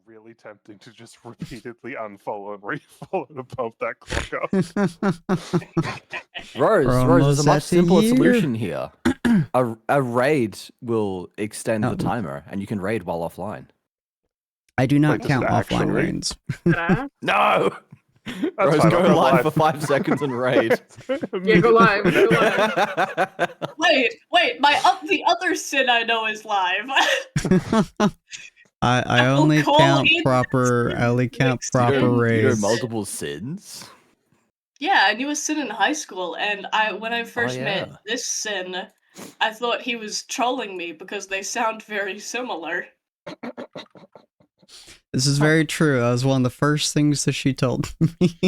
really tempting to just repeatedly unfollow and refollow to bump that clock up. Rose, there's a much simpler year. solution here. A raid will extend Oh. the timer, and you can raid while offline. I do not Wait, does count it offline actually? raids. No! That's Rose, fine, go I'll go live for 5 seconds and raid. Yeah, go live. Go live. Wait, the other Sin I know is live. I only call count in proper. I only count mixed proper in. You know raids. multiple sins? Yeah, I knew a Sin in high school, and when I first met yeah. this Sin, I thought he was trolling me because they sound very similar. This is very true. That was one of the first things that she told me.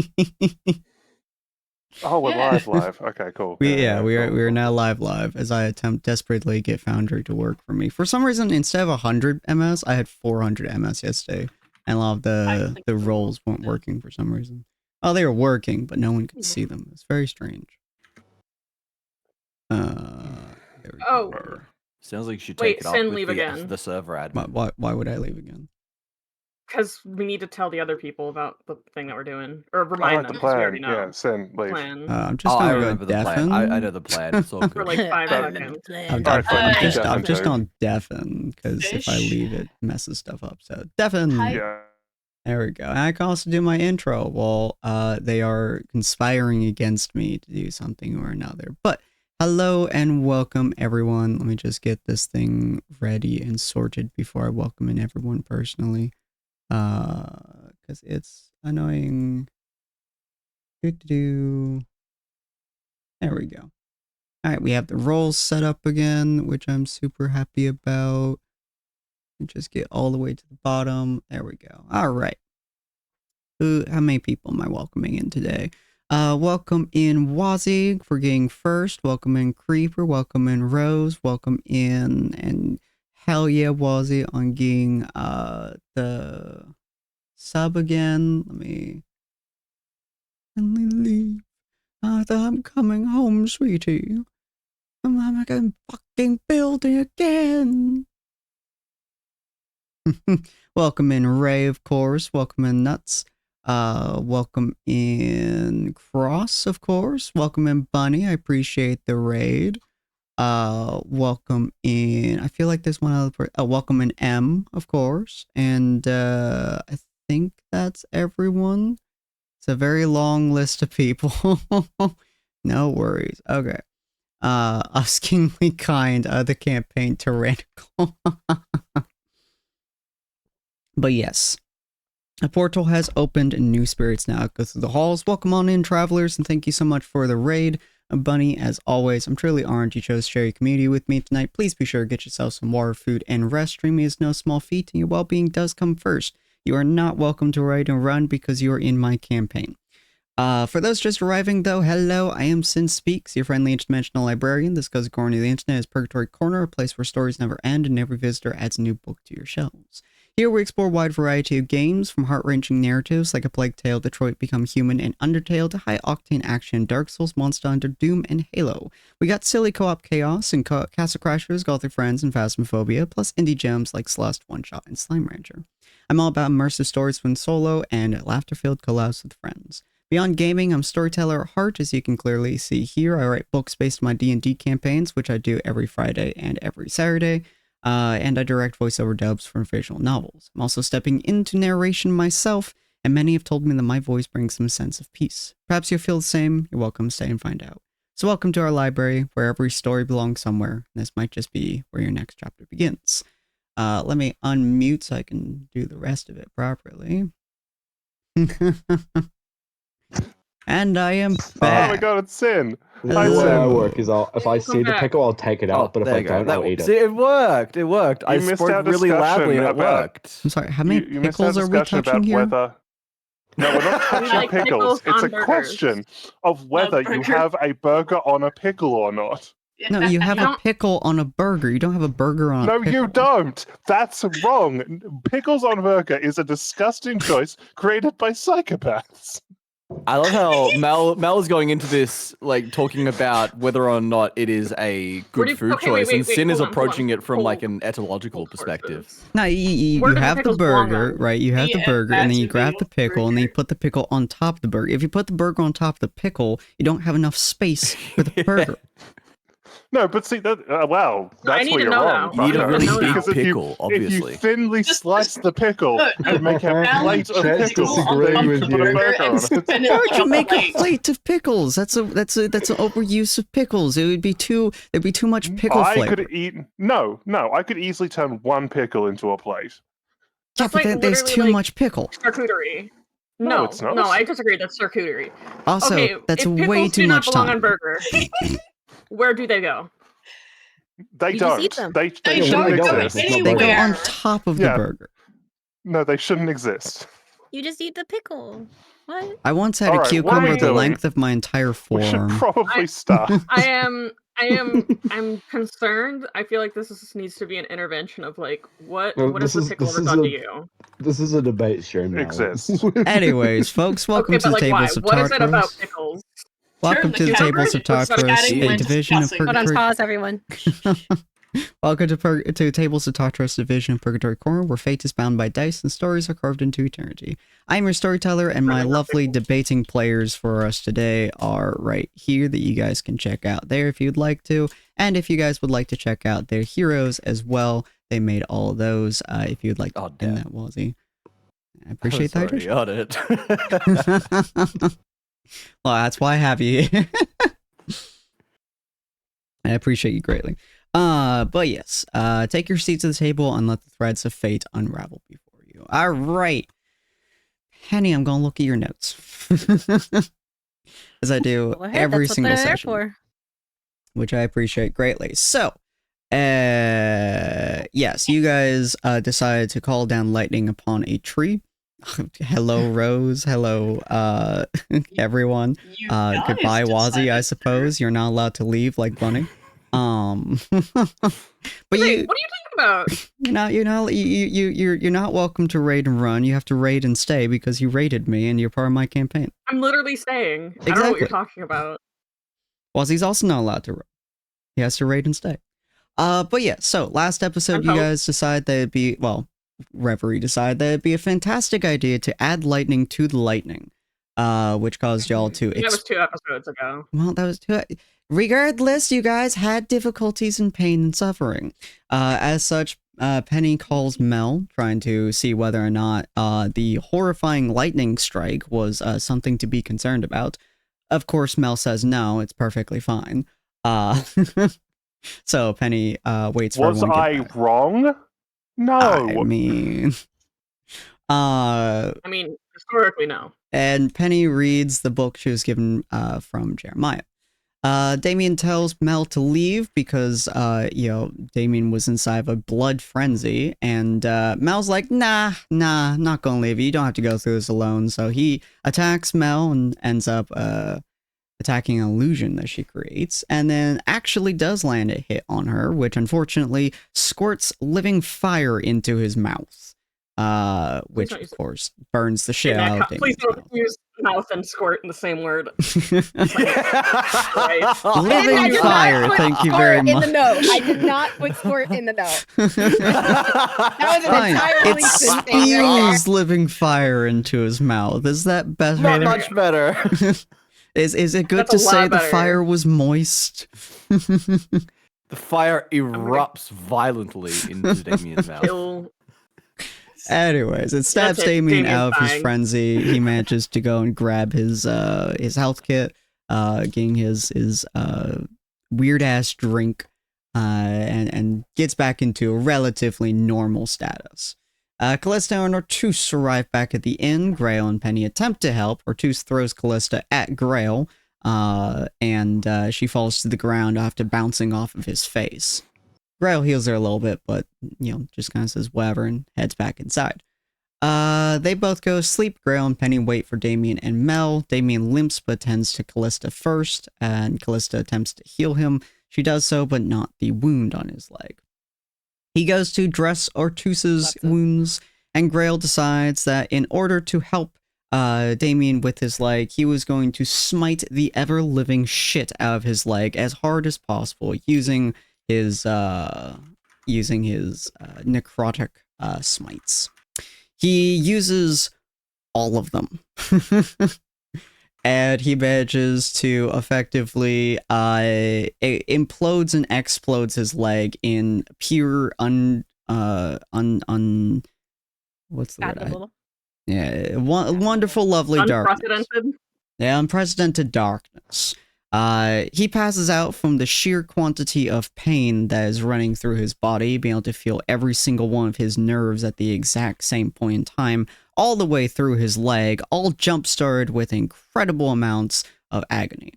Oh, we're Yeah. live. Okay, cool. we are cool. now live as I attempt desperately to get Foundry to work for me. For some reason, instead of 100 MS, I had 400 MS yesterday, and a lot of the roles weren't working for some reason. Oh, they were working, but no one could see them. It's very strange. There we Oh. go. Sounds like you should Wait, take it up Sin, with leave again. the server admin. Why would I leave again? Because we need to tell the other people about the thing that we're doing. Or I remind like them, the 'cause we plan. already know. Yeah, Sin, leave. Plan. I'm just I gonna go remember the plan. deafen. I know the plan. It's all For good. like 5 Alright, seconds. Alright, fine, you I'm deafen just too. on deafen, because if I Fish. leave it messes stuff up. So deafen. Hi. Yeah. There we go. And I can also do my intro while they are conspiring against me to do something or another. But hello and welcome everyone. Let me just get this thing ready and sorted before I welcome in everyone personally. Because it's annoying. There we go. Alright, we have the roles set up again, which I'm super happy about. Just get all the way to the bottom. There we go. Alright. How many people am I welcoming in today? Welcome in Wazzy for getting first. Welcome in Creeper. Welcome in Rose. Welcome in, and hell yeah, Wazzy on getting the sub again. Let me leave. I'm coming home, sweetie. I'm gonna fucking building again. Welcome in Ray, of course. Welcome in Nuts. Welcome in Cross, of course. Welcome in Bunny. I appreciate the raid. Welcome in. I feel like there's one other person. Welcome in M, of course. And I think that's everyone. It's a very long list of people. No worries. Okay. Uskingly Kind, the campaign tyrannical. But yes, a portal has opened and new spirits now go through the halls. Welcome on in, travelers, and thank you so much for the raid. Bunny, as always, I'm truly honored you chose to share your community with me tonight. Please be sure to get yourself some water, food, and rest. Streaming is no small feat, and your well-being does come first. You are not welcome to raid and run because you are in my campaign. For those just arriving, though, hello, I am Sinspeaks, your friendly interdimensional librarian. This goes according to the internet as Purgatory Corner, a place where stories never end and every visitor adds a new book to your shelves. Here we explore a wide variety of games, from heart-wrenching narratives like A Plague Tale, Detroit Become Human, and Undertale, to high-octane action, Dark Souls, Monster Hunter, Doom, and Halo. We got silly co-op chaos and Castle Crashers, Gothic Friends, and Phasmophobia, plus indie gems like Celeste, One Shot, and Slime Rancher. I'm all about immersive stories when solo and laughter-filled collabs with friends. Beyond gaming, I'm a storyteller at heart, as you can clearly see here. I write books based on my D&D campaigns, which I do every Friday and every Saturday. And I direct voiceover dubs for visual novels. I'm also stepping into narration myself, and many have told me that my voice brings some sense of peace. Perhaps you'll feel the same. You're welcome to stay and find out. So welcome to our library, where every story belongs somewhere. This might just be where your next chapter begins. Let me unmute so I can do the rest of it properly. And I am back. Oh my god, it's Sin. The Hi, way I Sin. work is if I see the pickle, I'll take it out, but if I don't, I'll eat See, it. it worked. It worked. I missed spoke our really loudly and it discussion worked. I'm sorry, how many You missed our pickles are we discussion touching about here? whether... No, we're not touching like pickles. pickles It's on a burgers. question of whether you burger. have a burger on a pickle or not. No, you have You a don't- pickle on a burger. You don't have a burger on a No, pickle. you don't. That's wrong. Pickles on a burger is a disgusting choice created by psychopaths. I love how Mel is going into this like talking about whether or not it is a good food choice, and Sin is approaching it from like an etymological perspective. No, you have the burger, right? You have the burger, and then you grab the pickle, and then you put the pickle on top of the burger. If you put the burger on top of the pickle, you don't have enough space for the burger. No, but see that. Wow, that's I where need to you're know wrong. You need a really big Because pickle, if obviously. you thinly slice the pickle and make a plate of Chess pickles, disagree then you with can put a you. burger on it. How would you make a plate of pickles? That's an overuse of pickles. There'd be too much pickle I flavor. could eat. No, I could easily turn one pickle into a plate. Yeah, That's but like there's literally too like much pickle. Charcuterie. No, No, it's not. no, I disagree. That's charcuterie. Also, Okay, that's if way pickles too do not much belong time. on burger, where do they go? They You don't. just eat them. They They shouldn't don't go exist. They go anywhere. on top of the Yeah. burger. No, they shouldn't exist. You just eat the pickle. What? I once had a Alright, what are cucumber we the doing? length of my entire We should forearm. probably stop. I'm concerned. I feel like needs to be an intervention of like what Well, has this the pickle is ever done to a- you? This is a debate show now. Exists. Anyways, folks, welcome Okay, to but the like why? Tables of What is it about Tartarus. pickles? Welcome Sure, to the the Tables of coverage was Tartarus, chatting a when division of discussing. Hold on, Purgatory. pause, everyone. Welcome to Tables of Tartarus, division of Purgatory Corner, where fate is bound by dice and stories are carved into eternity. I'm your storyteller, and my lovely debating players for us today are right here that you guys can check out there if you'd like to. And if you guys would like to check out their heroes as well, they made all of those. If you'd like to end that, Wazzy. I appreciate that. Sorry, got it. Well, that's why I have you here. I appreciate you greatly. But yes, take your seats at the table and let the threads of fate unravel before you. All right. Penny, I'm going to look at your notes. As I do Go ahead, every that's what single they're there session, for. which I appreciate greatly. So, yes, you guys decided to call down lightning upon a tree. Hello, Rose. Hello, everyone. You guys Goodbye, Wazzy, decided I to- suppose. You're not allowed to leave like Bunny. But Wait, what are you talking about? you're not welcome to raid and run. You have to raid and stay because you raided me and you're part of my campaign. I'm literally saying. I don't know what you're Exactly. talking about. Wazzy's also not allowed to run. He has to raid and stay. But yeah, so last episode you guys decided that it'd be, well, Reverie decided that it'd be a fantastic idea to add lightning to the lightning, which caused y'all to That was 2 episodes ago. well, that was too. Regardless, you guys had difficulties and pain and suffering. As such, Penny calls Mel, trying to see whether or not the horrifying lightning strike was something to be concerned about. Of course, Mel says no, it's perfectly fine. So Penny waits for Was everyone to I get back. wrong? No. I mean, I mean, historically, no. and Penny reads the book she was given from Jeremiah. Damien tells Mel to leave because, Damien was inside of a blood frenzy, and Mel's like, nah, not gonna leave you. You don't have to go through this alone. So he attacks Mel and ends up attacking an illusion that she creates, and then actually does land a hit on her, which unfortunately squirts living fire into his mouth, which don't of use it. course burns the shit out of Please Damien's don't use mouth and squirt in the same word. mouth. I Living did not fire, put thank you squirt very in much. the note. I did not put squirt in the note. That was an Fine. entirely It spin thing right spews living fire into his mouth. Is that better? Not much better. Is it good That's to a say lot the better. fire was moist? The fire erupts violently into Damien's mouth. Kill. Anyways, it stabs it. Damien Damien's out of his dying. frenzy. He manages to go and grab his health kit, getting his weird ass drink, and gets back into a relatively normal status. Callista and Ortus arrive back at the inn. Grail and Penny attempt to help. Ortus throws Callista at Grail, and she falls to the ground after bouncing off of his face. Grail heals her a little bit, but, just kind of says whatever and heads back inside. They both go to sleep. Grail and Penny wait for Damien and Mel. Damien limps but tends to Callista first, and Callista attempts to heal him. She does so, but not the wound on his leg. He goes to dress Ortus's wounds, and Grail decides that in order to help Damien with his leg, he was going to smite the ever-living shit out of his leg as hard as possible using his necrotic smites. He uses all of them. And he manages to effectively implodes and explodes his leg in pure what's the word? Yeah, wonderful, lovely darkness. Unprecedented. Yeah, unprecedented darkness. He passes out from the sheer quantity of pain that is running through his body, being able to feel every single one of his nerves at the exact same point in time, all the way through his leg, all jump-started with incredible amounts of agony.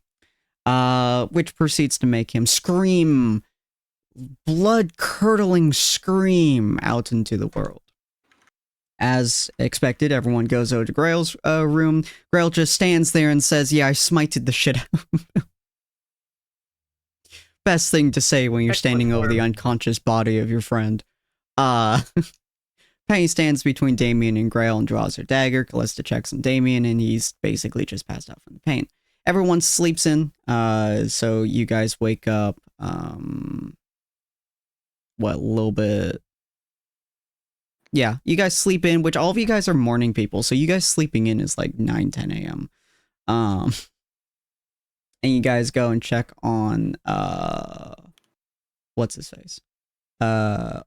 Which proceeds to make him scream, blood-curdling scream out into the world. As expected, everyone goes over to Grail's room. Grail just stands there and says, yeah, I smited the shit out of him. Best thing to say when you're standing over the unconscious body of your friend. Penny stands between Damien and Grail and draws her dagger. Callista checks on Damien, and he's basically just passed out from the pain. Everyone sleeps in, so you guys wake up, a little bit... Yeah, you guys sleep in, which all of you guys are morning people, so you guys sleeping in is like 9, 10 a.m. And you guys go and check on, what's his face?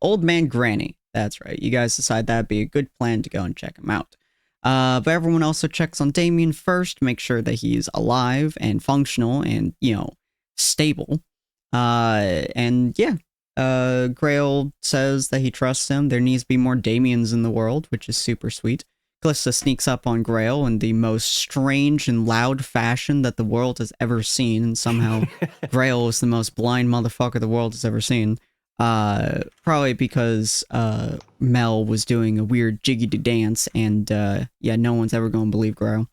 Old Man Granny. That's right. You guys decide that'd be a good plan to go and check him out. But everyone also checks on Damien first, make sure that he's alive and functional and, stable. And yeah. Grail says that he trusts him. There needs to be more Damiens in the world, which is super sweet. Callista sneaks up on Grail in the most strange and loud fashion that the world has ever seen, and somehow Grail is the most blind motherfucker the world has ever seen. Probably because Mel was doing a weird jiggity dance, and yeah, no one's ever going to believe Grail.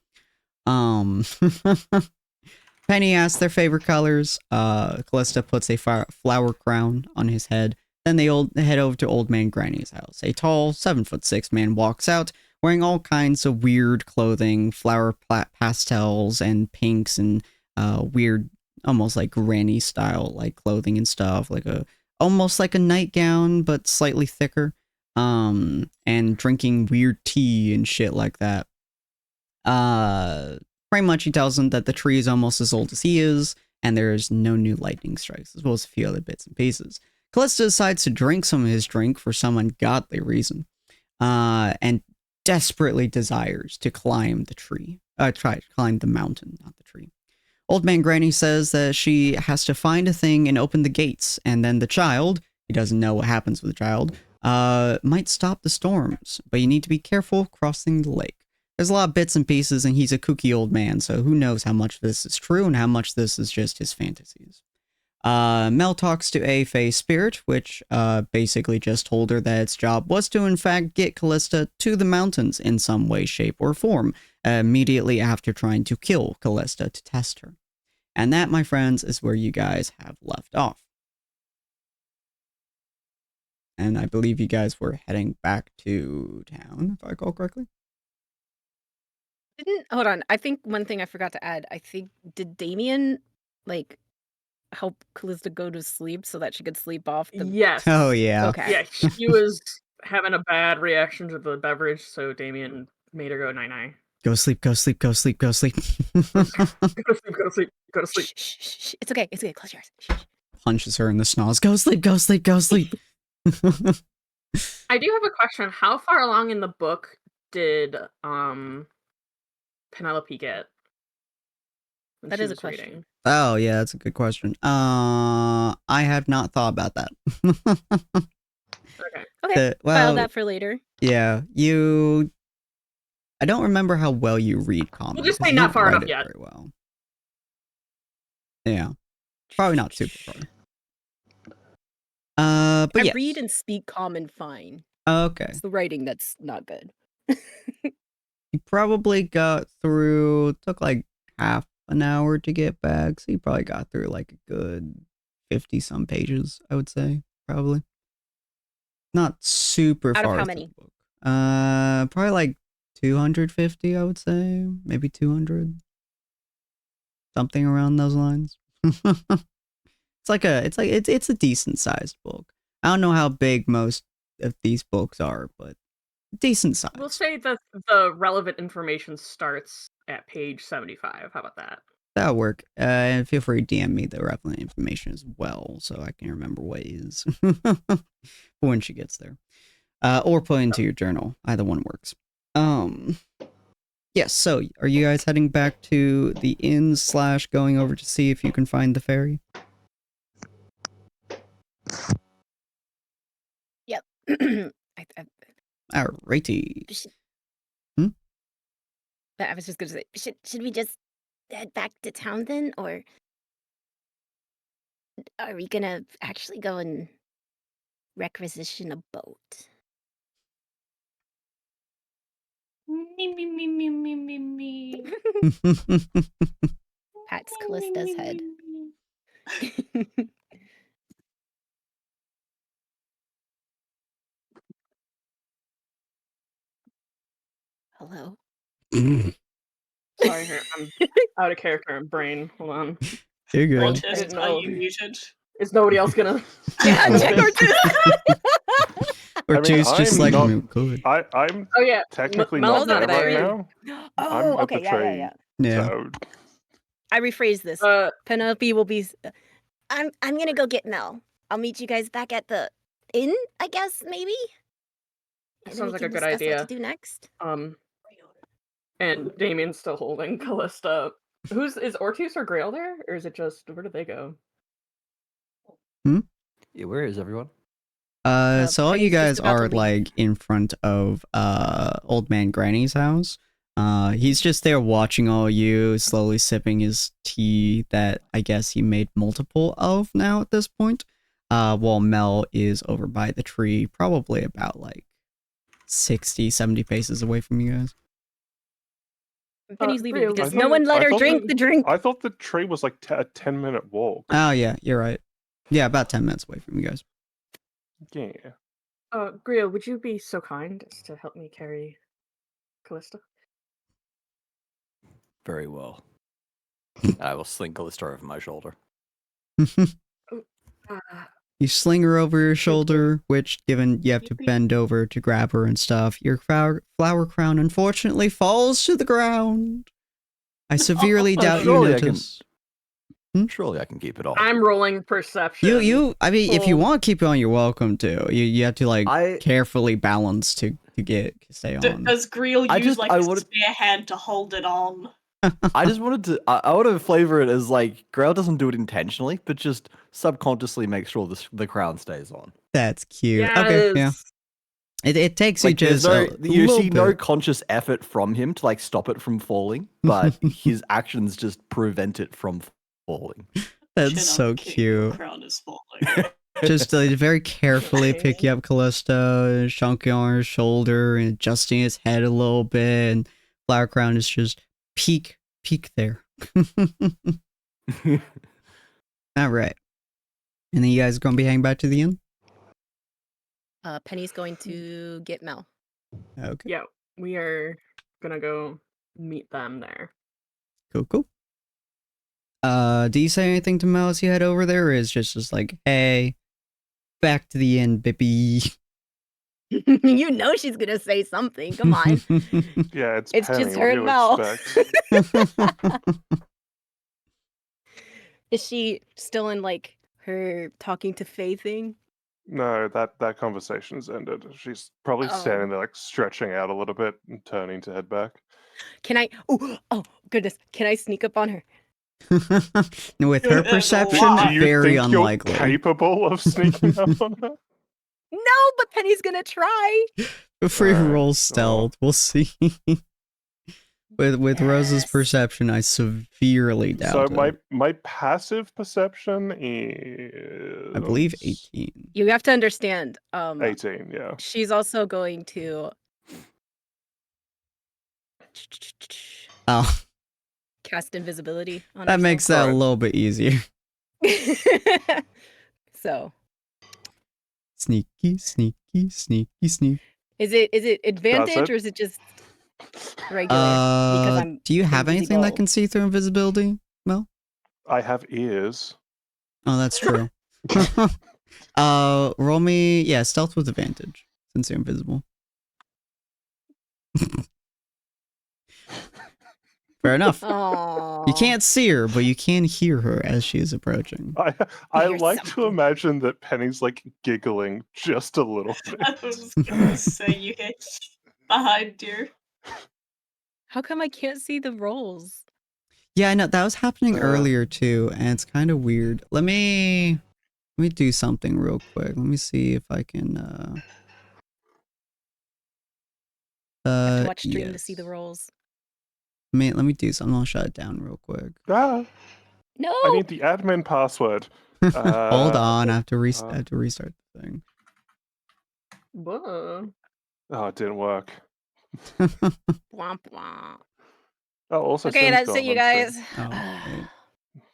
Penny asks their favorite colors. Callista puts a flower crown on his head. Then they head over to Old Man Granny's house. A tall, 7'6" man walks out, wearing all kinds of weird clothing, flower pastels and pinks and weird, almost like granny style like clothing and stuff, almost like a nightgown but slightly thicker. And drinking weird tea and shit like that. Pretty much he tells him that the tree is almost as old as he is, and there's no new lightning strikes, as well as a few other bits and pieces. Callista decides to drink some of his drink for some ungodly reason, and desperately desires to climb the tree. Climb the mountain, not the tree. Old Man Granny says that she has to find a thing and open the gates, and then the child, he doesn't know what happens with the child, might stop the storms, but you need to be careful crossing the lake. There's a lot of bits and pieces, and he's a kooky old man, so who knows how much this is true and how much this is just his fantasies. Mel talks to a Fae spirit, which basically just told her that its job was to, in fact, get Callista to the mountains in some way, shape, or form, immediately after trying to kill Callista to test her. And that, my friends, is where you guys have left off. And I believe you guys were heading back to town, if I recall correctly. Hold on. I think one thing I forgot to add. Did Damien help Callista go to sleep so that she could sleep off? Yes. Oh yeah. Okay. Yeah, she was having a bad reaction to the beverage, so Damien made her go night-night. Go sleep, go sleep, go sleep, go sleep. Go to sleep, go to sleep, go to sleep. Shh. It's okay. Close your eyes. Shh. Punches her in the snoz. Go sleep, go sleep, go sleep. I do have a question. How far along in the book did Penelope get? That is a question. Reading? Oh yeah, that's a good question. I have not thought about that. Okay. File that for later. Yeah, I don't remember how well you read comics. We'll just say not far enough yet. Very well. Yeah, probably not super far. But I yes. read and speak common fine. Okay. It's the writing that's not good. You probably got through, took like half an hour to get back, so you probably got through like a good 50-some pages, I would say, probably. Not super Out far. of how through many? the book. Probably like 250, I would say, maybe 200, something around those lines. It's a decent sized book. I don't know how big most of these books are, but decent size. We'll say that the relevant information starts at page 75. How about that? That'll work. And feel free to DM me the relevant information as well, so I can remember what it is when she gets there. Or put into your journal. Either one works. Yes, so are you guys heading back to the inn / going over to see if you can find the ferry? Yep. Alrighty. I was just gonna say, should we just head back to town then, or are we gonna actually go and requisition a boat? Me. Pats Callista's head. Hello? Sorry, I'm out of character in brain. Hold on. You're good. Protest, are you muted? Is nobody else gonna? Yeah, check or Or two's just like, not, good. I'm Oh yeah, technically Mel's not not there right there. now. Oh, I'm at okay, the yeah. tree. Yeah. So, I rephrase this. Penelope will be. I'm gonna go get Mel. I'll meet you guys back at the inn, I guess, maybe. And then sounds we like can a good discuss idea. What to do next? And Damien's still holding Callista. Is Ortiz or Grail there, or is it just where did they go? Yeah, where is everyone? So all you Penny's guys just about to are leave. like in front of old man Granny's house. He's just there watching all you, slowly sipping his tea that I guess he made multiple of now at this point. While Mel is over by the tree, probably about like 60, 70 paces away from you guys. Penny's leaving Grail, because I no thought- one let I her thought drink that- the drink. I thought the tree was like a 10-minute walk. Oh yeah, you're right. Yeah, about 10 minutes away from you guys. Yeah. Grail, would you be so kind as to help me carry Callista? Very well. I will sling Callista over my shoulder. You sling her over your shoulder, which, given you have to bend over to grab her and stuff, your flower crown unfortunately falls to the ground. I severely doubt you surely I can- notice. Surely I can keep it on. I'm rolling perception. I mean, if you Oh. want to keep it on, you're welcome to. You have to like I carefully balance to stay on. Does Greel I use just- like I a would've- spare hand to hold it on? I just wanted to. I want to flavor it as like Grail doesn't do it intentionally, but just subconsciously make sure the crown stays on. That's cute. Yes. Okay, yeah. It takes you Like, there's just no, you see no bit. conscious effort from him to like stop it from falling, but his actions just prevent it from falling. That's Chin so up, king, cute. Crown is falling. Just very carefully picking up Callista, chunking on her shoulder, and adjusting his head a little bit, and Flower Crown is just peek there. All right. And then you guys are going to be heading back to the inn? Penny's going to get Mel. Okay. Yeah, we are gonna go meet them there. Cool. Do you say anything to Mel as you head over there, or is it just like, hey, back to the inn, Bippy? You know she's gonna say something. Come on. Yeah, it's It's Penny. just What her do and you Mel. expect? Is she still in like her talking to Faye thing? No, that conversation's ended. She's probably Oh. standing there, like stretching out a little bit and turning to head back. Can I? Oh goodness! Can I sneak up on her? With her Do perception, Do you very think unlikely. you're capable of sneaking up on her? No, but Penny's gonna try. Before you Alright, roll well. stealth, we'll see. With Rose's Yes. perception, I severely doubt So it. my passive perception is I believe 18. You have to understand. 18, yeah. She's also going to Oh, cast invisibility on that makes that a Alright. little bit easier. herself. So, Sneaky. is it advantage it? or is it just? regular. Because I'm do you have anything that invisible. can see through invisibility, Mel? I have ears. Oh, that's true. Roll me, stealth with advantage since you're invisible. Fair enough. Aww. You can't see her, but you can hear her as she is approaching. I hear like to something. imagine that Penny's like giggling just a little bit. I was gonna say you hit behind you. How come I can't see the rolls? Yeah, I know that was happening earlier too, and it's kind of weird. Let me do something real quick. Let me see if I can. I have to watch stream to yes. see the rolls. Let me do something. I'll shut it down real quick. Ah, No. I need the admin password. Hold on, I have to restart the thing. Whoa. Oh, it didn't work. Womp womp. Oh, also Okay, Sim's that's gone it, you on guys. stream. Wait.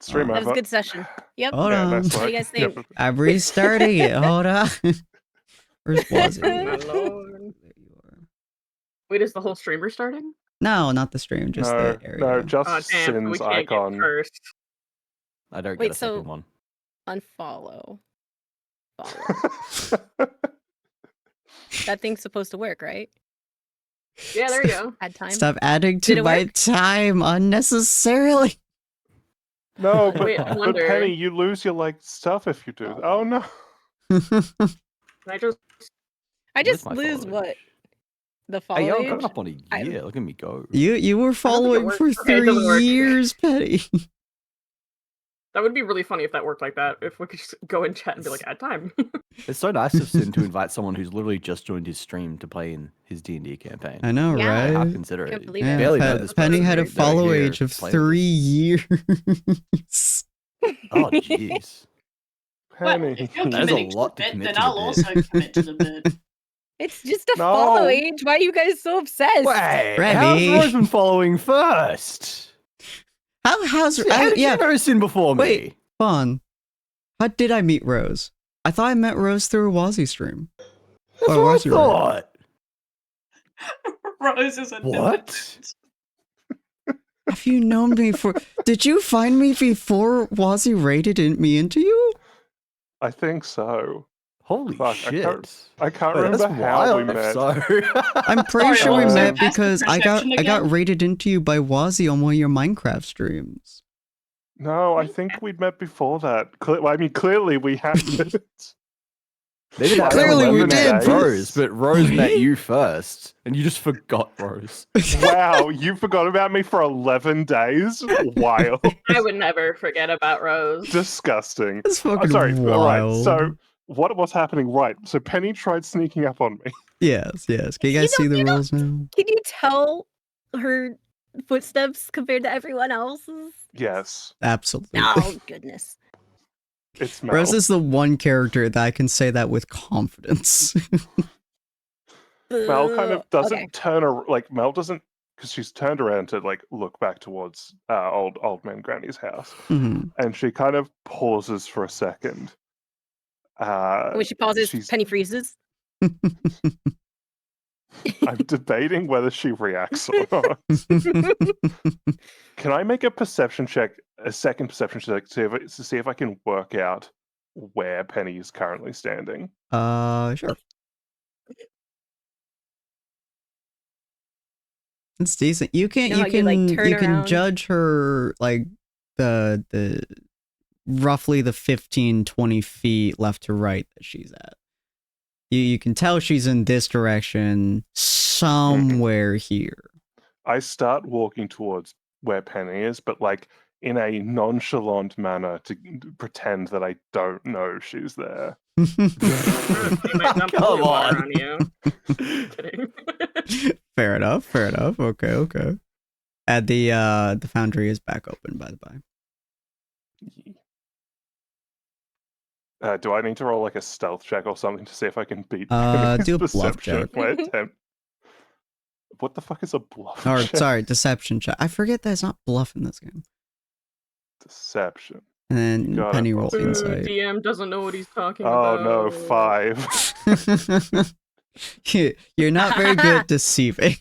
Stream That That was over. a good session. Yep. Hold Yeah, on. nice What do you work. guys think? Yep. I'm restarting it. Hold on. Where's was Oh my it? lord. There you are. Wait, is the whole stream restarting? No, not the stream, just No, the area. no, just Oh damn, so we Sin's can't get icon. first. I don't Wait, get a second so- one. Unfollow. Follow. That thing's supposed to work, right? Yeah, there you go. Add time. Stop adding Did to it my work? time unnecessarily. No, but, Wait, I but wonder- Penny, you lose your like stuff if you do. Oh no. Can I just I Where's just my lose followage? what? The Hey, yo, I'm followage? coming up on a I- year. Look at me go. you were it following for works. Okay, it doesn't 3 work. years, Penny. that would be really funny if that worked like that. If we could just go in chat and be like, add time. It's so nice of Sin to invite someone who's literally just joined his stream to play in his D&D campaign. I know, Yeah. How right? considerate. Can't believe Yeah, it. Barely know this Penny person. had a They're follow here age of playing 3 with years. Oh, jeez. Well, Penny. if you're That is a committing to lot the to bit, commit then to the I'll bit. also commit to the bit. It's just a No. follow age. Why are you guys so obsessed? Wait, Remy. how's Roseman following first? How's How did yeah, you know Sin before me? Wait. fun. How did I meet Rose? I thought I met Rose through a Wazzy stream. That's Oh, what I Wazzy, right? thought. Rose is a What? Have you known me for? Did you find me before Wazzy raided me into you? I think so. Holy Fuck, shit. I can't Wait, remember that's how we wild. met. So... I'm pretty Sorry, sure we what was met that? because I got Perception again? raided into you by Wazzy on one of your Minecraft streams. No, I think we'd met before that. I mean, clearly we hadn't. Maybe that's Clearly how we you met did. Rose, but Rose met you first, and you just forgot Rose. Wow, you forgot about me for 11 days? Wild. I would never forget about Rose. Disgusting. That's fucking Sorry, wild. right, so what's happening? Right, so Penny tried sneaking up on me. Yes. Can you guys see the rules now? Can you tell her footsteps compared to everyone else's? Yes, Absolutely. Oh, goodness. it's Mel. Rose is the one character that I can say that with confidence. Mel kind of doesn't Okay. turn like Mel doesn't, because she's turned around to like look back towards old man Granny's house, Mhm. and she kind of pauses for a second. When she pauses, she's- Penny freezes. I'm debating whether she reacts or not. Can I make a perception check, a second perception check, to see if I can work out where Penny is currently standing? Sure. It's decent. You can You know how you, like, turn you can around? judge her like the roughly the 15-20 feet left to right that she's at. You can tell she's in this direction somewhere here. I start walking towards where Penny is, but like in a nonchalant manner to pretend that I don't know she's there. They might dump Come holy water on. on you. Kidding. Fair enough. Okay. And the foundry is back open, by the by. Do I need to roll like a stealth check or something to see if I can beat Do Penny's a bluff perception of check. my attempt? What the fuck is a bluff Or check? sorry, deception check. I forget that it's not bluff in this game. Deception. And then Got it, Penny rolls Bobby. Ooh, insight. DM doesn't know what he's talking Oh about. no, 5. You're not very good at deceiving.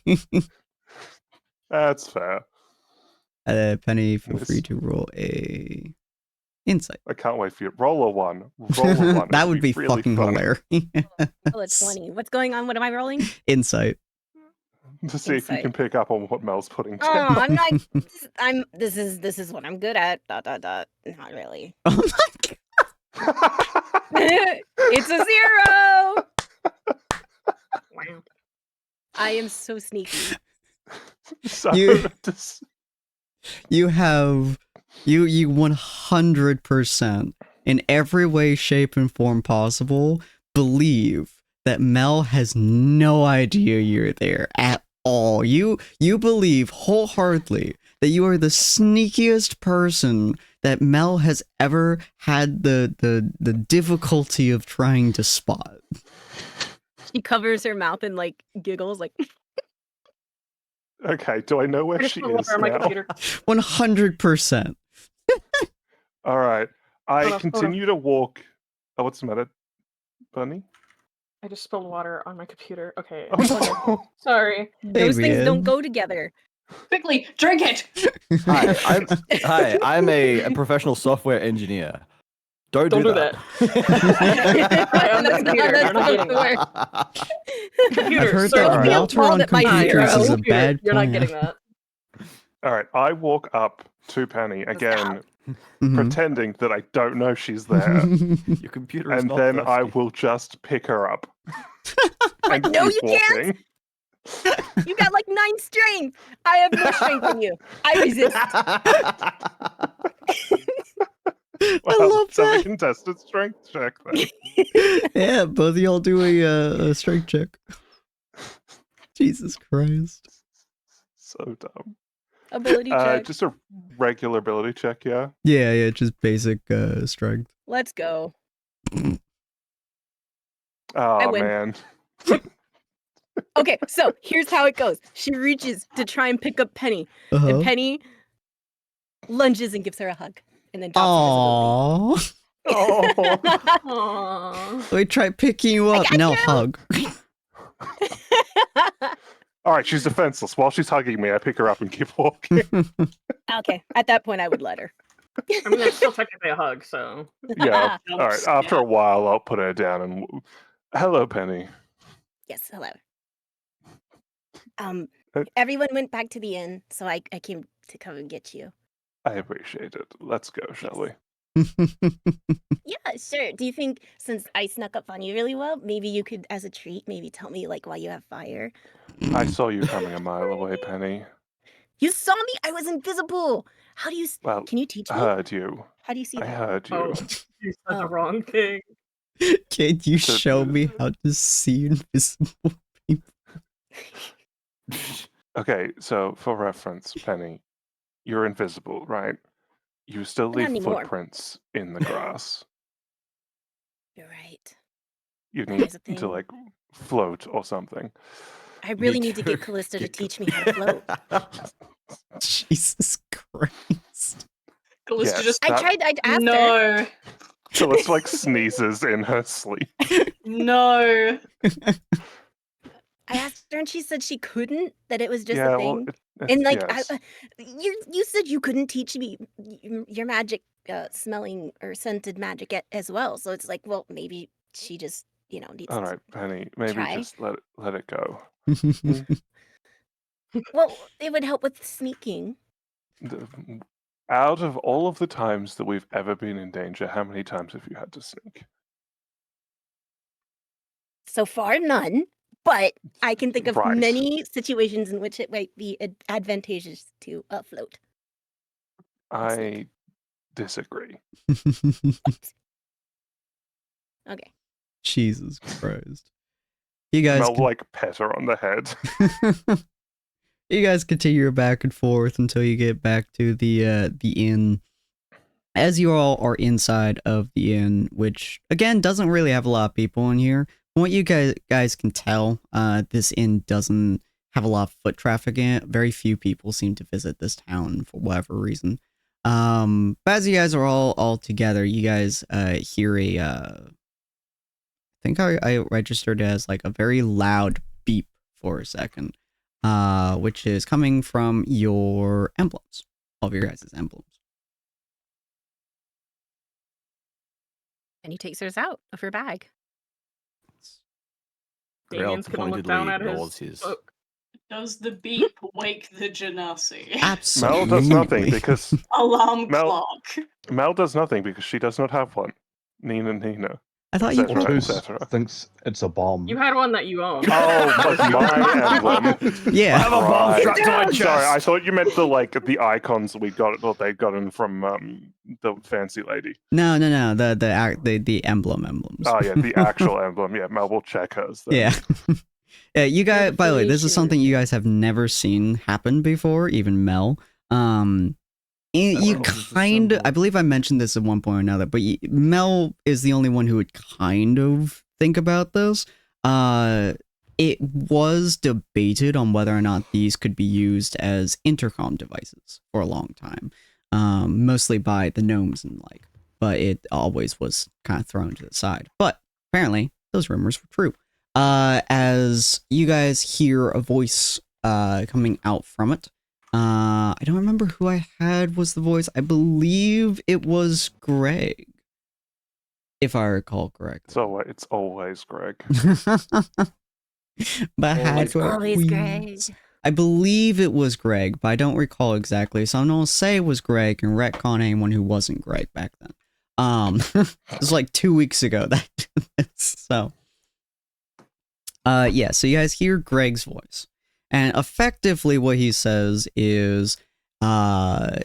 That's fair. Penny, feel free to roll a insight. I can't wait for you. Roll a 1. Roll a 1. That would be really fucking fun. hilarious. Roll a 20. What's going on? What am I rolling? Insight. To see if you can pick up on what Mel's putting Oh, down. I'm not. This is what I'm good at. ... Not really. Oh my It's a 0. Wow. I am so sneaky. So, You have you 100% in every way, shape, and form possible believe that Mel has no idea you're there at all. You believe wholeheartedly that you are the sneakiest person that Mel has ever had the difficulty of trying to spot. She covers her mouth and like giggles like okay, do I know where she is on my now? computer. 100%. All right. I Hold on. continue to walk. Oh, what's the matter, Bunny? I just spilled water on my computer. Okay. Oh, no. Sorry. those things man. don't go together. Quickly, drink it! Hi, I'm a professional software engineer. Don't do that. I on the computer. You're not getting that. Computer, I've heard sir, that Alright. Walter on At my computers is a zero. bad You're plan. not getting that. All right. I walk up to Penny again, Mhm. pretending that I don't know she's there, Your computer is and not then I thirsty. will just pick her up. and No, keep you can't. walking. You got like 9 strength. I have more strength than you. I resist. I Well, love so we that. contested strength check then. Yeah, both of y'all do a strength check. Jesus Christ. So dumb. Ability check. Just a regular ability check, yeah. Yeah, just basic strength. Let's go. Oh win. man. Okay, so here's how it goes. She reaches to try and pick up Penny, Uh-huh. and Penny lunges and gives her a hug, and then drops Aww. Oh. Aww. We try picking you up. got Now you. hug. invisibility. All right, she's defenseless. While she's hugging me, I pick her up and keep walking. Okay, at that point, I would let her. I mean, that's still technically a hug, so. Yeah. All right. After a while, I'll put her down and. Hello, Penny. Yes, hello. Uh, Everyone went back to the inn, so I came to come and get you. I appreciate it. Let's go, shall we? Yeah, sure. Do you think since I snuck up on you really well, maybe you could, as a treat, maybe tell me like why you have fire? I saw you coming a mile away, Penny. You saw me? I was invisible. How do you? Well, Can you teach I me? heard you. How do you see I that? heard you. Oh, you said the wrong thing. Can you So- show me how to see invisible people? Okay, so for reference, Penny, you're invisible, right? You still Not leave anymore. footprints in the grass. You're right. You That need is a thing. to like float or something. I really need to get Callista to teach me how to float. Jesus Christ. Callista Yes, just. I that- tried. I asked her. No. Callista like sneezes in her sleep. No. I asked her, and she said she couldn't. That it was just yeah, a thing. well, And like, yes. you said you couldn't teach me your magic, smelling or scented magic as well. So it's like, well, maybe she just, needs. All right, Penny, maybe try. just let it go. Well, it would help with sneaking. Out of all of the times that we've ever been in danger, how many times have you had to sneak? So far, none. But I can think of Right. many situations in which it might be advantageous to float. I disagree. Okay. Jesus Christ. You guys Mel like pet her on the head. You guys continue your back and forth until you get back to the inn. As you all are inside of the inn, which again doesn't really have a lot of people in here. From what you guys can tell, this inn doesn't have a lot of foot traffic in it. Very few people seem to visit this town for whatever reason. But as you guys are all together, you guys hear a I think I registered as like a very loud beep for a second. which is coming from your emblems, all of your guys' emblems. And he takes hers out of her bag. Damien's gonna look down at his book. Does the beep wake the Genasi? Absolutely. Mel does nothing because Alarm clock. Mel does nothing because she does not have one. Nina. I thought you thinks it's a bomb. You had one that you own. Oh, but my emblem. Yeah. I have a bomb strapped to my chest. Sorry, I thought you meant the icons we got, or they gotten from the fancy lady. No, the emblems. Oh yeah, the actual emblem. Yeah, Mel will check hers. Then. Yeah. Yeah, you guys, by the way, this is something you guys have never seen happen before, even Mel. You kind of, I believe I mentioned this at one point or another, but Mel is the only one who would kind of think about this. It was debated on whether or not these could be used as intercom devices for a long time, mostly by the gnomes and like, but it always was kind of thrown to the side. But apparently, those rumors were true. As you guys hear a voice coming out from it. I don't remember who I had was the voice. I believe it was Greg, if I recall correctly. So it's always Greg. But it's always Greg. I believe it was Greg, but I don't recall exactly. So I'm gonna say it was Greg and retcon anyone who wasn't Greg back then. It was like 2 weeks ago that so. Yeah. So you guys hear Greg's voice. And effectively what he says is, any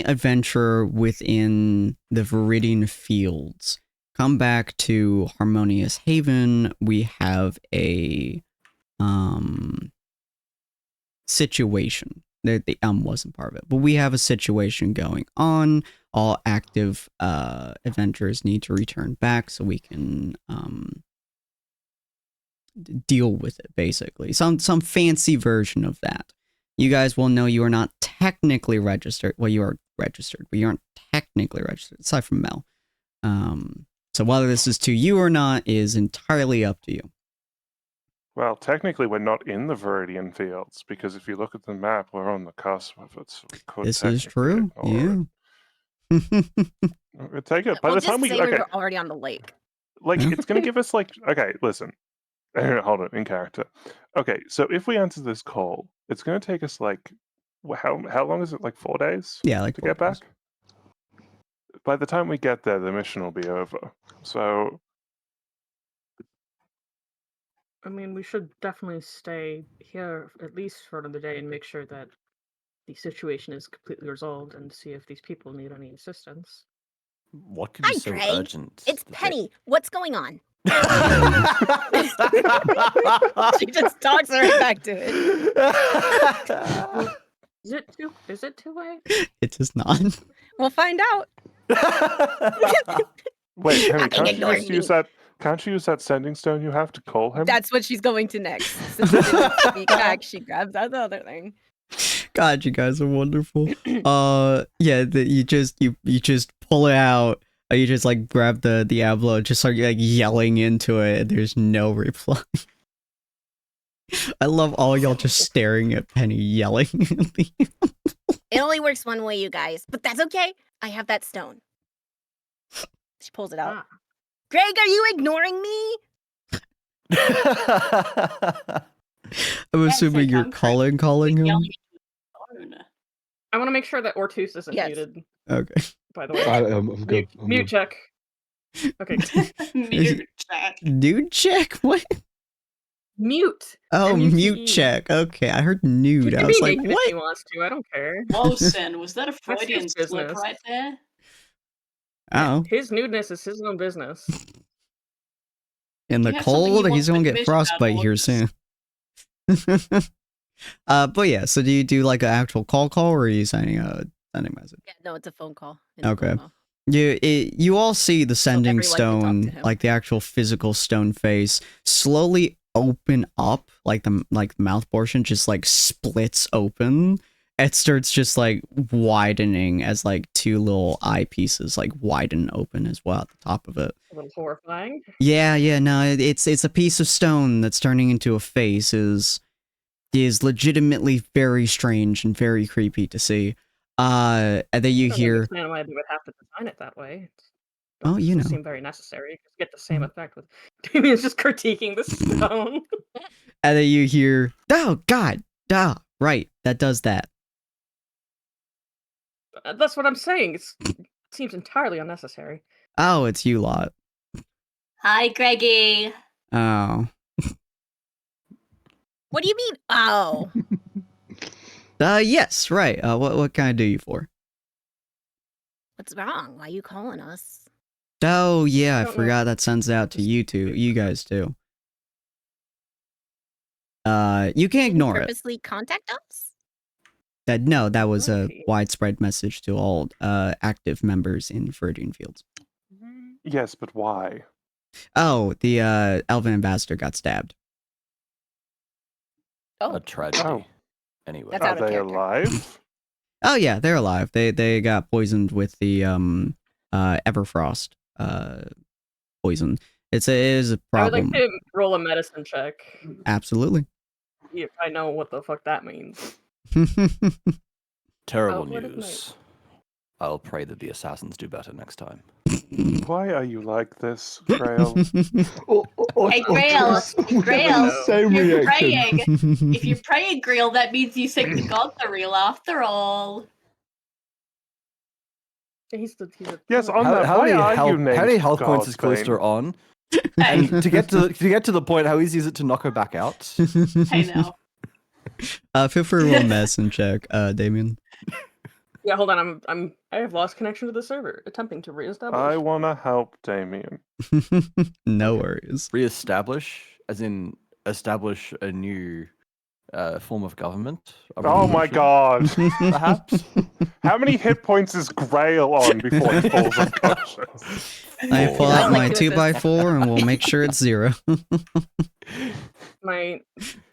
adventurer within the Viridian Fields, come back to Harmonious Haven. We have a, situation. The wasn't part of it, but we have a situation going on. All active, adventurers need to return back so we can, deal with it, basically. Some fancy version of that. You guys will know you are not technically registered. Well, you are registered, but you aren't technically registered, aside from Mel. So whether this is to you or not is entirely up to you. Well, technically, we're not in the Viridian Fields, because if you look at the map, we're on the cusp of it. So we could this is true. Yeah. Take it. By the time we were already on the lake. Like, it's going to give us, like, okay, listen. Hold on, in character. Okay, so if we answer this call, it's going to take us like how long is it? Like 4 days? Yeah, like to 4 get days. back. By the time we get there, the mission will be over. So, I mean, we should definitely stay here at least for another day and make sure that the situation is completely resolved and see if these people need any assistance. What could be so Greg. urgent? It's Penny. What's going on? She just talks right back to it. Is it too late? It is not. We'll find out. wait, Penny, Fucking ignoring me. Can't you use that sending stone you have to call him? That's what she's going to next. Since she didn't speak back, she grabs that other thing. God, you guys are wonderful. Yeah, you just pull it out. You just like grab the Diablo, just start like yelling into it, and there's no reply. I love all y'all just staring at Penny yelling. It only works one way, you guys, but that's okay. I have that stone. She pulls it out. Greg, are you ignoring me? I'm assuming you're calling him. I want to make sure that Ortus isn't muted. Okay. By the way, I'm good. Mute check. Okay. Mute check. Nude check? What? Mute. Oh, M-U-T-E. mute check. Okay, I heard nude. I was like, If what? he wants to, I don't care. Whoa, Sin, was that a Freudian his slip business. right there? Oh, His nudeness is his own business. in the You have something cold, you he's want gonna to get bitch frostbite about, here soon. But yeah, so do you do like an actual call, or are you sending a message? Yeah, no, it's a phone call. Okay. You all see the sending everyone can talk to stone, him. like the actual physical stone face, slowly open up, like the mouth portion just like splits open. It starts just like widening as like two little eyepieces like widen open as well at the top of it. A little horrifying. Yeah, no, it's a piece of stone that's turning into a face. Is is legitimately very strange and very creepy to see. And then you hear. I understand why they would have to design it that way. Oh, you know. Seem very necessary. Just get the same effect with. Damien's just critiquing the stone. And then you hear, oh God, right, that does that. That's what I'm saying. It seems entirely unnecessary. Oh, it's you lot. Hi, Greggy. Oh. What do you mean? Oh. Yes, right. What can I do you for? What's wrong? Why are you calling us? Oh yeah, I don't know. forgot that sends out to you guys too. You can ignore it. Purposely contact us? No, that was a Okay. widespread message to all active members in Viridian Fields. Yes, but why? Oh, the Elven ambassador got stabbed. Oh, A tragedy. Oh. Anyway. That's Are out of they character. alive? Oh yeah, they're alive. They got poisoned with the Everfrost poison. It is a I would problem. like to roll a medicine check. Absolutely. If I know what the fuck that means. Terrible what is news. I'll pray that the assassins do better next time. Why are you like this, Grail? Hey, Grail. Grail. Same You're reaction. praying. If you're praying, Grail, that means you think the gods are real after all. He's a Yes, on that. How Why many are you how many named health points is Godbane? Callisto on? Hey, And to get to the point, how easy is it to knock her back out? hey now. Feel free to roll a medicine check, Damien. Yeah, hold on. I have lost connection to the server. Attempting to reestablish. I want to help Damien. No worries. Reestablish, as in establish a new form of government. A Oh my revolution, god. Perhaps. How many hit points is Grail on before he falls unconscious? I pull I out like my to 2x4 and we'll make sure it's 0. My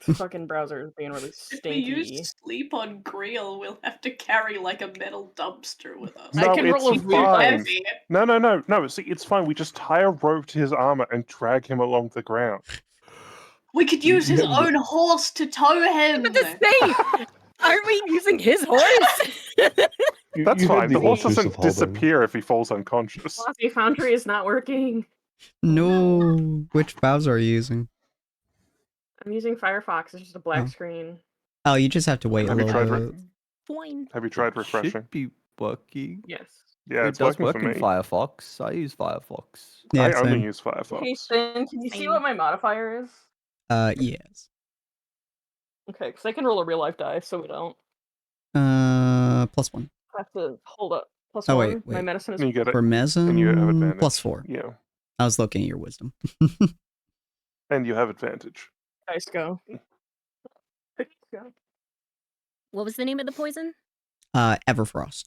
fucking browser is being really If we use stinky. sleep on Grail, we'll have to carry like a metal dumpster with us. No, I can roll a it's weird fine. dice. No. See, it's fine. We just tie a rope to his armor and drag him along the ground. We could use his Yeah, own horse to tow him. But this thing! Aren't we using his horse? That's You heard fine. The horse Vods of doesn't Valhalla. disappear if he falls unconscious. Philosophy Foundry is not working. No. Which browser are you using? I'm using Firefox. It's just a black Oh. screen. Oh, you just have to wait a Have you little tried bit. Fine. Have you tried refreshing? Should be working. Yes. Yeah, It it's does working work for in me. Firefox. I use Firefox. Yeah, I only same. use Hey, Firefox. Finn, can you see Same. what my modifier is? Yes. Okay, because I can roll a real life die, so we don't +1. have to hold up. Plus Oh, one. wait. My medicine is And you get it. For And you have Meson, advantage. +4. Yeah. I was looking at your wisdom. And you have advantage. dice go. Dice go. What was the name of the poison? Everfrost.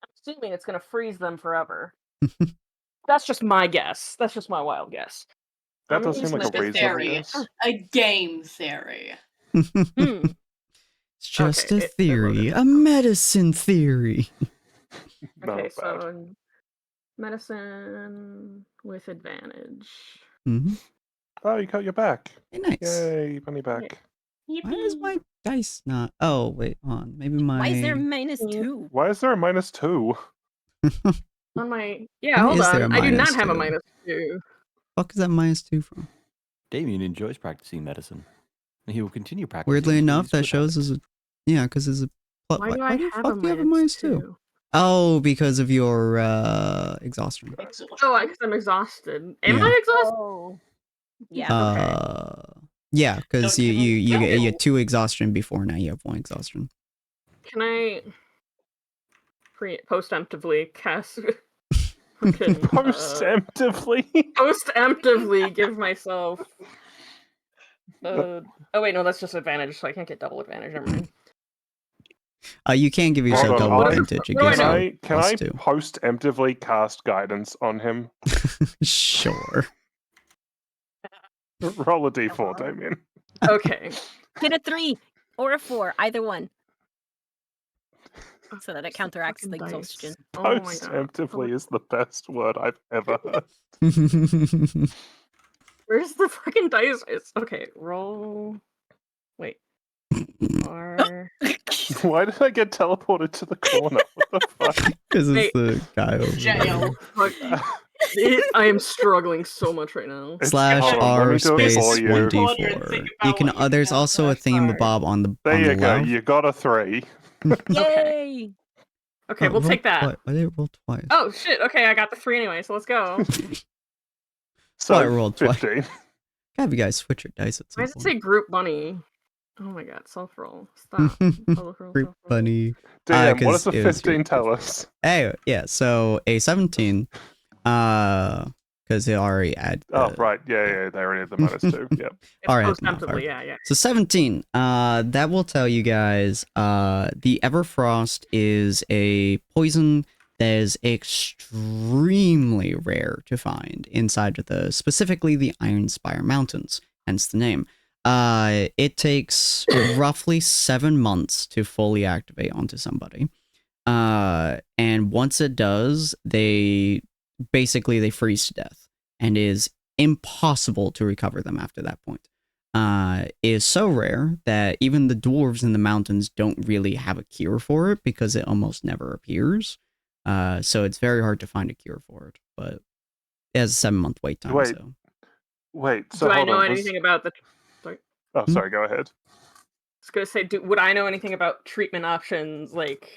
I'm assuming it's gonna freeze them forever. That's just my guess. That's just my wild guess. That I'm does gonna seem like use a my reasonable theory. guess. A game theory. It's just Okay, a it theory, loaded. a medicine theory. Not Okay, bad. so medicine with advantage. Mm-hmm. Oh, you cut your back. Hey, nice. Yay, bunny back. Why is my dice not? Oh, wait, hold on. Maybe my. Why is there -2? Why is there a -2? On my yeah, Why hold is there on. a I do not have a -2? -2. Fuck is that -2 from? Damien enjoys practicing medicine, and he will continue practicing. Weirdly until enough, he's that good shows at as a yeah, because as a Why do I the have fuck a do you have a -2? -2? Oh, because of your exhaustion. Oh, because I'm exhausted. Am Yeah. I exhausted? Oh. Yeah. Okay. Yeah, because Don't you know. get 2 exhaustion before, now you have 1 exhaustion. Can I post-emptively cast fucking, Post-emptively? post-emptively give myself oh wait, no, that's just advantage, so I can't get double advantage. Never mind. You can give yourself Hold on, double what is it- advantage. It what do I gives know? you Can I +2. post-emptively cast guidance on him? Sure. Roll a d4, Damien. Okay. Hit a 3 or a 4, either one. So that it Just counteracts the fucking dice. exhaustion. Oh my god. Post-emptively is the best word I've ever heard. Where's the fucking dice? Okay, roll Are... Why did I get teleported to the corner? What the fuck? Because it's the guy over Jail. I am struggling so much right now. It's- Slash hold on, let R me do it space for you. 1d4. You can. There's also a thingamabob on the There you go. left. You got a 3. Yay! Okay, we'll take that. Why did it roll twice? Oh shit! Okay, I got the 3 anyway, so let's go. So I rolled twice. 15. Have you guys switch your dice at some Why does it point. say group bunny? Oh my god, self roll. Stop. Self roll. Group bunny. Damn, what does 'cause the it was 15 your- tell us? Hey, yeah. So a 17. Because they already had. Oh, right. Yeah, they already had the -2. Yep. All right, Postemptively, yeah. So 17. That will tell you guys. The Everfrost is a poison that is extremely rare to find inside of specifically the Ironspire Mountains. Hence the name. It takes roughly 7 months to fully activate onto somebody. And once it does, they freeze to death and is impossible to recover them after that point. It is so rare that even the dwarves in the mountains don't really have a cure for it because it almost never appears. So it's very hard to find a cure for it, but it has a 7-month wait time. Wait. So do I hold know on, anything about the? Sorry. Oh, sorry. Go ahead. I was gonna say, would I know anything about treatment options? Like,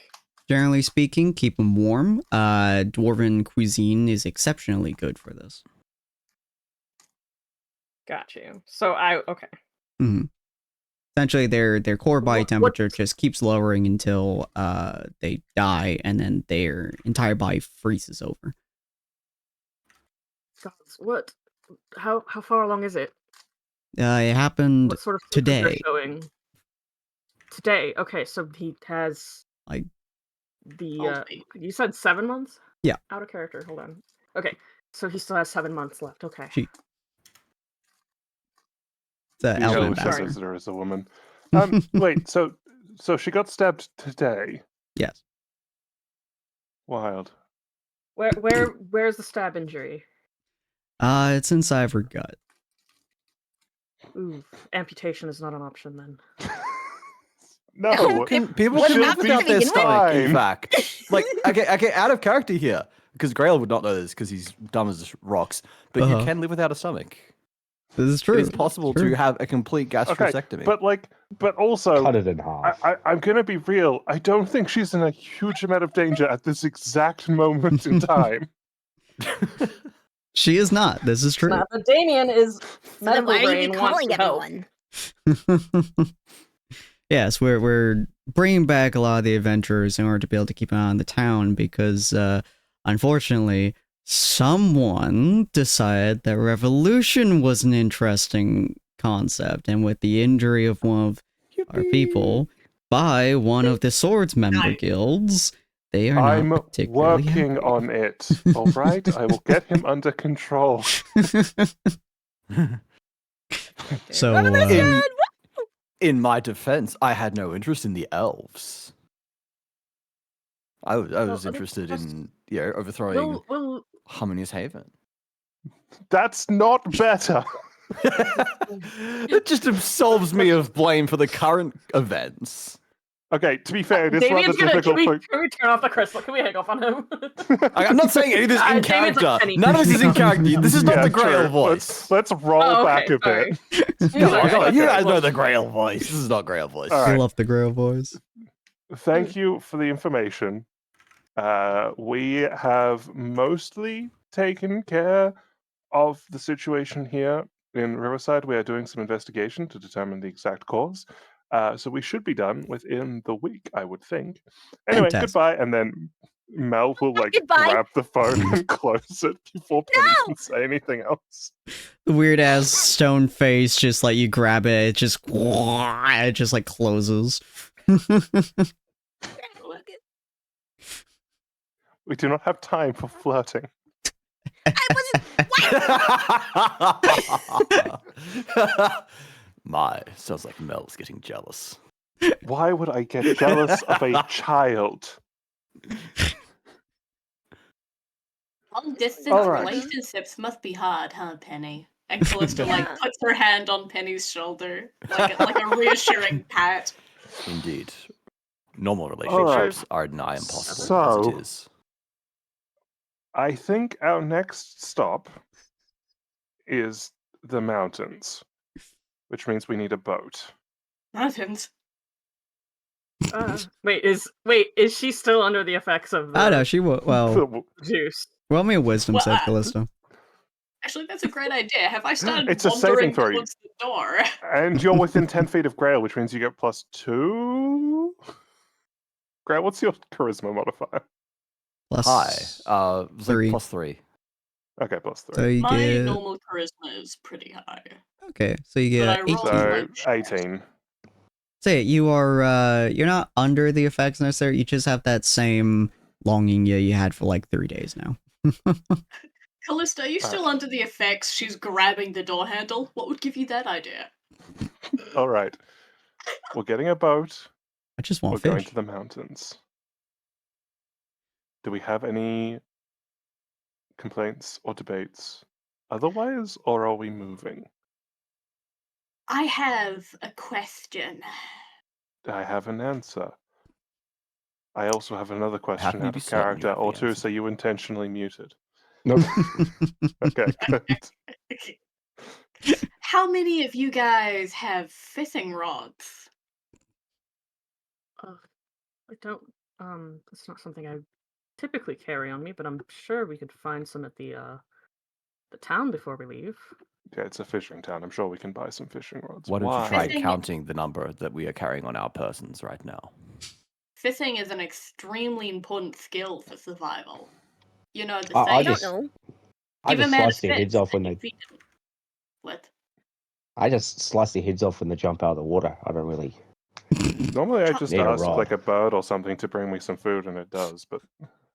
Generally speaking, keep them warm. Dwarven cuisine is exceptionally good for this. got you. So okay. Mm-hmm. Essentially, their core body temperature what- just keeps lowering until they die, and then their entire body freezes over. Gods, what? How far along is it? It happened What sort of symptoms they're today. showing? Today. Okay, so he has Like the. You said 7 months? Yeah. Out of character. Hold on. Okay, so he still has 7 months left. Okay. the The elven eldest bastard. visitor is a woman. Wait. So she got stabbed today. Yes. Wild. Where's the stab injury? It's inside of her gut. Ooh, amputation is not an option then. No. People What can happened live without to their begin with? stomach, in Fine. fact. Like, okay, out of character here, because Grail would not know this because he's dumb as rocks, but you can live without a stomach. This is true. It is possible to have a complete gastrosectomy. But also, Cut it in half. I'm gonna be real. I don't think she's in a huge amount of danger at this exact moment in time. She is not. This is true. But Damien is So then medical why are you brain wants calling to help. everyone? Yes, we're bringing back a lot of the adventurers in order to be able to keep an eye on the town because, unfortunately, someone decided that revolution was an interesting concept, and with the injury of one of our people by one of the swords member guilds, they are I'm not particularly working happy. on it. All right, I will get him under control. So, in my defense, I had no interest in the elves. I was interested in overthrowing Harmonious Haven. That's not better. It just absolves me of blame for the current events. Okay, to be fair, it is Damien's rather difficult. can we turn off the crystal? Can we hang up on him? I'm not saying any of this in Damien's like character. Penny. None of this is in character. This is not the Grail true. voice. Let's roll back a sorry. bit. You guys know the Grail voice. This is not Grail voice. All I right. love the Grail voice. Thank you for the information. We have mostly taken care of the situation here in Riverside. We are doing some investigation to determine the exact cause. So we should be done within the week, I would think. Anyway, Fantastic. goodbye. And then Mel will Goodbye. grab the phone and close it before Penny can say anything else. The weird ass stone face, just like you grab it, it just closes. We do not have time for flirting. My, sounds like Mel's getting jealous. Why would I get jealous of a child? Long distance All right. relationships must be hard, huh, Penny? And Callista Yeah. puts her hand on Penny's shoulder like a reassuring pat. Indeed. Normal relationships are nigh impossible as it is. I think our next stop is the mountains, which means we need a boat. Mountains? Wait, is she still under the effects of the I know, she will. Well, juice? roll me a wisdom Well, save, Callisto. Actually, that's a great idea. Have I started It's a saving wandering throw. towards the door? And you're within 10 feet of Grail, which means you get +2. Grail, what's your charisma modifier? Plus High. It's like 3. +3. Okay, +3. So you My get... normal charisma is pretty high. Okay, so you But I get rolled 18. So, like shit. 18. Say you are you're not under the effects necessarily, you just have that same longing you had for like 3 days now. Callista, are you still under the effects? She's grabbing the door handle. What would give you that idea? Alright. We're getting a boat. I just We're want going fish. to the mountains. Do we have any complaints or debates otherwise, or are we moving? I have a question. I have an answer. I also have another question can you out be of certain you character, have the or two, answer? so you intentionally muted. Nope. Okay, good. How many of you guys have fishing rods? I don't. It's not something I typically carry on me, but I'm sure we could find some at the town before we leave. Yeah, it's a fishing town. I'm sure we can buy some fishing rods. Why don't you try Fishing- counting the number that we are carrying on our persons right now? Fishing is an extremely important skill for survival. You know the I saying. I don't just- know. I Give a just man a slice their fish heads off when and you they. feed him. What? I just slice their heads off when they jump out of the water. I don't really. Normally I just Need a ask rod. like a bird or something to bring me some food, and it does, but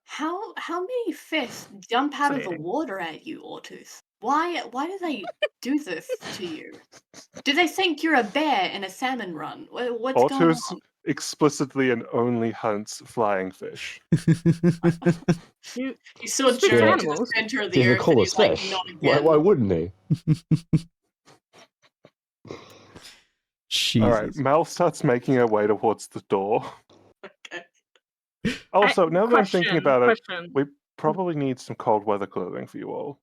How many fish jump out of the Fascinating. water at you, Ortus? Why do they do this to you? Do they think you're a bear in a salmon run? What's going Ortus on? explicitly and only hunts flying fish. You He's so Speak to journeyed to the animals. center of They're the the earth and coolest he's like, fish. not Why again. wouldn't they? Jesus. Alright, Mel starts making her way towards the door. Okay. Also, now that I'm thinking about it, question. we probably need some cold weather clothing for you all.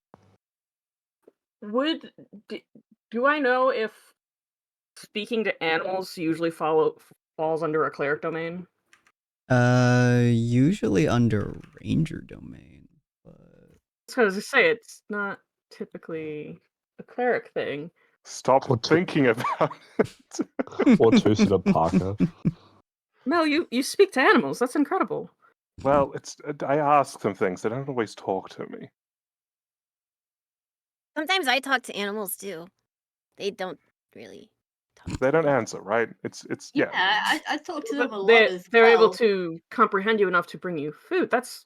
Do I know if speaking to animals usually falls under a cleric domain? Usually under ranger domain, but Because I say it's not typically a cleric thing. Stop Or two- thinking about it. Or Tucson and Parker. Mel, you speak to animals. That's incredible. Well, I ask them things. They don't always talk to me. Sometimes I talk to animals too. They don't really talk. They to don't me. answer, right? It's Yeah, yeah. I talk to them a But lot they're, as they're able well. to comprehend you enough to bring you food. That's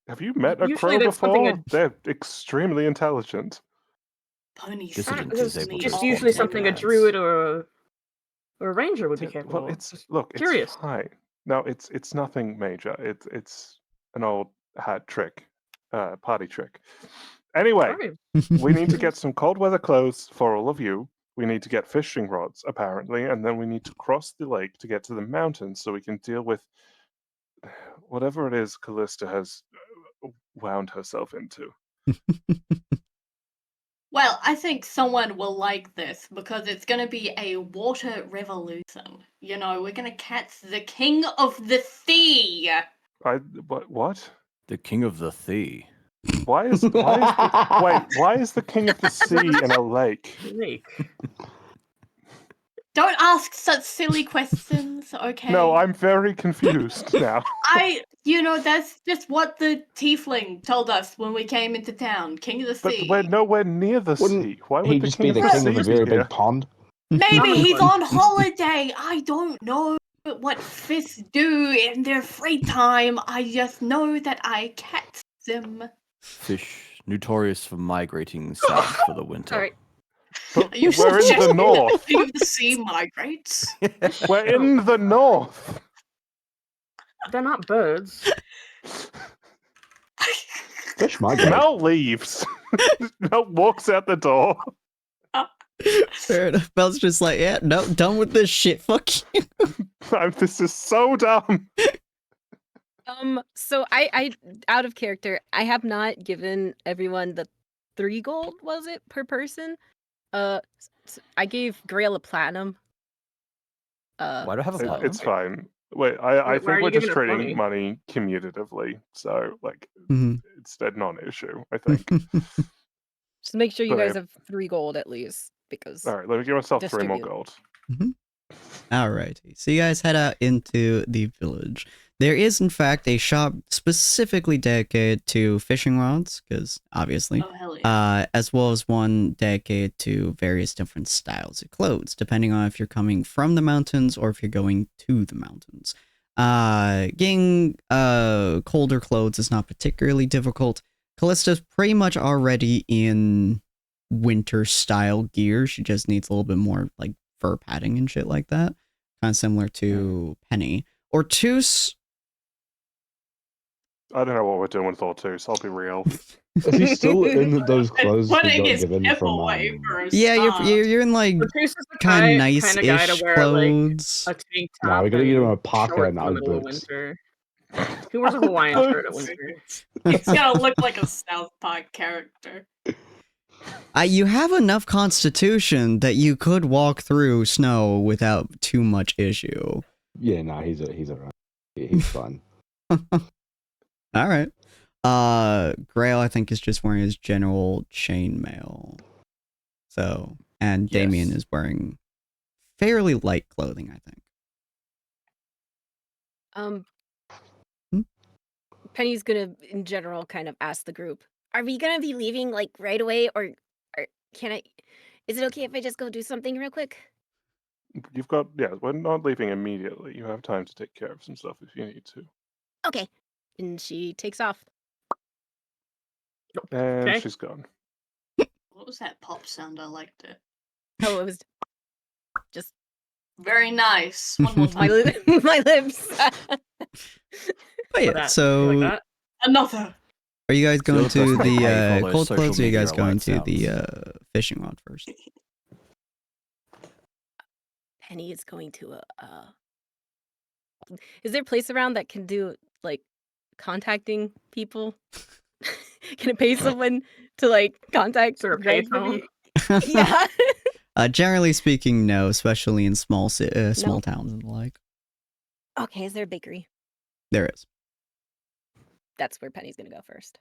Have you met a usually crow that's something before? They're extremely intelligent. Pony Disadvantage sounds is able to just respond usually to something a commands. druid or a ranger would be capable Well, of. it's Just look, curious. it's fine. No, it's nothing major. It's an old hat trick, party trick. Anyway, Alright. we need to get some cold weather clothes for all of you. We need to get fishing rods, apparently, and then we need to cross the lake to get to the mountains so we can deal with whatever it is Callista has wound herself into. Well, I think someone will like this because it's going to be a water revolution. You know, we're going to catch the king of the sea. What? The king of the sea. Why is the king of the sea in a lake? Lake. Don't ask such silly questions, okay? No, I'm very confused now. That's just what the tiefling told us when we came into town. King of the But sea. we're nowhere near the Wouldn't sea. Why would He the just king be of the the king sea of a be very here? big pond. Maybe he's Common on holiday. I don't know what fish do in their free time. I just know that I catch them. Fish notorious for migrating south for the winter. Alright. But Are you we're in the suggesting that north. the king of the sea migrates? We're in the north. They're not birds. Fish migrate. Mel leaves. Mel walks out the door. Fair enough. Mel's just like, yeah, no, done with this shit. Fuck you. This is so dumb. So I out of character, I have not given everyone the 3 gold, was it, per person? I gave Grail a platinum. Why do I have a platinum? It's fine. Wait, I Why think are we're you just giving us trading money commutatively, so like Mhm. it's a non-issue, I think. Just make sure you Okay. guys have 3 gold at least, because All right, let me give myself 3 more distribute. gold. Alrighty, so you guys head out into the village. There is, in fact, a shop specifically dedicated to fishing rods, because obviously, Oh, hell yeah. as well as one dedicated to various different styles of clothes, depending on if you're coming from the mountains or if you're going to the mountains. Getting colder clothes is not particularly difficult. Callista's pretty much already in winter style gear. She just needs a little bit more like fur padding and shit like that. Kind of similar to Penny. Ortus. I don't know what we're doing with Ortus, I'll be real. Is he still in those clothes he Putting got his given hip from? away for a Yeah, start. you're in like Ortus is the kind of kind nice of guy to ish wear clothes. like a tank Nah, top we gotta get him a and parka shorts and in the middle of Ugg boots. winter. Who wears a Hawaiian shirt at winter? He's gonna look like a South Park character. You have enough constitution that you could walk through snow without too much issue. Yeah, nah, he's alright. He's fine. All right. Grail, I think, is just wearing his general chainmail. So, and Damien Yes. is wearing fairly light clothing, I think. Penny's gonna, in general, kind of ask the group, are we gonna be leaving, like, right away, or can I... Is it okay if I just go do something real quick? You've got, yeah, we're not leaving immediately. You have time to take care of some stuff if you need to. Okay. And she takes off. And Okay. she's gone. What was that pop sound? I liked it. Oh, it was just Very nice. One more my, time. my lips. But yeah, That. so You like that? Another. are you guys going You're the to person that pay for the those cold social clothes, or are you guys media going alert to the sounds? fishing rod first? Penny is going to is there a place around that can do, like, contacting people? Can it pay someone to, like, contact Sort of Greg? payphone? Yeah. Generally speaking, no, especially in small No? towns and the like. Okay, is there a bakery? There is. That's where Penny's gonna go first.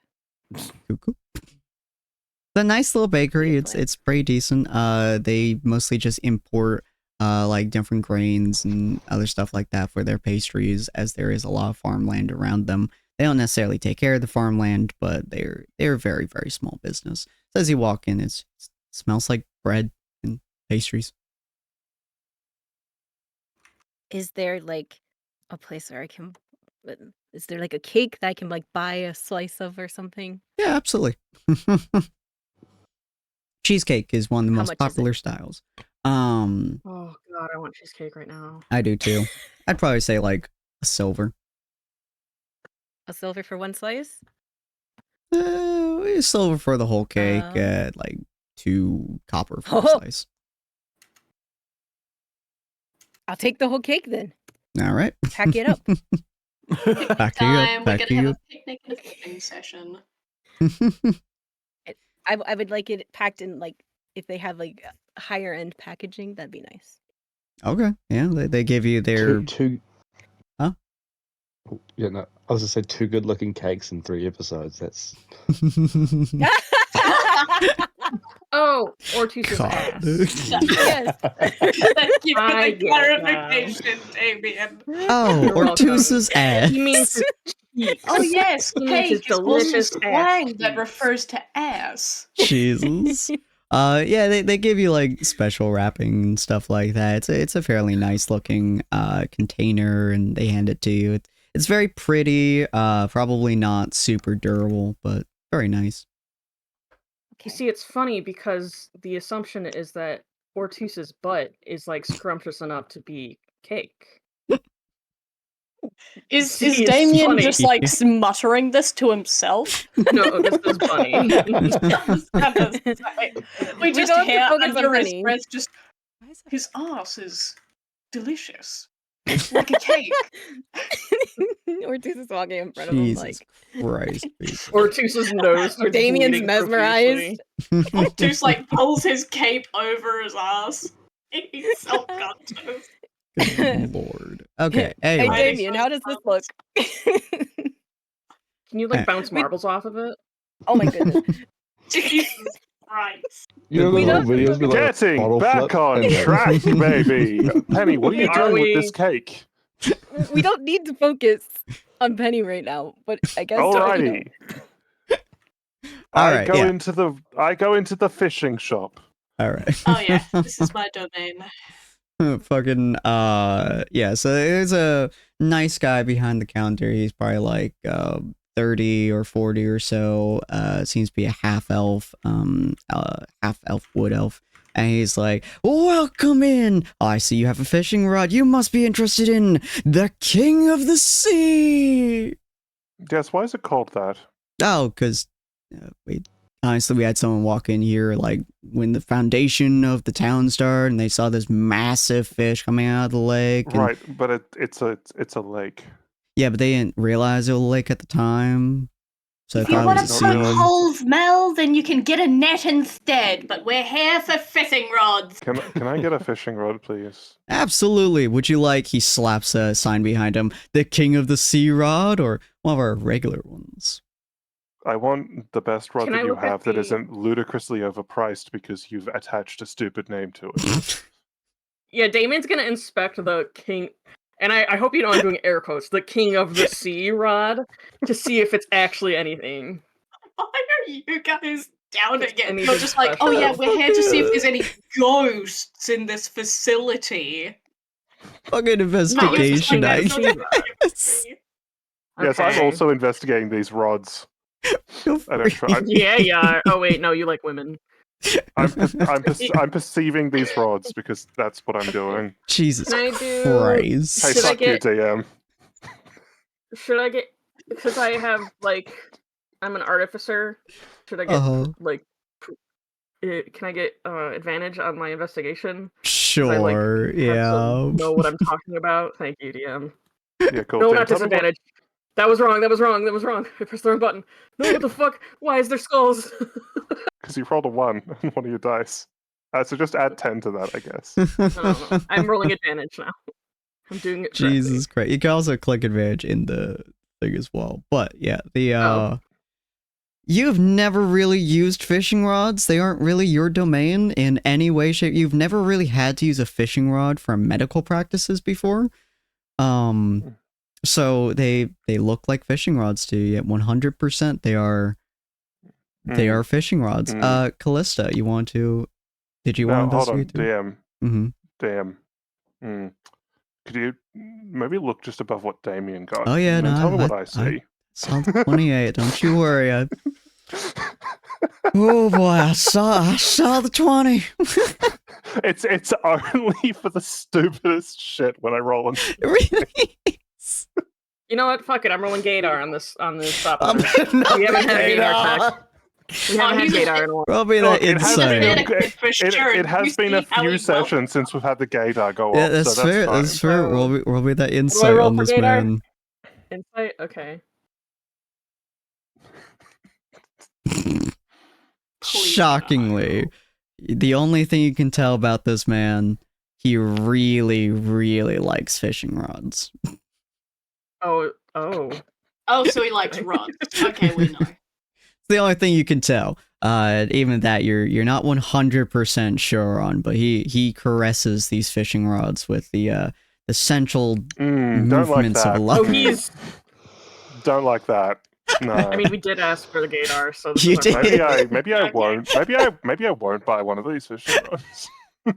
Cuckoo. The nice little bakery. Good plan. It's pretty decent. They mostly just import like different grains and other stuff like that for their pastries, as there is a lot of farmland around them. They don't necessarily take care of the farmland, but they're very, very small business. So as you walk in, it smells like bread and pastries. Is there, like, a place where I can... Is there, like, a cake that I can, like, buy a slice of or something? Yeah, absolutely. Cheesecake is one of the How most much is it? popular styles. Oh god, I want cheesecake right now. I do too. I'd probably say like a silver. A silver for one slice? Silver for the whole cake at like 2 copper for a slice. I'll take the whole cake then. All right. Pack it up. Back Time. We're back gonna have you a picnic and a flipping session. I would like it packed in, like, if they have, like, higher end packaging, that'd be nice. Okay. Yeah, they give you their... Two... Huh? Yeah, no, I was gonna say 2 good-looking cakes in 3 episodes. That's... Oh, Ortus's God. ass. Yes. Thank you for I the get it clarification, Damien. Oh, You're welcome. Ortus's ass. He means his cheeks. Oh yes, He means his cake is also delicious slang ass that cheeks. refers to ass. Jesus. Yeah, they give you like special wrapping and stuff like that. It's a fairly nice looking container, and they hand it to you. It's very pretty, probably not super durable, but very nice. You see, it's funny because the assumption is that Ortus's butt is like scrumptious enough to be cake. Is See, it's Damien funny. just like muttering this to himself? No, this is funny. We just don't have to hear focus on under his Penny. breath just his ass is delicious. Like a cake. Ortiz is walking in front of him Jesus like Christ, people. Ortiz's nose starts Damien's bleeding mesmerized. profusely. Just like pulls his cape over his ass. He's self-conscious. Good Lord. Okay, Hey anyway. Damien, how does this look? Can you like Hey. bounce marbles off of it? Oh my goodness. Jesus Christ. You know We those don't- videos with like a Getting bottle back flip on and then- track, baby. Penny, what are you Are doing with we- this cake? We don't need to focus on Penny right now, but I guess Alrighty. All I right, go yeah. into the fishing shop. All right. Oh yeah, this is my domain. Fucking yeah, so there's a nice guy behind the counter. He's probably like 30 or 40 or so. Seems to be a half elf wood elf. And he's like, welcome in. Oh, I see you have a fishing rod. You must be interested in the King of the Sea. Yes, why is it called that? Oh, because honestly, we had someone walk in here like when the foundation of the town started, and they saw this massive fish coming out of the lake. And, Right, but it's a lake. yeah, but they didn't realize it was a lake at the time. So If they you thought want it to was don't a poke realize sea. holes, Mel, then you can get a net instead. But we're here for fishing rods. Can I get a fishing rod, please? Absolutely. Would you like? He slaps a sign behind him. The King of the Sea rod, or one of our regular ones. I want the best rod Can I that you look at have that the- isn't ludicrously overpriced because you've attached a stupid name to it. Yeah, Damien's gonna inspect the king, and I hope you know I'm doing air quotes, the King of the Sea rod, to see if it's actually anything. Why are you guys doubting it? Anything You're just like, oh yeah, special. we're here to see if there's any ghosts in this facility. Fucking investigation, No, I you're just like, guess. Yes, I'm Okay. also investigating these rods. Feel I don't free. try. Yeah, yeah. Oh wait, no, you like women. I'm perceiving these rods because that's what I'm doing. Jesus Can I do- Christ. Hey, Should I fuck you, get- DM. Should I get, because I have like, I'm an artificer. Should I get Uh-huh. like, can I get advantage on my investigation? Sure, Have yeah. some know what I'm talking about. Thank you, DM. Yeah, cool. No, Dan, not tell me what- disadvantage. That was wrong. That was wrong. That was wrong. I pressed the wrong button. No, what the fuck? Why is there skulls? Because you rolled a 1 on one of your dice. So just add 10 to that, I guess. No. I'm rolling advantage now. I'm doing it correctly. Jesus Christ. You can also click advantage in the thing as well. But yeah, the Oh. you've never really used fishing rods. They aren't really your domain in any way, shape. You've never really had to use a fishing rod for medical practices before. So they look like fishing rods to you. 100% they are fishing rods. Callista, you want to did you want to Hold on, investigate? DM. Mm-hmm. DM. Could you maybe look just above what Damien got? Oh, yeah, and no, tell me what I- I see. Saw the 28, don't you worry. Oh boy, I saw the 20. It's only for the stupidest shit when I roll on. It really is. You know what? Fuck it. I'm rolling Gaydar on this stop. I'm We haven't had Gaydar Gaydar. check. We haven't had he's a- Gaydar in a while. Probably Look, that it has insight. been- been- For sure, it has you been a see how few he sessions since we've had the Gaydar go Yeah, off. that's so fair. fine. That's fair. Roll me that do I insight roll on for this Gaydar? man. Insight? Okay. Shockingly, the only thing you can tell about this man, he really, really likes fishing rods. Oh. Oh, so he likes rods. Okay, we know. It's the only thing you can tell. Even that you're not 100% sure on, but he caresses these fishing rods with the essential Don't like movements of that. a Oh, lot. he's. Don't like that. No. I mean, we did ask for the Gaydar, so. This You is our did. plan. maybe I Okay. won't. Maybe I won't buy one of these fishing rods. He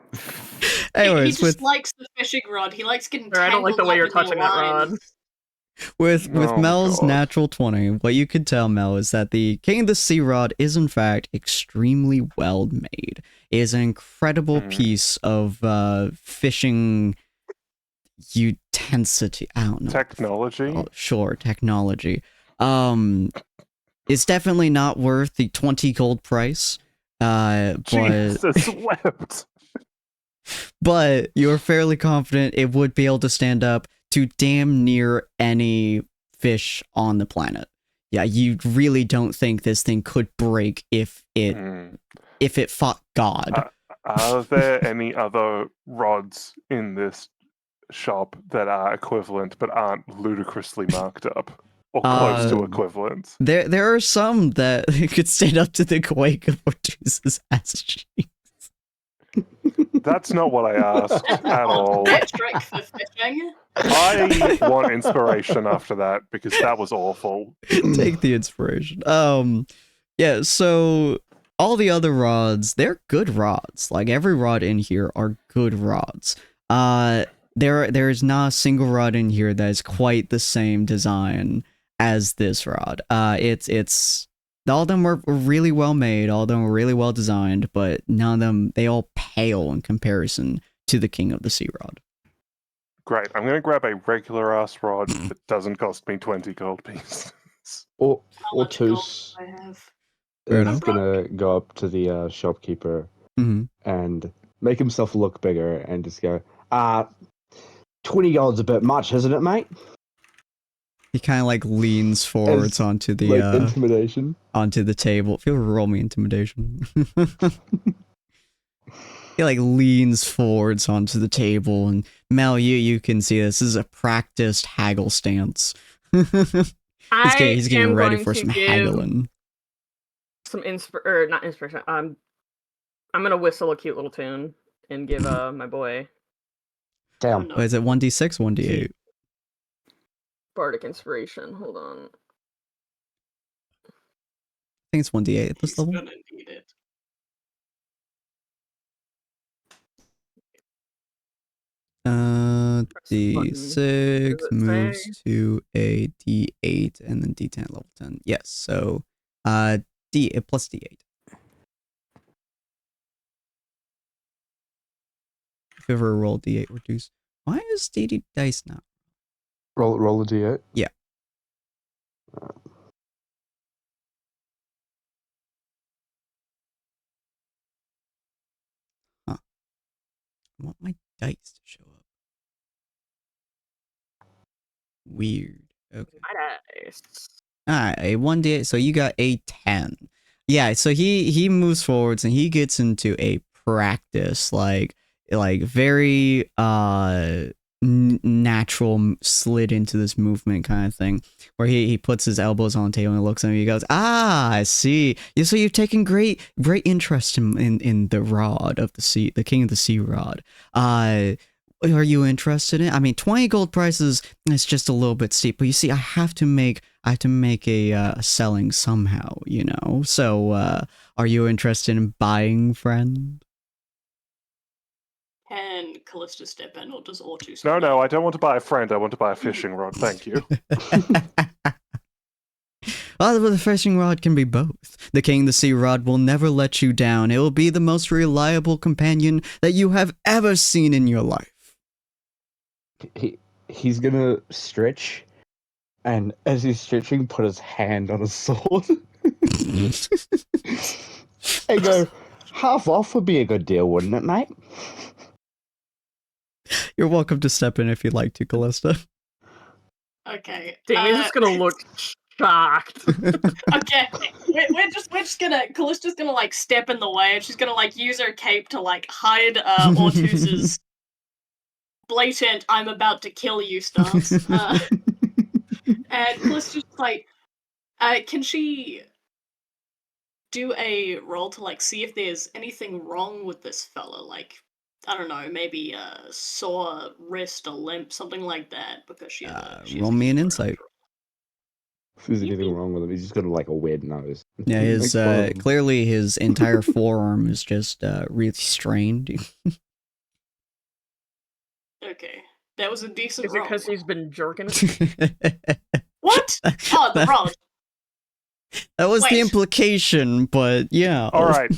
Anyways, just with likes the fishing rod. He likes getting Or I don't like the way you're tangled up in touching that rod. lines. with Oh, Mel's God. natural 20, what you could tell, Mel, is that the King of the Sea Rod is in fact extremely well made. It is an incredible piece of fishing utensility. I don't know. Technology. Oh, sure, technology. It's definitely not worth the 20 gold price. But Jesus wept. but you're fairly confident it would be able to stand up to damn near any fish on the planet. Yeah, you really don't think this thing could break if it fought God. Are there any other rods in this shop that are equivalent but aren't ludicrously marked up or close to equivalent? There are some that could stand up to the quake of Ortuz's ass cheeks. That's not what I asked at all. Metric for fishing. I want inspiration after that because that was awful. Take the inspiration. Yeah, so all the other rods, they're good rods. Like every rod in here are good rods. There is not a single rod in here that is quite the same design as this rod. It's all of them were really well made, all of them were really well designed, but none of them, they all pale in comparison to the King of the Sea rod. Great. I'm going to grab a regular ass rod that doesn't cost me 20 gold pieces. Or much gold Tus I have. is gonna go up to the shopkeeper and make himself look bigger and just go, 20 gold's a bit much, isn't it, mate? He kind of like leans forwards onto the like intimidation onto the table. Feel roll me intimidation. He like leans forwards onto the table, and Mel, you can see this is a practiced haggle stance. He's getting ready for some haggling. Some not inspiration. I'm gonna whistle a cute little tune and give my boy. Damn. Oh, is it 1d6, 1d8? Bardic inspiration. Hold on. I think it's 1d8 at this He's level. gonna need it. D6 moves to a D8 and then D10 level 10. Yes, so D plus D8. If you ever roll D8 reduce. Why is D dice now? Roll a D8? Yeah. Huh. I want my dice to show up. Weird. Okay. Nice. Alright, a 1d8, so you got a 10. Yeah, so he moves forwards and he gets into a practice, like very natural slid into this movement kind of thing, where he puts his elbows on the table and looks at me. He goes, I see. So you've taken great interest in the rod of the sea, the King of the Sea rod. Are you interested in it? I mean, 20 gold prices is just a little bit steep, but you see, I have to make a selling somehow, you know? So, are you interested in buying, friend? Can Callista step in, or does Ortus? No, I don't want to buy a friend. I want to buy a fishing rod. Thank you. Well, the fishing rod can be both. The King of the Sea rod will never let you down. It will be the most reliable companion that you have ever seen in your life. He's gonna stretch, and as he's stretching, put his hand on his sword. And go, half off would be a good deal, wouldn't it, mate? You're welcome to step in if you'd like to, Callista. Okay. Damien's just gonna look shocked. Okay, we're just gonna. Callista's gonna like step in the way, and she's gonna like use her cape to like hide Ortus's blatant "I'm about to kill you" stance. And Callista's like, can she do a roll to like see if there's anything wrong with this fella? Like, I don't know, maybe a sore wrist, a limp, something like that. Because she roll me an insight. If there's anything wrong with him, he's just got like a weird nose. Yeah, his clearly his entire forearm is just really strained. Okay, that was a decent Is it roll. because he's been jerking it? What? Oh, the rod. That was the Wait. implication, but yeah. All right.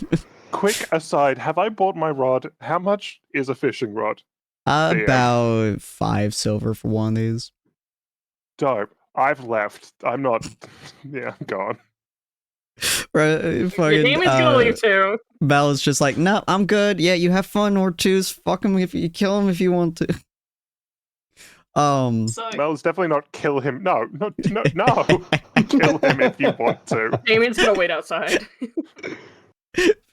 Quick aside, have I bought my rod? How much is a fishing rod? About 5 silver for one of these. Dope. I've left. I'm not... Yeah, I'm gone. Right, fucking, Damon's gonna leave too. Bell is just like, no, I'm good. Yeah, you have fun or choose. Fuck him if you kill him if you want to. Well, it's definitely not kill him. No. Kill him if you want to. Damon's gonna wait outside.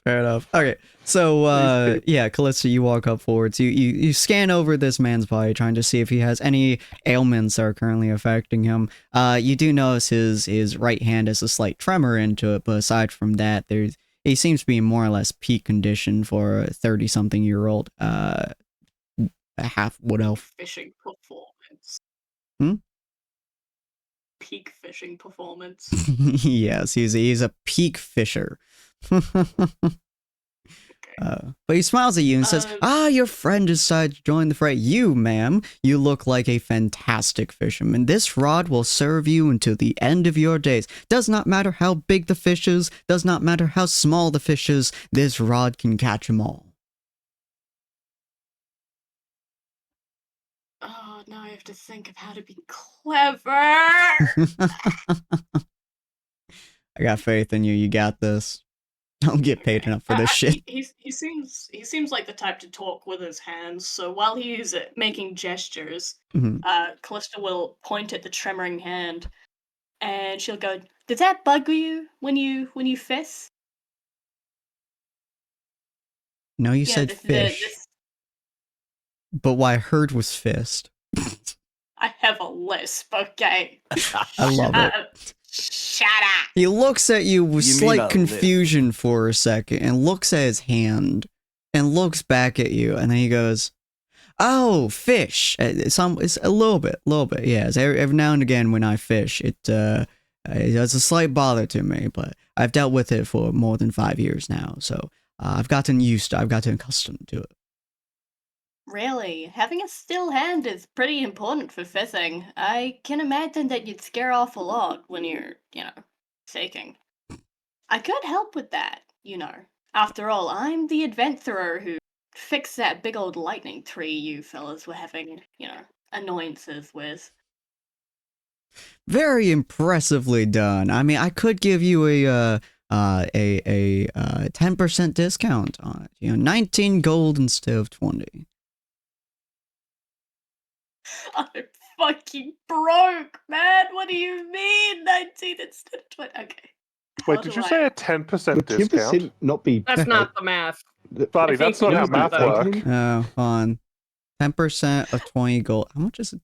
Fair enough. Okay, so yeah, Callista, you walk up forwards. You scan over this man's body, trying to see if he has any ailments that are currently affecting him. You do notice his right hand has a slight tremor into it, but aside from that, he seems to be in more or less peak condition for a 30-something-year-old half wood elf. Fishing performance. Peak fishing performance. Yes, he's a peak fisher. But he smiles at you and says, your friend decided to join the fray. You, ma'am, you look like a fantastic fisherman. This rod will serve you until the end of your days. Does not matter how big the fish is, does not matter how small the fish is, this rod can catch them all. Oh, now I have to think of how to be clever. I got faith in you. You got this. Don't get paid enough for this shit. He seems like the type to talk with his hands. So while he's making gestures, Callista will point at the tremoring hand, and she'll go, "Does that bug you when you fish?" No, you said fish. But what I heard was fist. I have a lisp, okay? I love it. Shut up! He looks at you with slight confusion for a second and looks at his hand and looks back at you and then he goes, "Oh, fish." It's a little bit, yes. Every now and again when I fish, it has a slight bother to me, but I've dealt with it for more than 5 years now, so I've gotten accustomed to it. Really? Having a still hand is pretty important for fishing. I can imagine that you'd scare off a lot when you're, faking. I could help with that, After all, I'm the adventurer who fixed that big old lightning tree you fellas were having, annoyances with. Very impressively done. I mean, I could give you a 10% discount on it. 19 gold instead of 20. I'm fucking broke, man. What do you mean 19 instead of 20? Okay. Wait, did you say a 10% discount? Not be. That's not the math. Buddy, that's not how math works. Oh, fine. 10% of 20 gold. How much is it?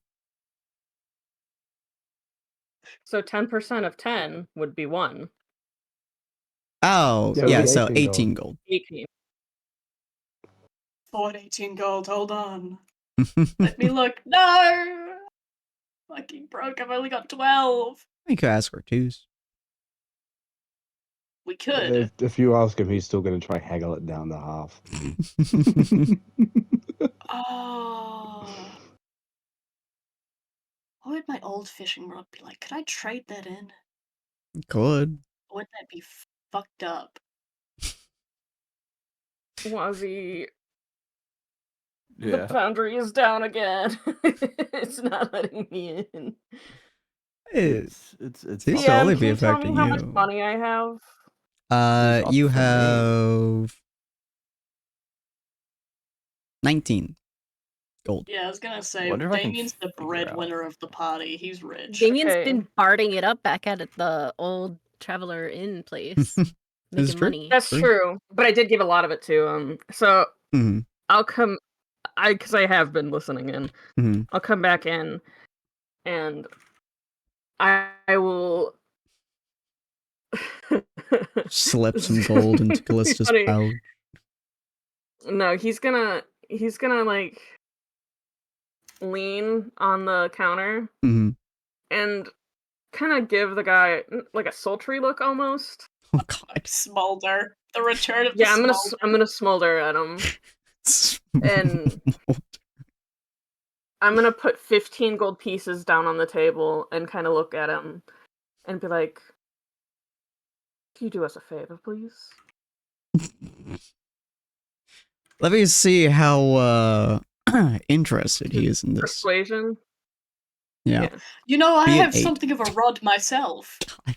So 10% of 10 would be 1. Oh, yeah, so 18 gold. 18. Bought 18 gold, hold on. Let me look. No! Fucking broke, I've only got 12. We could ask for 2s. We could. If you ask him, he's still going to try haggle it down to half. Oh. What would my old fishing rod be like? Could I trade that in? Could. Or would that be fucked up? Wazzy. Yeah. The boundary is down again. It's not letting me in. It's Yeah, only can be you tell affecting me how you. much money I have? You have 19 gold. Yeah, I was gonna say, Wonder if I can Damien's the figure out. breadwinner of the party. He's rich. Damien's Okay. been barding it up back at the old Traveler Inn place. Making true. money. That's true, but I did give a lot of it to so Mhm. I'll come. Because I have been listening in. Mhm. I'll come back in, and I will Slip some gold into Callista's funny. pouch. No, he's gonna like lean on the counter Mhm. and kind of give the guy like a sultry look almost. Oh god. Smolder. The return of the Yeah, Smolder. I'm gonna smolder at him, and I'm gonna put 15 gold pieces down on the table and kind of look at him and be like, "Can you do us a favor, please?" Let me see how interested he is in this. Persuasion. Yeah. I Be an have 8. something of a rod myself. God.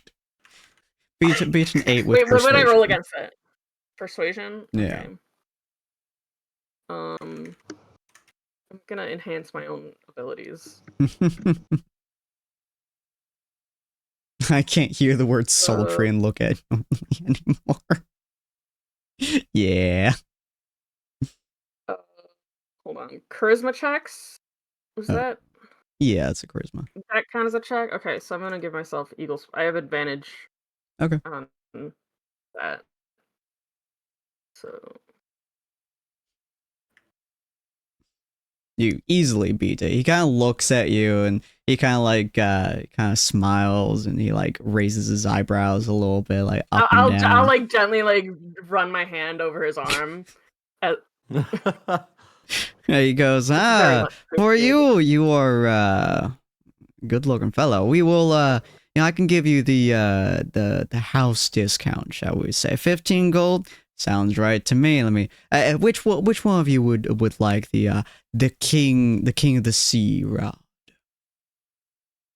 Beat an 8 with Wait, what would I roll persuasion. against it? Persuasion? Yeah. Okay. I'm gonna enhance my own abilities. I can't hear the word sultry and look at you anymore. Yeah. Hold on. Charisma checks? Was that? Yeah, it's a charisma. That counts as a check? Okay, so I'm gonna give myself Eagles. I have advantage. Okay. On that. So. You easily beat it. He kind of looks at you and he kind of like kind of smiles and he like raises his eyebrows a little bit, like up and down. I'll like gently like run my hand over his arm. He goes, for you are good looking fellow. We will I can give you the house discount, shall we say. 15 gold. Sounds right to me. Let me. Which one of you would like the king of the sea rod?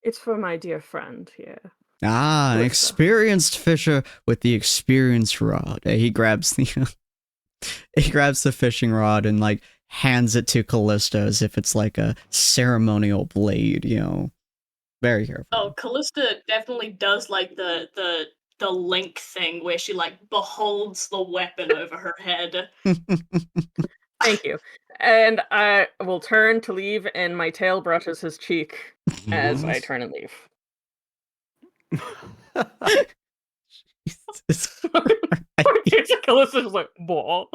It's for my dear friend here. Ah, an experienced fisher with the experienced rod. He grabs the fishing rod and like hands it to Callista as if it's like a ceremonial blade. Very careful. Oh, Callista definitely does like the Link thing where she like beholds the weapon over her head. Thank you. And I will turn to leave, and my tail brushes his cheek as I turn and leave. Callista's just like, ball.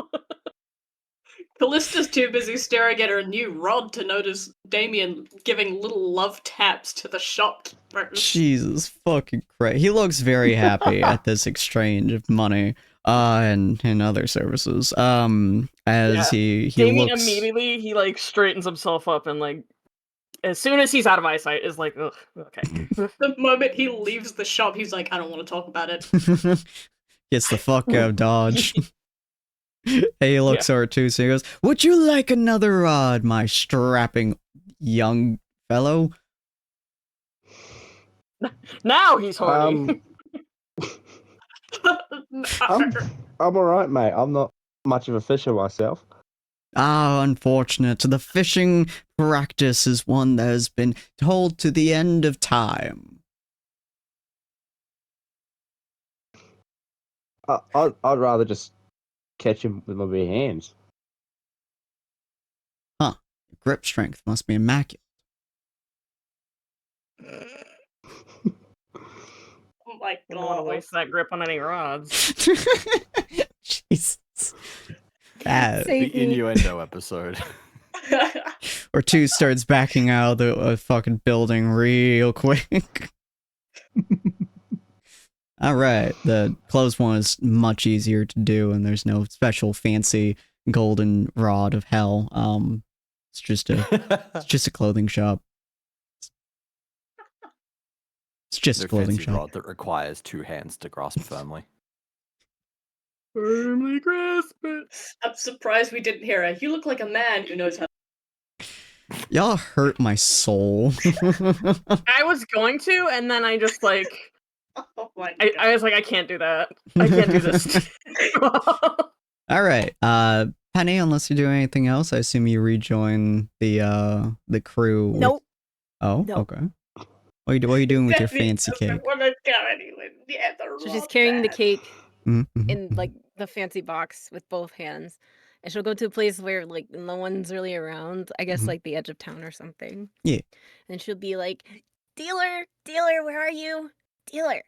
Callista's too busy staring at her new rod to notice Damien giving little love taps to the shopkeeper. Jesus fucking Christ. He looks very happy at this exchange of money and other services. As he Damien looks... immediately, he like straightens himself up and like, as soon as he's out of eyesight, is like, ugh, okay. The moment he leaves the shop, he's like, I don't want to talk about it. Gets the fuck out of Dodge. He looks over too, so he goes, would you like another rod, my strapping young fellow? Now he's horny. I'm alright, mate. I'm not much of a fisher myself. Ah, unfortunate. The fishing practice is one that has been told to the end of time. I'd rather just catch him with my bare hands. Huh. Your grip strength must be immaculate. Oh my god. I don't want to waste that grip on any rods. Jesus. The innuendo episode. Or two starts backing out of the fucking building real quick. Alright, the closed one is much easier to do and there's no special fancy golden rod of hell. It's just a clothing shop. It's just a clothing shop. Rod that requires two hands to grasp firmly. Firmly grasp it. I'm surprised we didn't hear it. You look like a man who knows how. Y'all hurt my soul. I was going to, and then I just like, oh my God. I was like, I can't do that. I can't do this. All right, Penny. Unless you're doing anything else, I assume you rejoin the crew. Nope. Oh, nope. Okay. What are you doing with your fancy cake? So she's carrying the cake Mm-hmm. in like the fancy box with both hands, and she'll go to a place where like no one's really around. I guess like the edge of town or something. Yeah. And she'll be like, "Dealer, dealer, where are you, dealer?"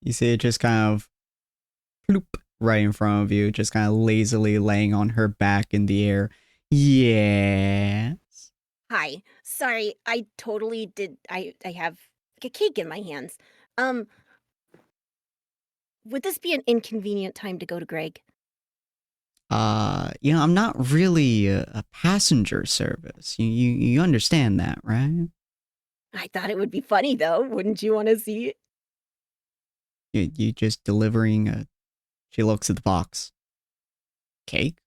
You see it just kind of bloop right in front of you, just kind of lazily laying on her back in the air. Yes. Hi. Sorry, I totally did. I have like a cake in my hands. Would this be an inconvenient time to go to Greg? I'm not really a passenger service. You understand that, right? I thought it would be funny though. Wouldn't you want to see it? You just delivering a... She looks at the box. Cake?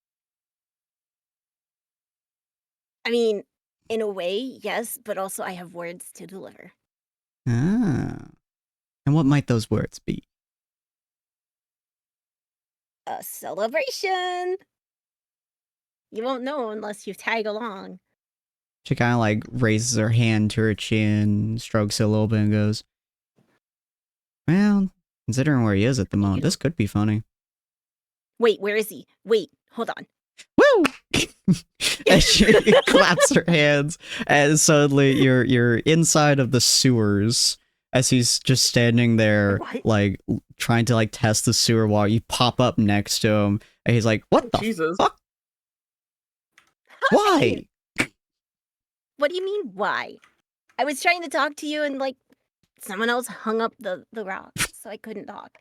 I mean, in a way, yes, but also I have words to deliver. Ah. And what might those words be? a celebration. You won't know unless you tag along. She kind of like raises her hand to her chin, strokes it a little bit, and goes, "Well, considering where he is at the moment, this could be funny." Wait, where is he? Wait, hold on. Woo! And she claps her hands, and suddenly you're inside of the sewers as he's just standing there, like trying to like test the sewer wall. You pop up next to him, and he's like, "What the fuck? Why?" What do you mean, why? I was trying to talk to you and, like, someone else hung up the rock, so I couldn't talk.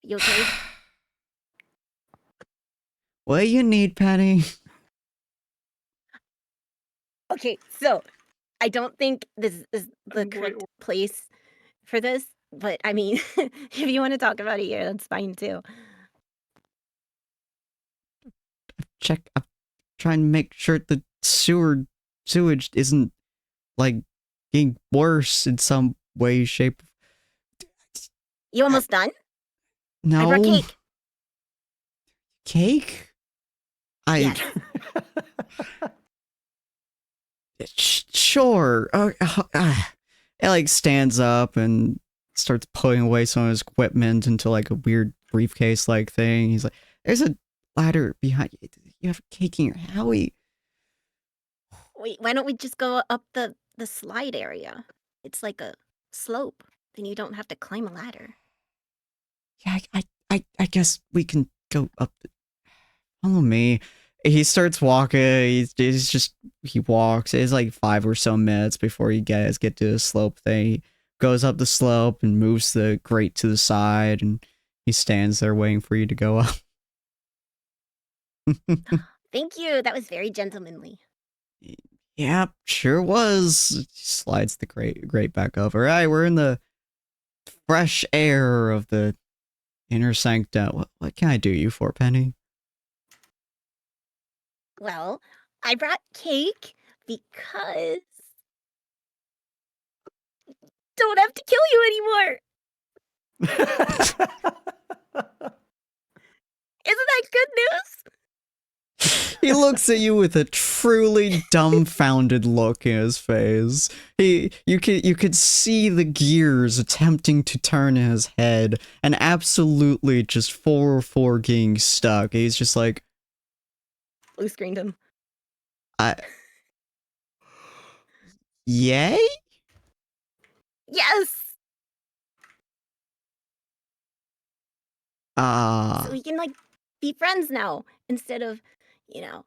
You okay? What you need, Penny? Okay, so I don't think this is the correct place for this, but I mean, if you want to talk about it here, that's fine too. I'm trying to make sure the sewage isn't like getting worse in some way, shape. You almost done? No. I brought cake. Cake? Yes. Sure. It like stands up and starts putting away some of his equipment into like a weird briefcase like thing. He's like, "There's a ladder behind you. You have cake in your Howie." Wait, why don't we just go up the slide area? It's like a slope. Then you don't have to climb a ladder. Yeah, I guess we can go up. Follow me. He starts walking. He walks. It's like 5 or so minutes before you get to the slope thing. He goes up the slope and moves the grate to the side, and he stands there waiting for you to go up. Thank you. That was very gentlemanly. Yeah, sure was. Slides the grate back over. All right, we're in the fresh air of the inner sanctum. What can I do you for, Penny? Well, I brought cake because don't have to kill you anymore. Isn't that good news? He looks at you with a truly dumbfounded look in his face. You could see the gears attempting to turn in his head, and absolutely just 4 getting stuck. He's just like, Blue screened him. Yay? Yes. So we can like be friends now instead of, you know,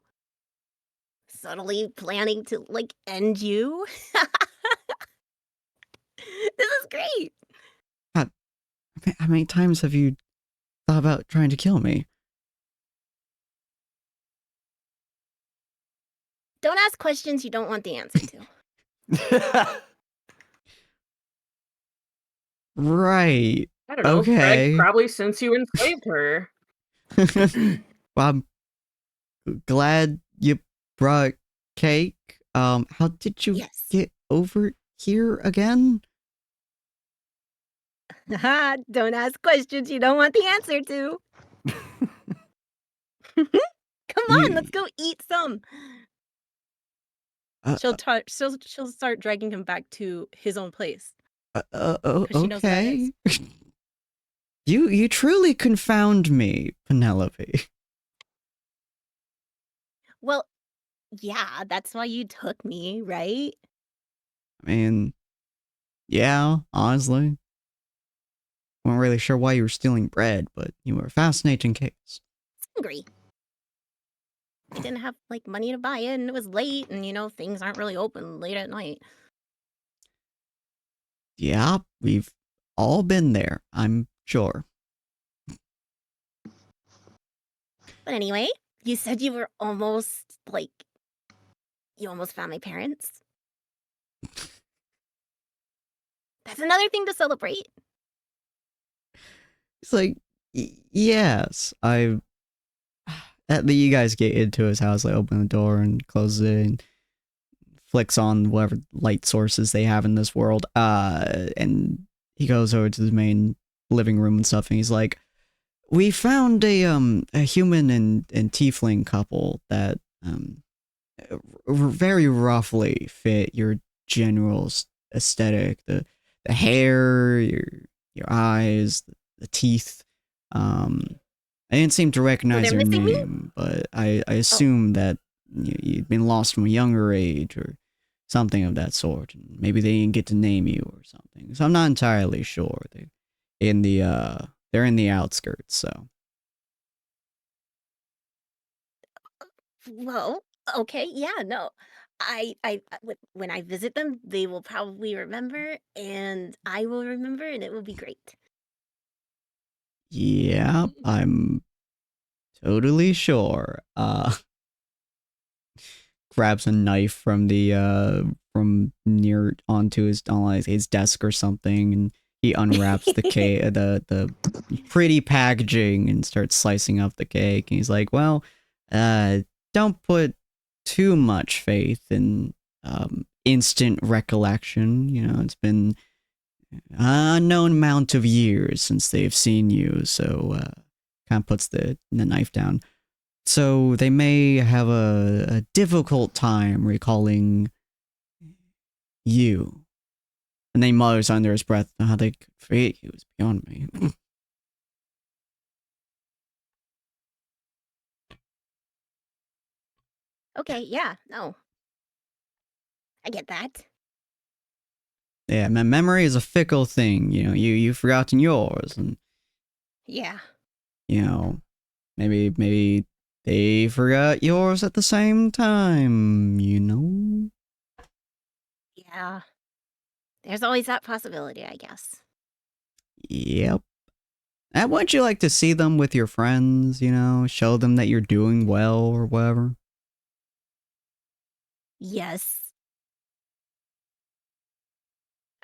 subtly planning to like end you. This is great. How many times have you thought about trying to kill me? Don't ask questions you don't want the answer to. Right. I don't know. Okay. Greg, probably since you enslaved her. Well, I'm glad you brought cake. How did you get over here again? Don't ask questions you don't want the answer to. Come on, let's go eat some. She'll start dragging him back to his own place. Okay. You truly confound me, Penelope. Well, yeah, that's why you took me, right? I mean, yeah, honestly. Wasn't really sure why you were stealing bread, but you were a fascinating case. Hungry. I didn't have like money to buy it, and it was late, and you know things aren't really open late at night. Yeah, we've all been there, I'm sure. But anyway, you said you were almost like you almost found my parents. That's another thing to celebrate. It's like, yes, you guys get into his house, like open the door and close it, and flicks on whatever light sources they have in this world. And he goes over to the main living room and stuff, and he's like, "We found a human and tiefling couple that very roughly fit your general aesthetic. The hair, your eyes, the teeth. I didn't seem to recognize your name, but I assume that you'd been lost from a younger age or something of that sort. And maybe they didn't get to name you or something. So I'm not entirely sure. They're in the outskirts, so. Well, okay, yeah, no. When I visit them, they will probably remember, and I will remember, and it will be great. Yeah, I'm totally sure. Grabs a knife from from near onto his desk or something, and he unwraps the pretty packaging and starts slicing up the cake. And he's like, "Well, don't put too much faith in instant recollection. You know, it's been an unknown amount of years since they've seen you." So kind of puts the knife down. So they may have a difficult time recalling you. And then he mutters under his breath, "How they could forget you is beyond me." Okay, yeah, no. I get that. Yeah, memory is a fickle thing. You know, you've forgotten yours, and Yeah. you know, maybe they forgot yours at the same time. You know. Yeah. There's always that possibility, I guess. Yep. And wouldn't you like to see them with your friends? You know, show them that you're doing well or whatever. Yes.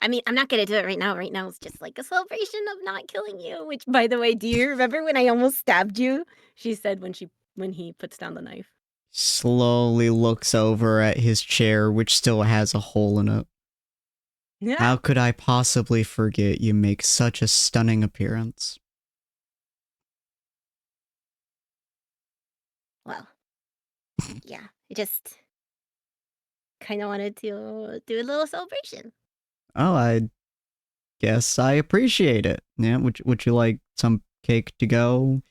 I mean, I'm not gonna do it right now. Right now, it's just like a celebration of not killing you. Which, by the way, do you remember when I almost stabbed you? She said when he puts down the knife. Slowly looks over at his chair, which still has a hole in it. Yeah. How could I possibly forget you make such a stunning appearance? Well, yeah. I just kind of wanted to do a little celebration. Oh, I guess I appreciate it. Yeah, would you like some cake to go?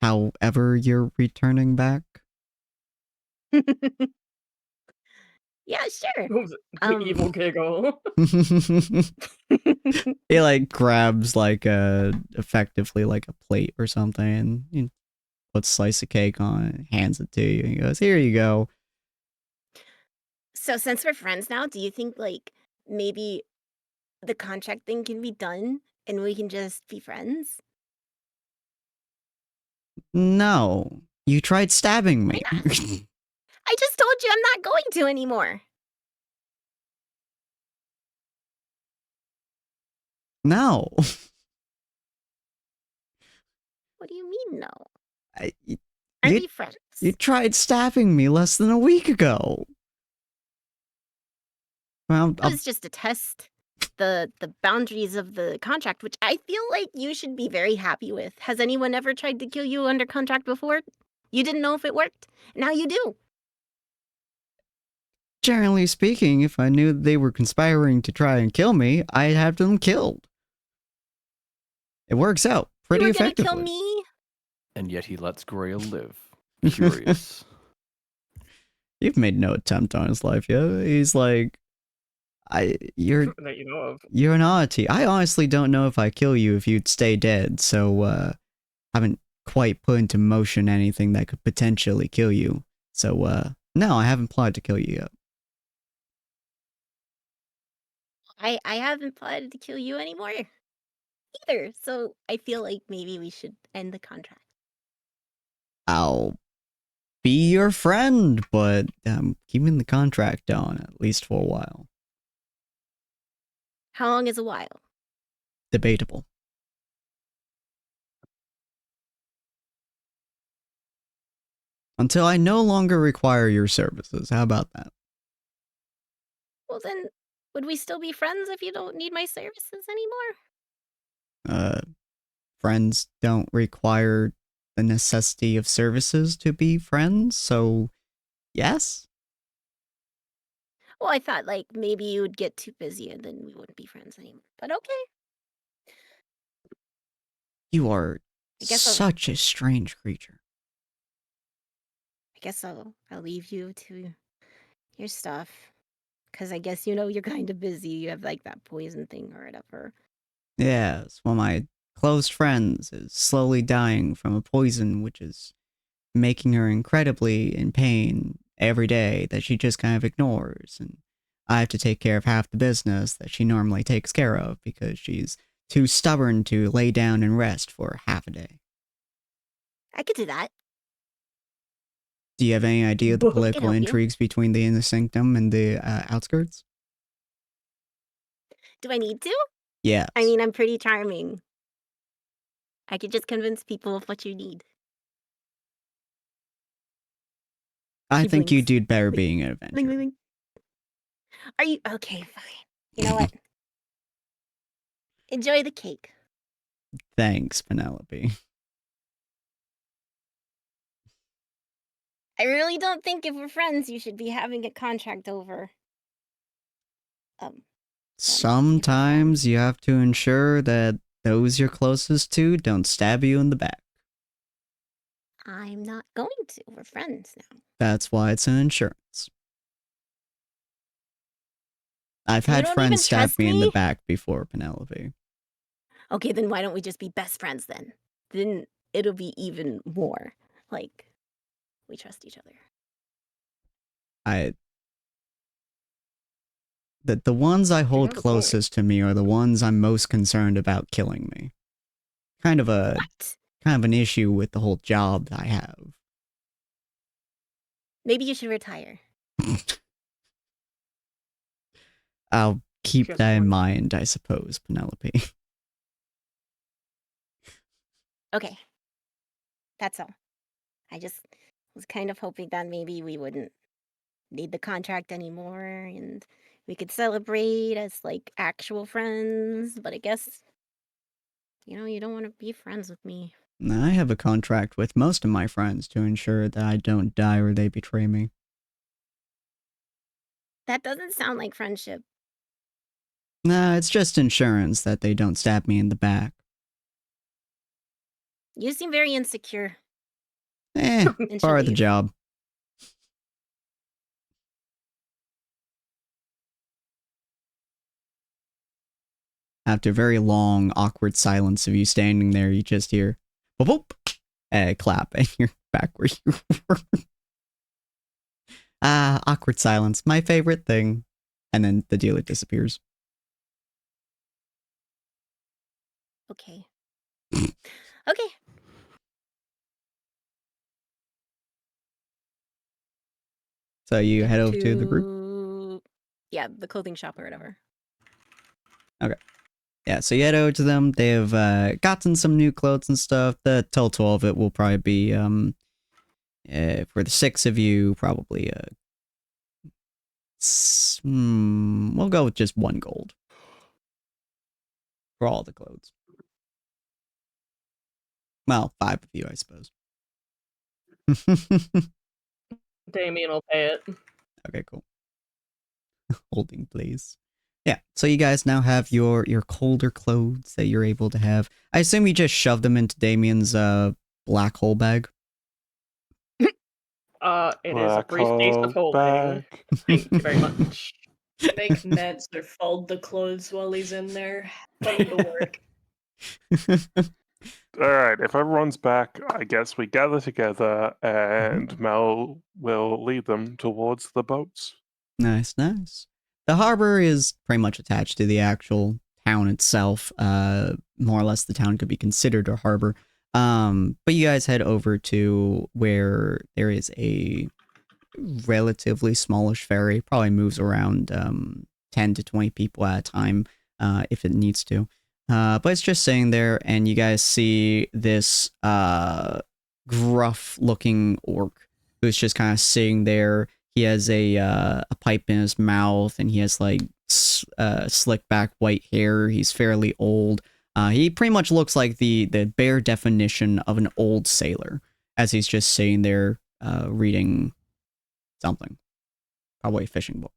However you're returning back? Yeah, sure. The evil giggle. He like grabs like effectively like a plate or something and he puts a slice of cake on it, hands it to you, and he goes, "Here you go." So since we're friends now, do you think like maybe the contract thing can be done and we can just be friends? No. You tried stabbing me. I just told you I'm not going to anymore. No. What do you mean no? You, Are we friends? You tried stabbing me less than a week ago. Well, It was just to test the boundaries of the contract, which I feel like you should be very happy with. Has anyone ever tried to kill you under contract before? You didn't know if it worked. Now you do. Generally speaking, if I knew they were conspiring to try and kill me, I'd have them killed. It works out pretty effectively. You were gonna kill me? And yet he lets Grail live. Curious. You've made no attempt on his life yet. He's like, you're that you know of. You're an oddity. I honestly don't know if I kill you if you'd stay dead, so haven't quite put into motion anything that could potentially kill you. So no, I haven't plotted to kill you yet. I haven't plotted to kill you anymore either, so I feel like maybe we should end the contract. I'll be your friend, but I'm keeping the contract on, at least for a while. How long is a while? Debatable. Until I no longer require your services. How about that? Well then, would we still be friends if you don't need my services anymore? Friends don't require the necessity of services to be friends, so yes? Well, I thought like maybe you would get too busy and then we wouldn't be friends anymore. But okay. You are I guess such a strange creature. I guess I'll leave you to your stuff. Because I guess, you know, you're kind of busy. You have like that poison thing or whatever. Yes, well, my close friends is slowly dying from a poison which is making her incredibly in pain every day that she just kind of ignores. And I have to take care of half the business that she normally takes care of because she's too stubborn to lay down and rest for half a day. I could do that. Do you have any idea of the I can political help you. intrigues between the inner sanctum and the outskirts? Do I need to? Yes. I mean, I'm pretty charming. I could just convince people of what you need. I She think you blinks. do better Blink. being an Bling, adventurer. bling, bling. Are you okay? Fine. You know what? Enjoy the cake. Thanks, Penelope. I really don't think if we're friends, you should be having a contract over. Sometimes you have to ensure that those you're closest to don't stab you in the back. I'm not going to. We're friends now. That's why it's an insurance. I've You had don't friends even stab trust me in the me? back before, Penelope. Okay, then why don't we just be best friends then? Then it'll be even more like we trust each other. The ones I hold have a point. closest to me are the ones I'm most concerned about killing me. Kind of an issue with the whole job I have. Maybe you should retire. I'll keep Just that in one. mind, I suppose, Penelope. Okay. That's all. I just was kind of hoping that maybe we wouldn't need the contract anymore and we could celebrate as like actual friends, but I guess you don't want to be friends with me. I have a contract with most of my friends to ensure that I don't die or they betray me. That doesn't sound like friendship. Nah, it's just insurance that they don't stab me in the back. You seem very insecure. Part of the leave. job. After a very long, awkward silence of you standing there, you just hear, boop, boop, a clap, and you're back where you were. Awkward silence, my favorite thing. And then the dealer disappears. Okay. Okay. So you head over to the group? Yeah, the clothing shop or whatever. Okay. Yeah, so you head over to them. They have gotten some new clothes and stuff. The total of it will probably be, for the 6 of you, probably, we'll go with just 1 gold. For all the clothes. Well, 5 of you, I suppose. Damien will pay it. Okay, cool. Holding, please. Yeah, so you guys now have your colder clothes that you're able to have. I assume you just shoved them into Damien's black hole bag. It is a briefcase of holding. Thank you very much. Make Meds or fold the clothes while he's in there. Put him to work. Alright, if everyone's back, I guess we gather together and Mel will lead them towards the boats. Nice, nice. The harbor is pretty much attached to the actual town itself. More or less the town could be considered a harbor. But you guys head over to where there is a relatively smallish ferry. Probably moves around 10 to 20 people at a time if it needs to. But it's just sitting there, and you guys see this gruff-looking orc who's just kind of sitting there. He has a pipe in his mouth, and he has like slick back white hair. He's fairly old. He pretty much looks like the bare definition of an old sailor, as he's just sitting there reading something, probably a fishing book.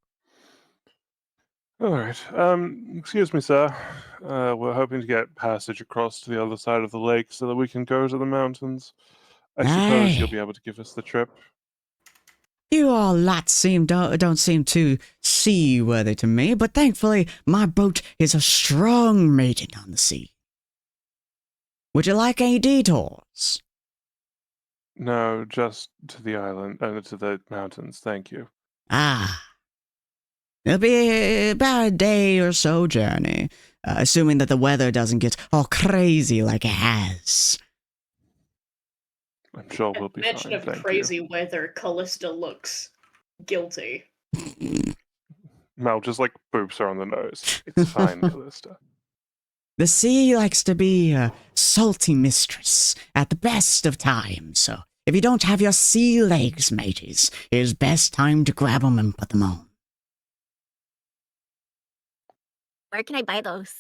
All right. Excuse me, sir. We're hoping to get passage across to the other side of the lake so that we can go to the mountains. I suppose you'll be able to give us the trip. You all lot don't seem too seaworthy to me, but thankfully my boat is a strong maiden on the sea. Would you like any detours? No, just to the island, to the mountains. Thank you. It'll be about a day or so journey, assuming that the weather doesn't get all crazy like it has. I'm sure we'll be fine. Mention of Thank crazy you. weather, Callista looks guilty. Mel just like boops her on the nose. It's fine, Callista. The sea likes to be a salty mistress at the best of times, so if you don't have your sea legs, mateys, it's best time to grab them and put them on. Where can I buy those?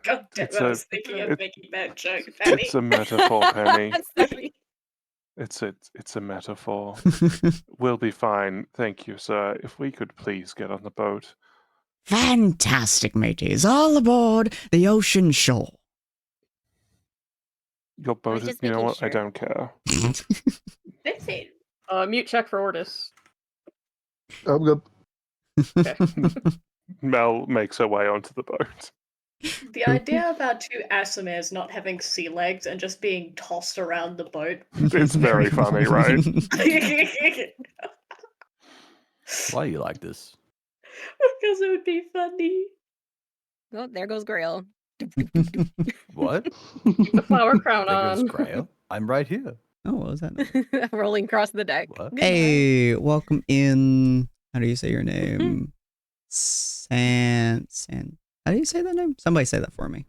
God damn, It's I a- was thinking of making that joke, Penny. It's a metaphor, Penny. Sorry. It's a metaphor. We'll be fine. Thank you, sir. If we could please get on the boat. Fantastic, mateys. All aboard the ocean shore. Your boat is, just you know making what? I sure. don't care. That's it. Mute check for Ortis. I'm good. Okay. Mel makes her way onto the boat. The idea about two Asamirs not having sea legs and just being tossed around the boat. It's very funny, right? Because Why are you like this? it would be funny. Oh, there goes Grail. What? Keep the flower crown There goes on. Grail. I'm right here. Oh, what was that? Rolling across the deck. What? Goodbye. Hey, welcome in. How do you say your name? San. How do you say that name? Somebody say that for me.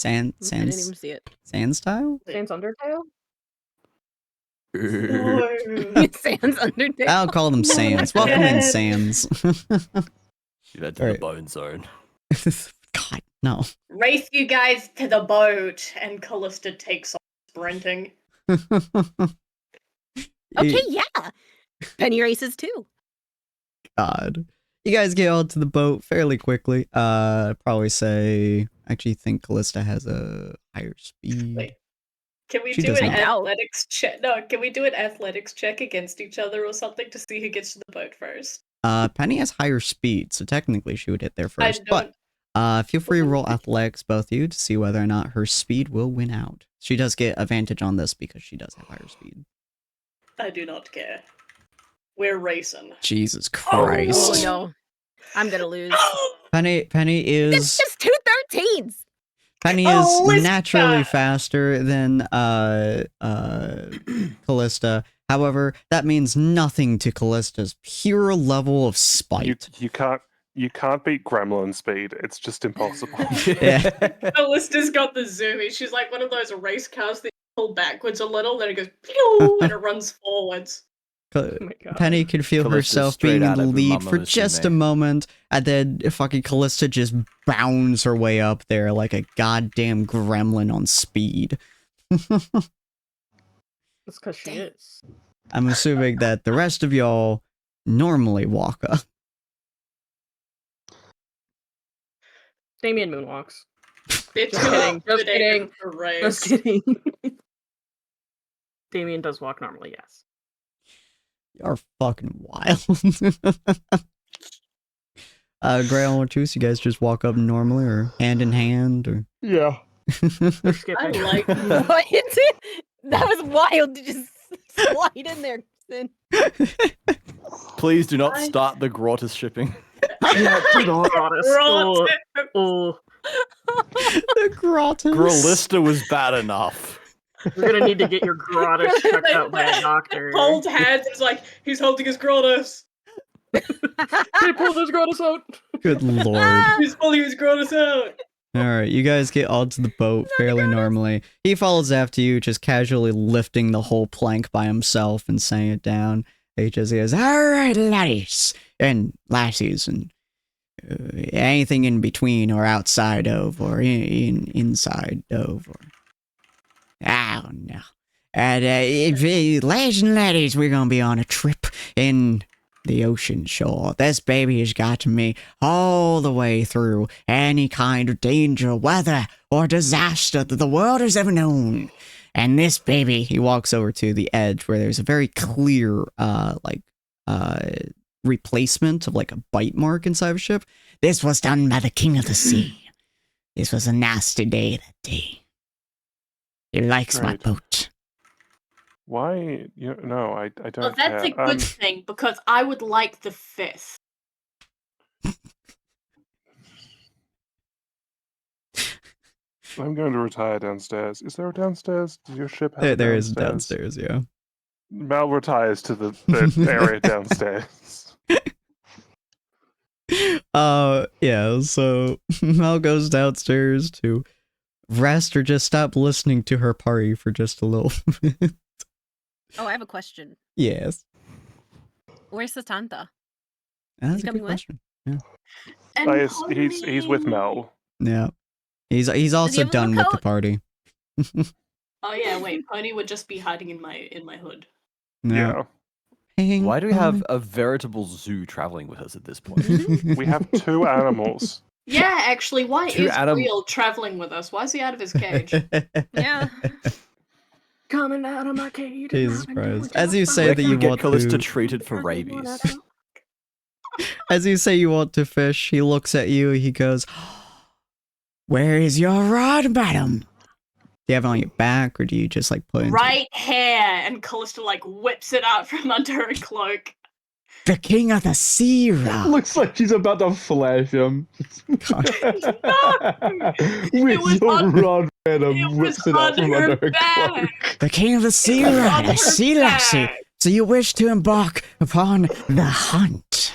I didn't even Sans see it. style? Sans Undertale? No. Sans Undertale. I'll call them Sans. Welcome in, Sans. You had to Alright. the bone zone. God, no. Race you guys to the boat, and Callista takes off sprinting. Okay, yeah. Penny races too. God. You guys get onto the boat fairly quickly. Probably say, I actually think Callista has a higher speed. Wait. Can we She do does an not. athletics check? No, can we do an athletics check against each other or something to see who gets to the boat first? Penny has higher speed, so technically she would hit there I first. But feel free to roll athletics, both of you, to see whether or not her speed will win out. She does get advantage on this because she does have higher speed. I do not care. We're racing. Jesus Oh Christ. no. I'm gonna lose. Penny It's is just 2 13s. Penny Oh, is Lista! naturally faster than Callista. However, that means nothing to Callista's pure level of spite. You can't beat Gremlin speed. It's just impossible. Yeah. Callista's got the zoomies. She's like one of those race cars that you pull backwards a little, then it goes pew, and it runs forwards. Oh my God. Penny can feel Callista's herself straight being in out the of lead Mamma for just a Mia. moment, and then fucking Callista just bounds her way up there like a goddamn gremlin on speed. That's because she Dang. is. I'm assuming that the rest of y'all normally walk up. Damien moonwalks. It's Just kidding, just kidding. Race. Just kidding. Damien does walk normally, yes. You're fucking wild. Grail or Juice, you guys just walk up normally or hand in hand or Yeah. They're skipping. I like What? That was wild to just slide in there. Kristen. Please do not I- start the Grottus shipping. Gratis. Oh, oh. the Grottus. Grolista was bad enough. You're gonna need to get your gratis checked out by a doctor. Hold hands. It's like he's holding his Grodus. Hey, pull this gratis out. Good lord. He's pulling his Grodus out. Alright, you guys get onto the boat fairly normally. He follows after you, just casually lifting the whole plank by himself and setting it down. He just says, all right, laddies and lassies and anything in between or outside of or inside of or I don't know. And lads and laddies, we're gonna be on a trip in the ocean shore. This baby has got me all the way through any kind of danger, weather, or disaster that the world has ever known. And this baby, he walks over to the edge where there's a very clear, replacement of like a bite mark inside of a ship. This was done by the king of the sea. This was a nasty day that day. He likes my boat. Why? No, I don't Well, that's care. a good thing, because I would like the 5th. I'm going to retire downstairs. Is there a downstairs? Does your ship have a There is downstairs, yeah. Mal retires to the area downstairs. Yeah, so Mal goes downstairs to rest or just stop listening to her party for just a little bit. Oh, I have a question. Yes. Where's Satanta? That's He's a good coming with? question. Yeah. And He's with Mel. Yeah. He's also have a done with the coat? party. Oh yeah, wait, Pony would just be hiding in my hood. No. Yeah. Why do we have a veritable zoo traveling with us at this point? We have 2 animals. Yeah, actually, why To is Adam- Real traveling with us? Why is he out of his cage? Yeah. Coming out of my cage. Jesus and I've been Christ. doing As you just say Where that can you we get want Callista to... treated for fine. rabies? As you say you want to fish, he looks at you, he goes, where is your rod, madam? Do you have it on your back, or do you just like put it Right here, and Callista like whips it out from under her cloak. the king of the sea rod? Looks like she's about to flash him. God. With was your on- rod, it Venom was whips it out on from her under her back. cloak. The king of the sea was rod, on I her see, lassie. back. So you wish to embark upon the hunt.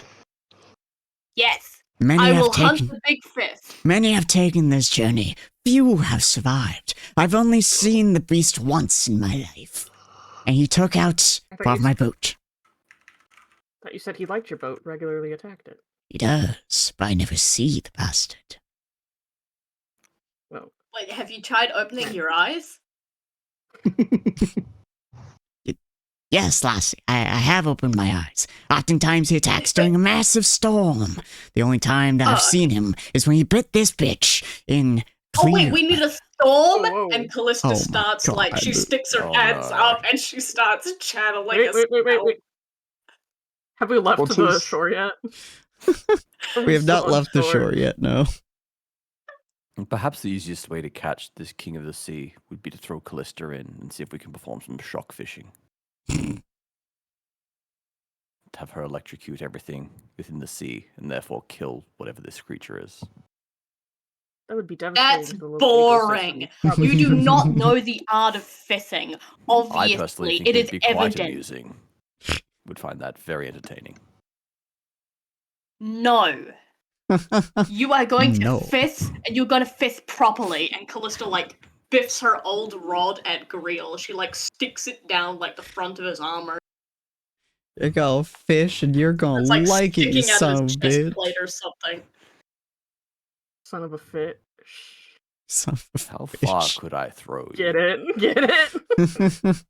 Yes, Many I have will hunt taken the big 5th. Many have taken this journey. Few have survived. I've only seen the beast once in my life. And he took out thought you my boat. Thought you said he liked your boat, regularly attacked it. He does, but I never see the bastard. Well, Wait, have you tried opening your eyes? Yes, lassie, I have opened my eyes. Oftentimes he attacks during a massive storm. The only time that I've seen him is when he bit this bitch in Oh clear. wait, we need a storm, Whoa. and Callista Oh my starts like she God. sticks her Oh, hands no. up and she starts channeling. wait. Have we left What's the his- shore yet? We have not Still on left the shore yet, no. Perhaps the easiest way to catch this king of the sea would be to throw Callista in and see if we can perform some shock fishing. Have her electrocute everything within the sea and therefore kill whatever this creature is. That would be devastating. That's to the local boring. ecosystem. You do not know the art of fishing. I personally Obviously, think it it'd is be quite evident. amusing. Would find that very entertaining. No. You are going to No. fish, and you're going to fish properly. And Callista, like, biffs her old rod at Griel. She, like, sticks it down, like, the front of his armor. You're gonna fish and you're gonna It's, like, like it, you sticking out son of of his a chest bitch. plate or something. Son of a fish. Son of a How far fish. could I throw you? Get it? Get it?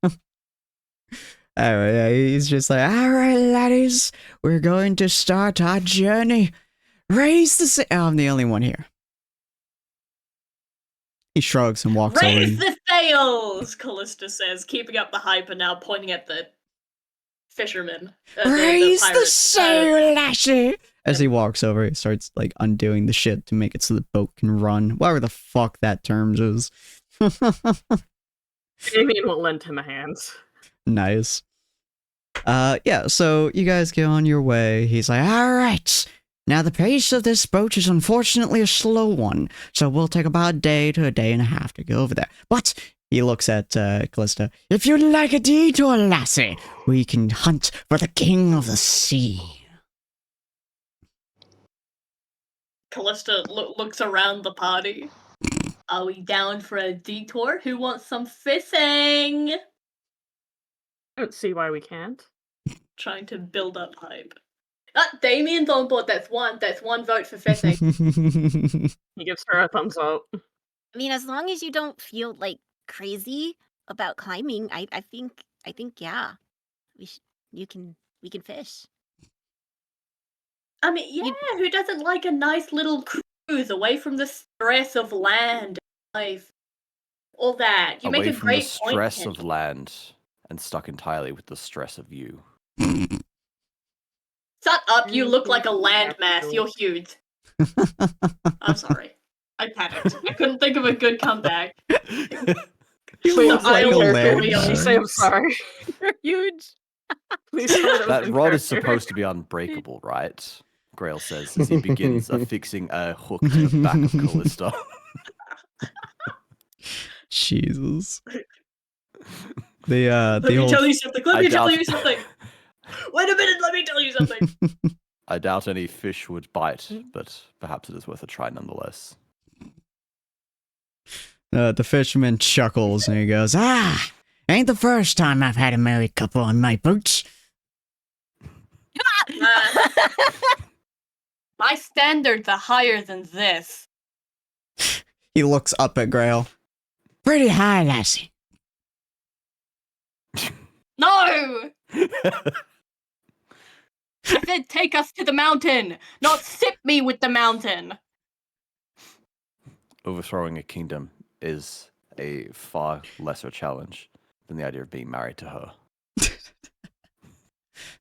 Anyway, yeah, he's just like, alright, laddies, we're going to start our journey. Raise the sail. Oh, I'm the only one here. He shrugs and walks over. Raise the sails, Callista says, keeping up the hype and now pointing at the fisherman. Raise the pirate. sail, lassie! As he walks over, he starts, like, undoing the shit to make it so the boat can run. Whatever the fuck that term is. Damien will lend him a hand. Nice. Yeah, so you guys get on your way. He's like, alright, now the pace of this boat is unfortunately a slow one, so we'll take about a day to a day and a half to go over there. But, he looks at Callista, if you'd like a detour, lassie, we can hunt for the king of the sea. Callista looks around the party. Are we down for a detour? Who wants some fishing? I don't see why we can't. trying to build up hype. Damien's on board. That's one vote for Fessing. He gives her a thumbs up. I mean, as long as you don't feel like crazy about climbing, I think yeah, we can fish. I mean, yeah, who doesn't like a nice little cruise away from the stress of land, life, all that? You Away make a from the great stress point, of Kenny. land and stuck entirely with the stress of you. Shut up! You look like a landmass. You're huge. I'm sorry. I panicked. I couldn't think of a good comeback. You Wait, look like a Did you say I'm landmass. sorry? You're huge. Please tell me That was in rod is character. supposed to be unbreakable, right? Grail says as he begins affixing a hook to the back of Callista. Jesus. Let me tell you something. Let I me tell doubt- you something. Wait a minute. Let me tell you something. I doubt any fish would bite, but perhaps it is worth a try nonetheless. The fisherman chuckles and he goes, ain't the first time I've had a married couple on my boots. My standards are higher than this. He looks up at Grail. Pretty high, lassie. No! I said take us to the mountain, not sip me with the mountain. Overthrowing a kingdom is a far lesser challenge than the idea of being married to her.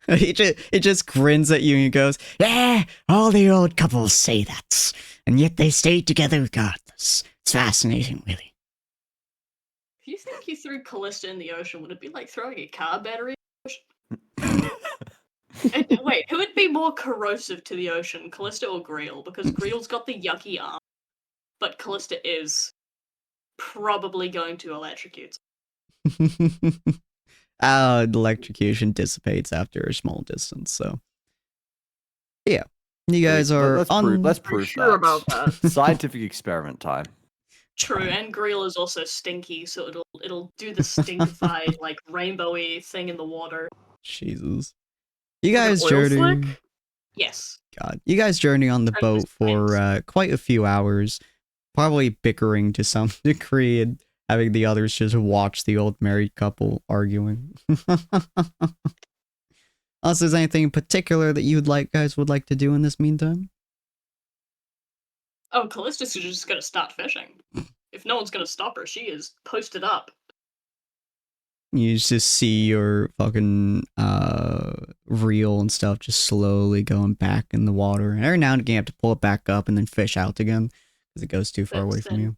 He just grins at you and he goes, yeah, all the old couples say that. And yet they stay together regardless. It's fascinating, really. If you think you threw Callista in the ocean, would it be like throwing a car battery in the ocean? And, wait, who would be more corrosive to the ocean, Callista or Greel? Because Greel's got the yucky arm, but Callista is probably going to electrocute. Electrocution dissipates after a small distance, so. Yeah. You guys are Let's prove sure that. about that. Scientific experiment time. True, and Greel is also stinky, so it'll do the stinkified, like, rainbowy thing in the water. Jesus. You Like an guys oil journey. slick? Yes. God. You guys journey on the boat for quite a few hours, probably bickering to some degree and having the others just watch the old married couple arguing. Unless there's anything in particular that guys would like to do in this meantime? Oh, Callista's just gonna start fishing. If no one's gonna stop her, she is posted up. You just see your fucking reel and stuff just slowly going back in the water. And every now and again you have to pull it back up and then fish out again because it goes too far away from you.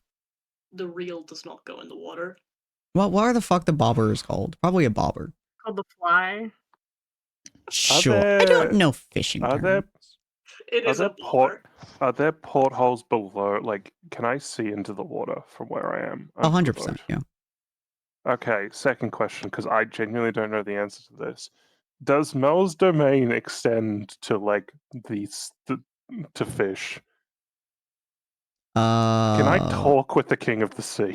The reel does not go in the water. What the fuck the bobber is called? Probably a bobber. Called the fly. Sure. I don't know fishing terms. It is Are a there bobber. Are there portholes below? Like, can I see into the water from where I am? 100%, yeah. Okay, second question, because I genuinely don't know the answer to this. Does Mel's domain extend to, like, to fish? Can I talk with the King of the Sea?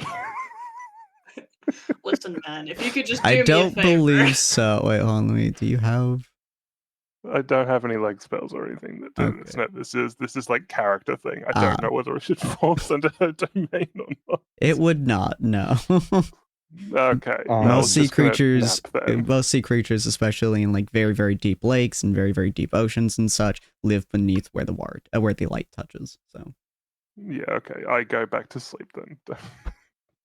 Listen, man, if you could just do I me a don't favor. believe so. Wait, hold on. Do you have? I don't have any leg spells or anything that do this. Okay. No, this is like character thing. I don't know whether it should fall under her domain or not. It would not. No. Okay. Most sea creatures, especially in like very very deep lakes and very very deep oceans and such, live beneath where the light touches. So. Yeah. Okay. I go back to sleep then.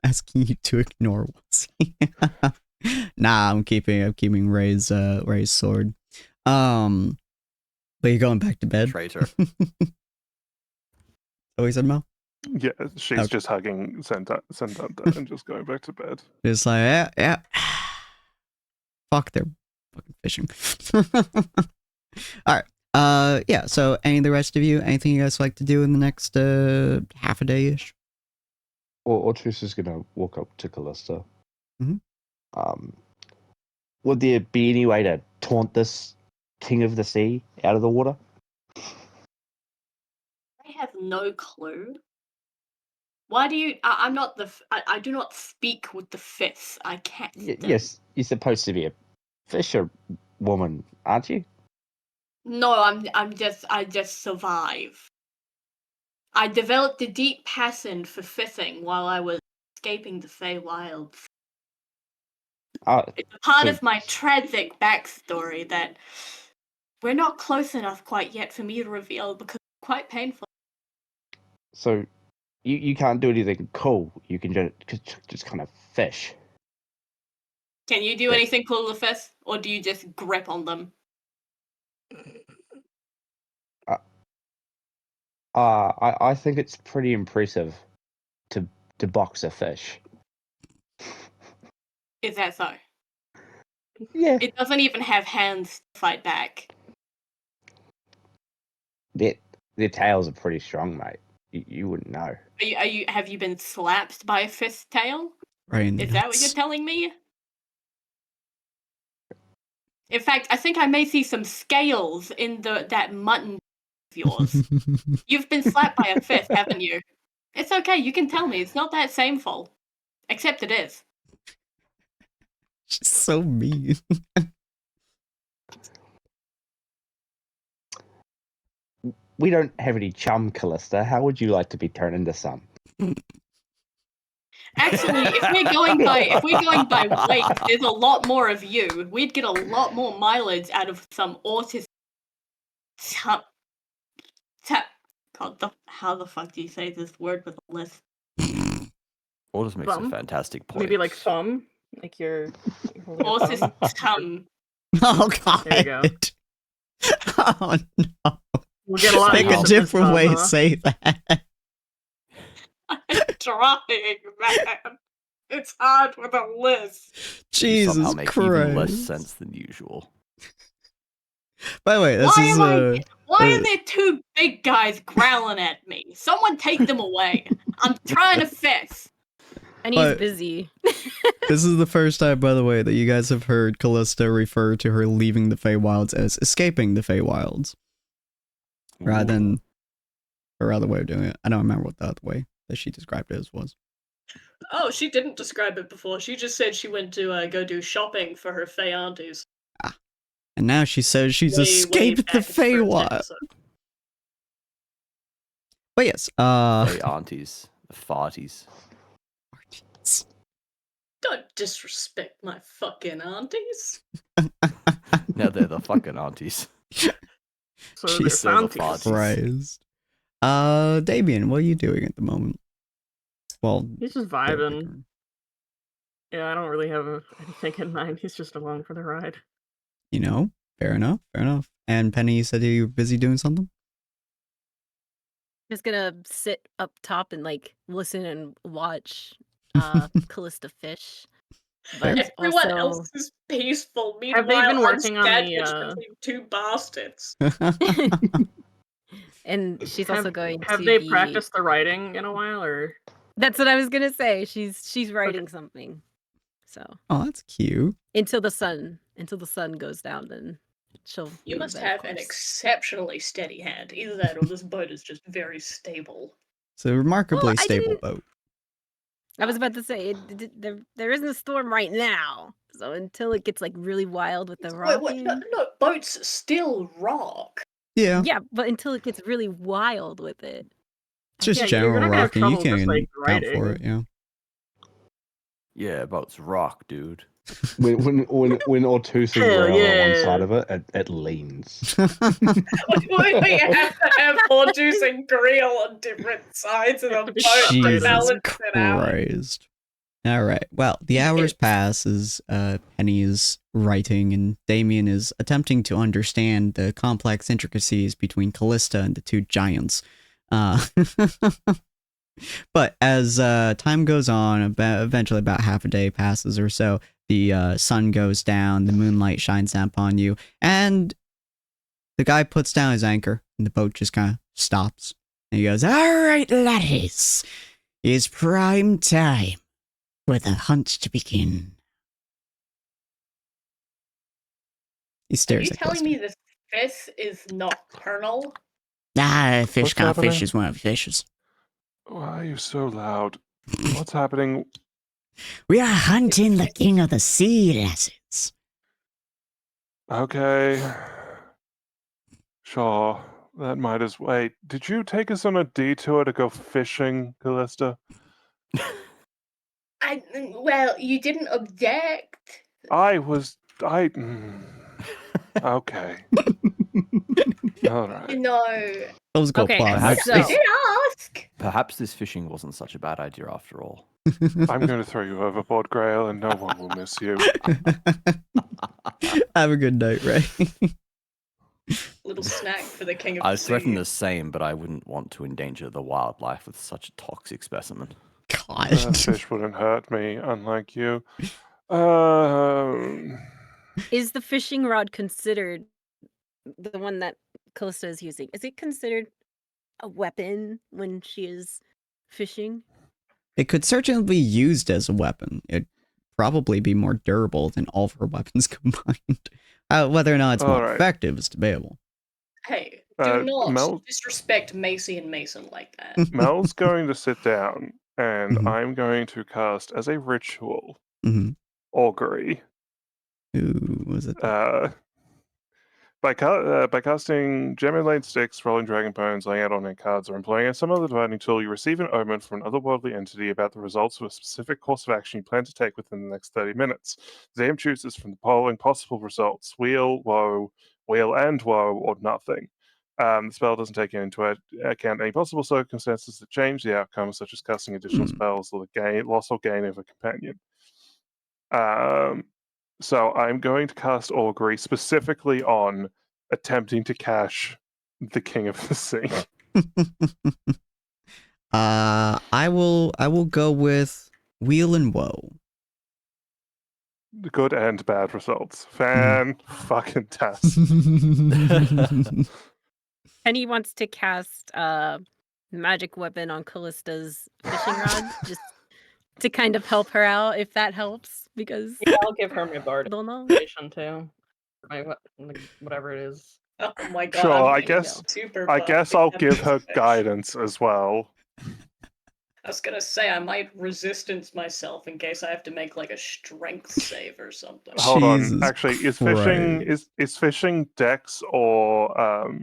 Asking you to ignore what's Nah, I'm keeping Ray's sword. But you're going back to bed? Traitor. Oh, he said Mel? Yeah, she's just hugging Sentanta and just going back to bed. Just like, yeah. Fuck, they're fucking fishing. Alright. Yeah, so any of the rest of you, anything you guys like to do in the next half a day-ish? Ortrus is gonna walk up to Callista. Mm-hmm. Would there be any way to taunt this King of the Sea out of the water? I have no clue. Why do you? I'm not the. I do not speak with the fifth. I can't. Yes, you're supposed to be a fisher woman, aren't you? No, I just survive. I developed a deep passion for fishing while I was escaping the Feywilds. It's a part of my tragic backstory that we're not close enough quite yet for me to reveal because it's quite painful. So, you can't do anything cool. You can just kind of fish. Can you do anything cool to fish, or do you just grip on them? I think it's pretty impressive to box a fish. Is that so? Yeah. It doesn't even have hands to fight back. Their tails are pretty strong, mate. You wouldn't know. Have you been slapped by a fish tail? Right in the Is that what you're nuts. telling me? In fact, I think I may see some scales in that mutton of yours. You've been slapped by a fish, haven't you? It's okay, you can tell me. It's not that shameful. Except it is. She's so mean. We don't have any chum, Callista. How would you like to be turned into some? Actually, if we're going by weight, there's a lot more of you. We'd get a lot more mileage out of some autism. God, how the fuck do you say this word with a lisp? Aldous makes a fantastic point. Maybe like thumb, like you're holding a thumb. Autism. Oh god. There you go. Oh no. We'll get a lot Pick of a use of different this way thumb, to huh? say that. I'm trying, man. It's hard with a lisp. You somehow Jesus make even less Christ. sense than usual. By the way, this is Why are there two big guys growling at me? Someone take them away. I'm trying to fish. And he's But- busy. this is the first time, by the way, that you guys have heard Callista refer to her leaving the Feywilds as escaping the Feywilds. Rather than her other way of doing it. I don't remember what the other way that she described it as was. Oh, she didn't describe it before. She just said she went to go do shopping for her Fey aunties. And now she says she's Way escaped the back in the first Feywild. episode. But yes, Hey, aunties. The farties. Don't disrespect my fucking aunties. Now they're the fucking aunties. So Jesus they're fancies. farties. Christ. Damien, what are you doing at the moment? Well, He's just vibing. Yeah, I don't really have anything in mind. He's just along for the ride. you know, fair enough, fair enough. And Penny, you said you were busy doing something? Just gonna sit up top and like listen and watch Callista fish. But Everyone also... else is peaceful. Meanwhile, Have they been I'm working on sandwiched the, between two bastards. And she's also going to Have they be... practiced the writing in a while, or? That's what I was gonna say. She's writing something. So Oh, that's cute. until the sun goes down, then she'll. You do must that, have of an course. exceptionally steady hand. Either that or this boat is just very stable. It's a remarkably Well, I stable didn't- boat. I was about to say there isn't a storm right now, so until it gets like really wild with the rocking. No, boats still rock. Yeah, Yeah, but until it gets really wild with it. it's just Yeah, you're general gonna have rocking. You trouble just, can like, account for it, writing. yeah. Yeah, boats rock, dude. When Ortusa's Hell rail on one yeah. side of it, it leans. We have to have Hortus and Griel on different sides of the boat to Jesus balance it out. Christ. All right. Well, the hours pass as Penny is writing and Damien is attempting to understand the complex intricacies between Callista and the two giants. But as time goes on, eventually about half a day passes or so, the sun goes down, the moonlight shines down upon you, and the guy puts down his anchor, and the boat just kind of stops. And he goes, "All right, laddies, it's prime time for the hunt to begin." He Are stares you at telling Callista. me this fish is nocturnal? Ah, fish What's can't fish happening? is one of the fishes. Why are you so loud? What's happening? We are hunting the king of the sea, lasses. Okay. Sure. That might as wait. Did you take us on a detour to go fishing, Callista? Well, you didn't object. I. Okay. All right. No. That was a good Okay, plot. Perhaps so- I this, did ask. perhaps this fishing wasn't such a bad idea after all. I'm going to throw you overboard, Grail, and no one will miss you. Have a good night, Ray. Little snack for the king of I the threaten sea. the same, but I wouldn't want to endanger the wildlife with such a toxic specimen. God. Fish wouldn't hurt me, unlike you. Is the fishing rod considered the one that Callista is using? Is it considered a weapon when she is fishing? It could certainly be used as a weapon. It'd probably be more durable than all of her weapons combined. Whether or not it's more effective is debatable. Hey, do not Mel- disrespect Macy and Mason like that. Mel's going to sit down, and Mhm. I'm going to cast as a ritual Mm-hmm. augury. Ooh, was it? By casting gem-inlaid sticks, rolling dragon bones, laying out on cards, or employing some other divining tool, you receive an omen from an otherworldly entity about the results of a specific course of action you plan to take within the next 30 minutes. The DM chooses from the following possible results: wheel, woe, wheel and woe, or nothing. The spell doesn't take into account any possible circumstances that change the outcome, such as casting additional spells or the loss or gain of a companion. So I'm going to cast augury specifically on attempting to cash the King of the Sea. I will go with wheel and woe. Good and bad results. Fucking test. Penny wants to cast magic weapon on Callista's fishing rod just to kind of help her out, if that helps, because Yeah, I'll give her my bard don't know. information too. Whatever it is. Oh my god. Sure, I'm I getting guess. super I buff guess I'll because give of her this. guidance as well. I was gonna say I might resistance myself in case I have to make like a strength save or something. Hold Jesus on. Actually, is Christ. fishing dex or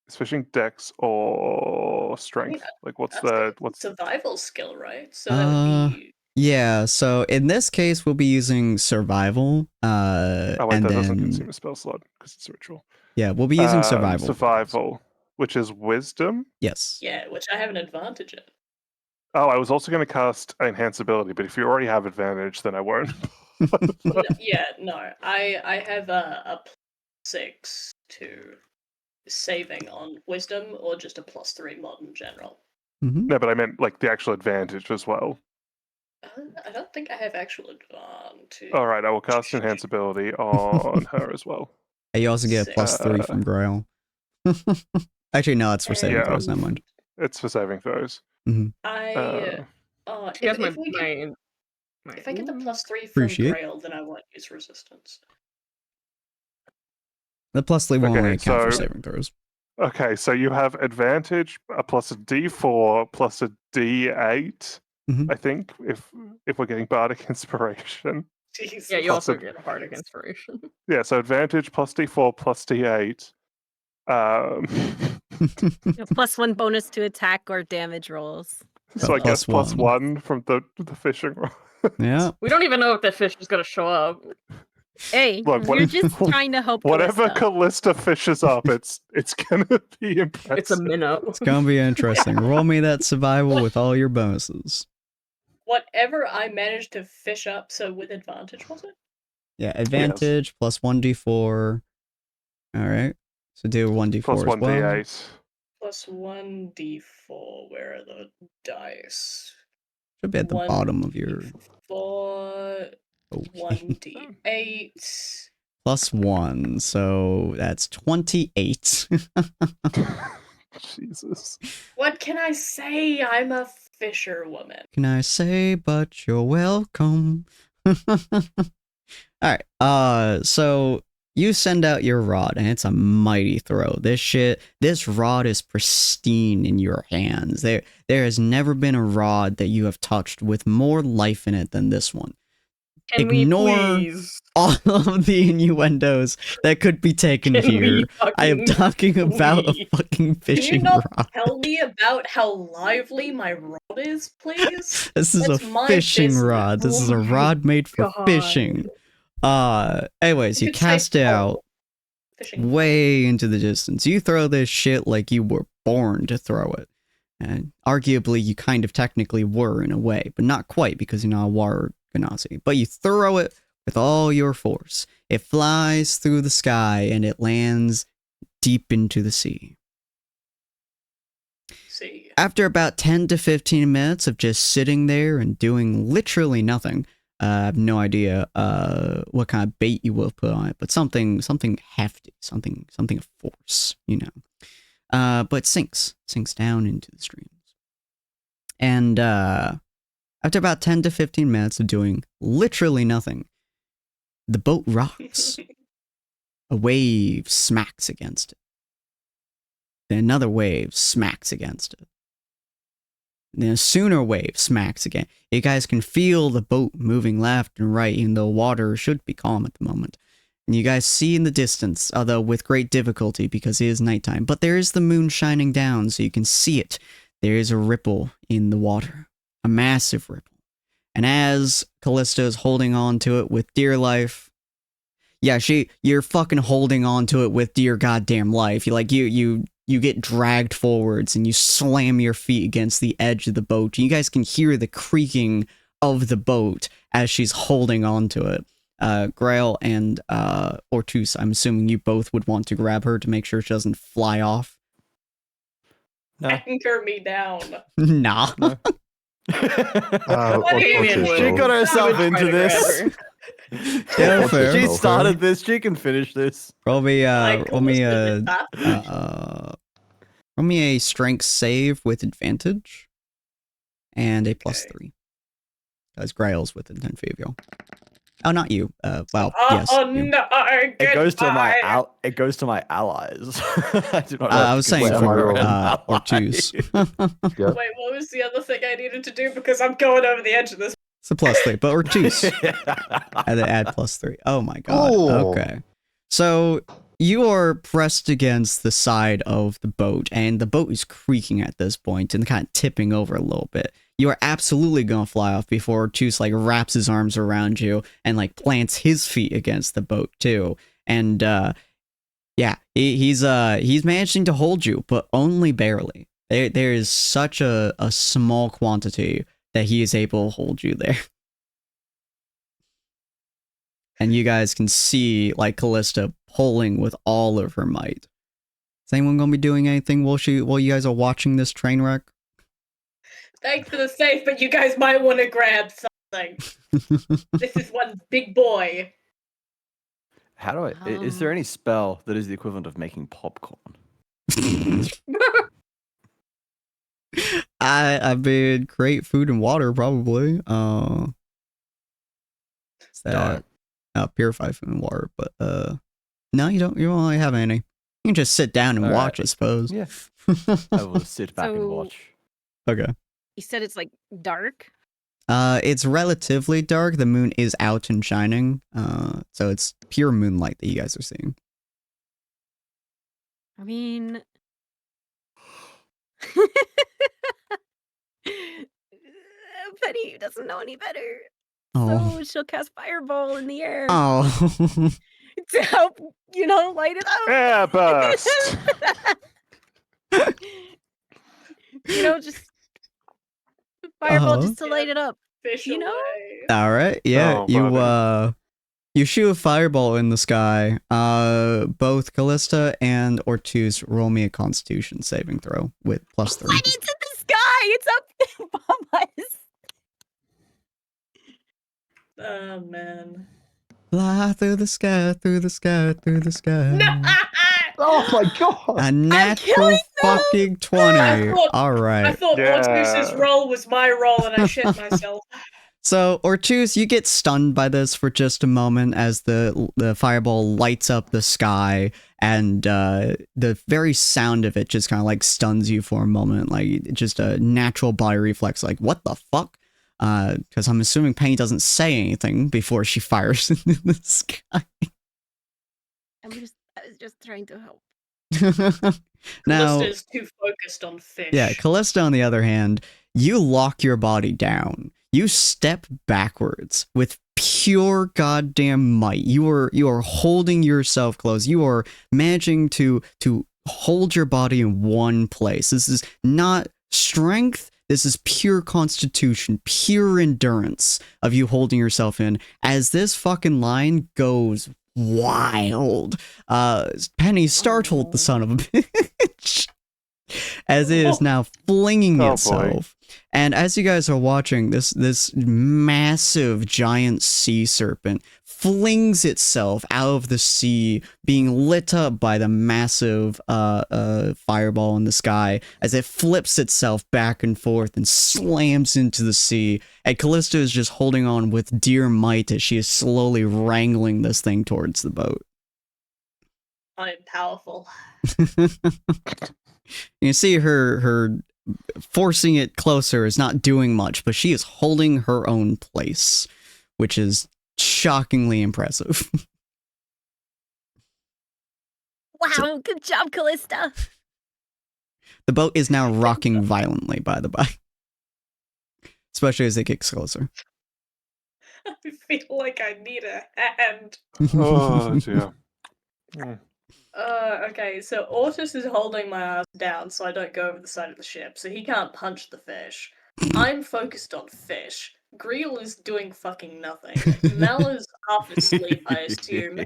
is fishing dex or strength? Like what's survival skill, right? So that would be yeah, so in this case we'll be using survival. Oh wait, and that then doesn't consume a spell slot because it's a ritual. yeah, we'll be using survival. Survival, which is wisdom. Yes. yeah, which I have an advantage in. Oh, I was also going to cast enhance ability, but if you already have advantage, then I won't. I have a +6 to saving on wisdom, or just a +3 mod in general. Mm-hmm. No, but I meant like the actual advantage as well. I don't think I have actual advantage. All right, I will cast enhance ability on her as well. You also get a +3 from Grail. Actually, no, it's for saving throws. Never mind. It's for saving throws. Mm-hmm. If I get the +3 from Appreciate. Grail, then I won't use resistance. The +3 won't only account for so- saving throws. Okay, so you have advantage plus a D4 plus a D8. Mhm. I think if we're getting bardic inspiration. Jeez. Yeah, you Plus also a- get bardic inspiration. Yeah, so advantage plus D4 plus D8. +1 bonus to attack or damage rolls. So I guess +1. +1 from the fishing rod. Yeah. We don't even know if the fish is gonna show up. Hey, Look, you're just trying to help Whatever Callista. Callista fishes up, it's gonna be impressive. It's a minnow. It's gonna be interesting. Roll me that survival with all your bonuses. Whatever I managed to fish up, so with advantage, was it? Yeah, advantage plus 1d4. All right. So do 1d4 Plus as 1 well. D8. Plus 1d4. Where are the dice? Should be at the bottom of your. 4. Okay. 1d8. +1, so that's 28. Jesus. What can I say? I'm a fisherwoman. Can I say, but you're welcome. Alright, so you send out your rod, and it's a mighty throw. This rod is pristine in your hands. There has never been a rod that you have touched with more life in it than this one. Can ignore we please? all of the innuendos that could be taken Can here. we I am fucking talking about a please? fucking Can you fishing not rod. tell me about how lively my rod is, please? This is That's a my fishing business. rod. This is Oh a my rod made for God. fishing. Anyways, you could say cast it out pole. Fishing way into the distance. You throw this shit like you were born to throw it. And arguably, you kind of technically were in a way, but not quite because you're not a war Ganassi. But you throw it with all your force. It flies through the sky and it lands deep into the sea. See. After about 10 to 15 minutes of just sitting there and doing literally nothing, I have no idea what kind of bait you will put on it, but something hefty, something of force, you know. But sinks down into the streams. And after about 10 to 15 minutes of doing literally nothing, the boat rocks. A wave smacks against it. Then another wave smacks against it. And then a sooner wave smacks again. You guys can feel the boat moving left and right, even though water should be calm at the moment. And you guys see in the distance, although with great difficulty because it is nighttime, but there is the moon shining down so you can see it. There is a ripple in the water. A massive ripple. And as Callista is holding on to it with dear life, yeah, you're fucking holding on to it with dear goddamn life. You get dragged forwards and you slam your feet against the edge of the boat. You guys can hear the creaking of the boat as she's holding on to it. Grail and Ortus, I'm assuming you both would want to grab her to make sure she doesn't fly off. No. Anchor me down. Nah. No. What do you mean? She got herself into this. Yeah, fair. She started this. She can finish this. Roll me Michael was good at roll me a strength save with advantage. And a plus 3. Because Grail's within 10 feet of you. Oh, not you. Well, yes. Oh you. no! It goes to my it goes to my allies. I do not know I was saying for Ortus. Wait, what was the other thing I needed to do? Because I'm going over the edge of this. It's a plus 3, but Ortus. And then add plus 3. Oh my god. Oh. Okay. So you are pressed against the side of the boat, and the boat is creaking at this point and kind of tipping over a little bit. You are absolutely gonna fly off before Ortus like wraps his arms around you and like plants his feet against the boat too. And yeah, he's managing to hold you, but only barely. There is such a small quantity that he is able to hold you there. And you guys can see like Callista pulling with all of her might. Is anyone gonna be doing anything while you guys are watching this train wreck? Thanks for the safe, but you guys might want to grab something. This is one big boy. How do I? Is there any spell that is the equivalent of making popcorn? I mean, create food and water probably. Is that purify food and water? But no, you don't. You don't really have any. You can just sit down and watch, I suppose. Yeah, I will sit back and watch. Okay. You said it's like dark. It's relatively dark. The moon is out and shining. So it's pure moonlight that you guys are seeing. I mean, Penny doesn't know any better. Oh. So she'll cast Fireball in the air Oh. to help, light it up. Air burst. Just Fireball just to light it up. Fish You know? away. All right. Yeah. Oh, You shoot a fireball in the sky. Both Callista and Ortus roll me a Constitution saving throw with +3. But it's in the sky. It's up above us. Oh man. Fly through the sky, through the sky, through the sky. Oh my god! A natural killing them! fucking 20. All I right. thought Yeah. Ortus's roll was my roll, and I shit myself. So, Ortus, you get stunned by this for just a moment as the fireball lights up the sky, and the very sound of it just kind of like stuns you for a moment, like just a natural body reflex, like, what the fuck? Because I'm assuming Penny doesn't say anything before she fires into the sky. I was just trying to help. Now, Callista's too focused on fish. yeah, Callista, on the other hand, you lock your body down. You step backwards with pure goddamn might. You are holding yourself close. You are managing to hold your body in one place. This is not strength. This is pure constitution, pure endurance of you holding yourself in as this fucking line goes wild. Penny startled the son of a bitch as it is now flinging itself. And as you guys are watching, this massive giant sea serpent flings itself out of the sea, being lit up by the massive fireball in the sky as it flips itself back and forth and slams into the sea. And Callista is just holding on with dear might as she is slowly wrangling this thing towards the boat. I'm powerful. You see her forcing it closer is not doing much, but she is holding her own place, which is shockingly impressive. Wow, good job, Callista. The boat is now rocking violently, by the by. Especially as it gets closer. I feel like I need a hand. Oh, dear. Okay, so Ortis is holding my ass down so I don't go over the side of the ship, so he can't punch the fish. I'm focused on fish. Greel is doing fucking nothing. Mel is half asleep, I assume.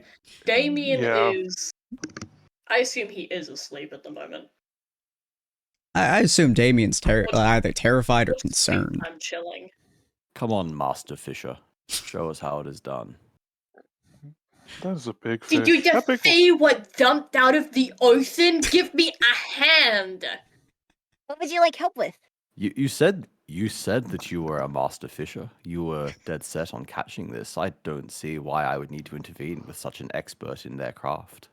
Damien is... I assume he is asleep at the moment. I assume Damien's either terrified or concerned. I'm chilling. Come on, Master Fisher. Show us how it is done. That is a big fish. Did you just see what dumped out of the ocean? Give me a hand! What would you like help with? You said that you were a Master Fisher. You were dead set on catching this. I don't see why I would need to intervene with such an expert in their craft.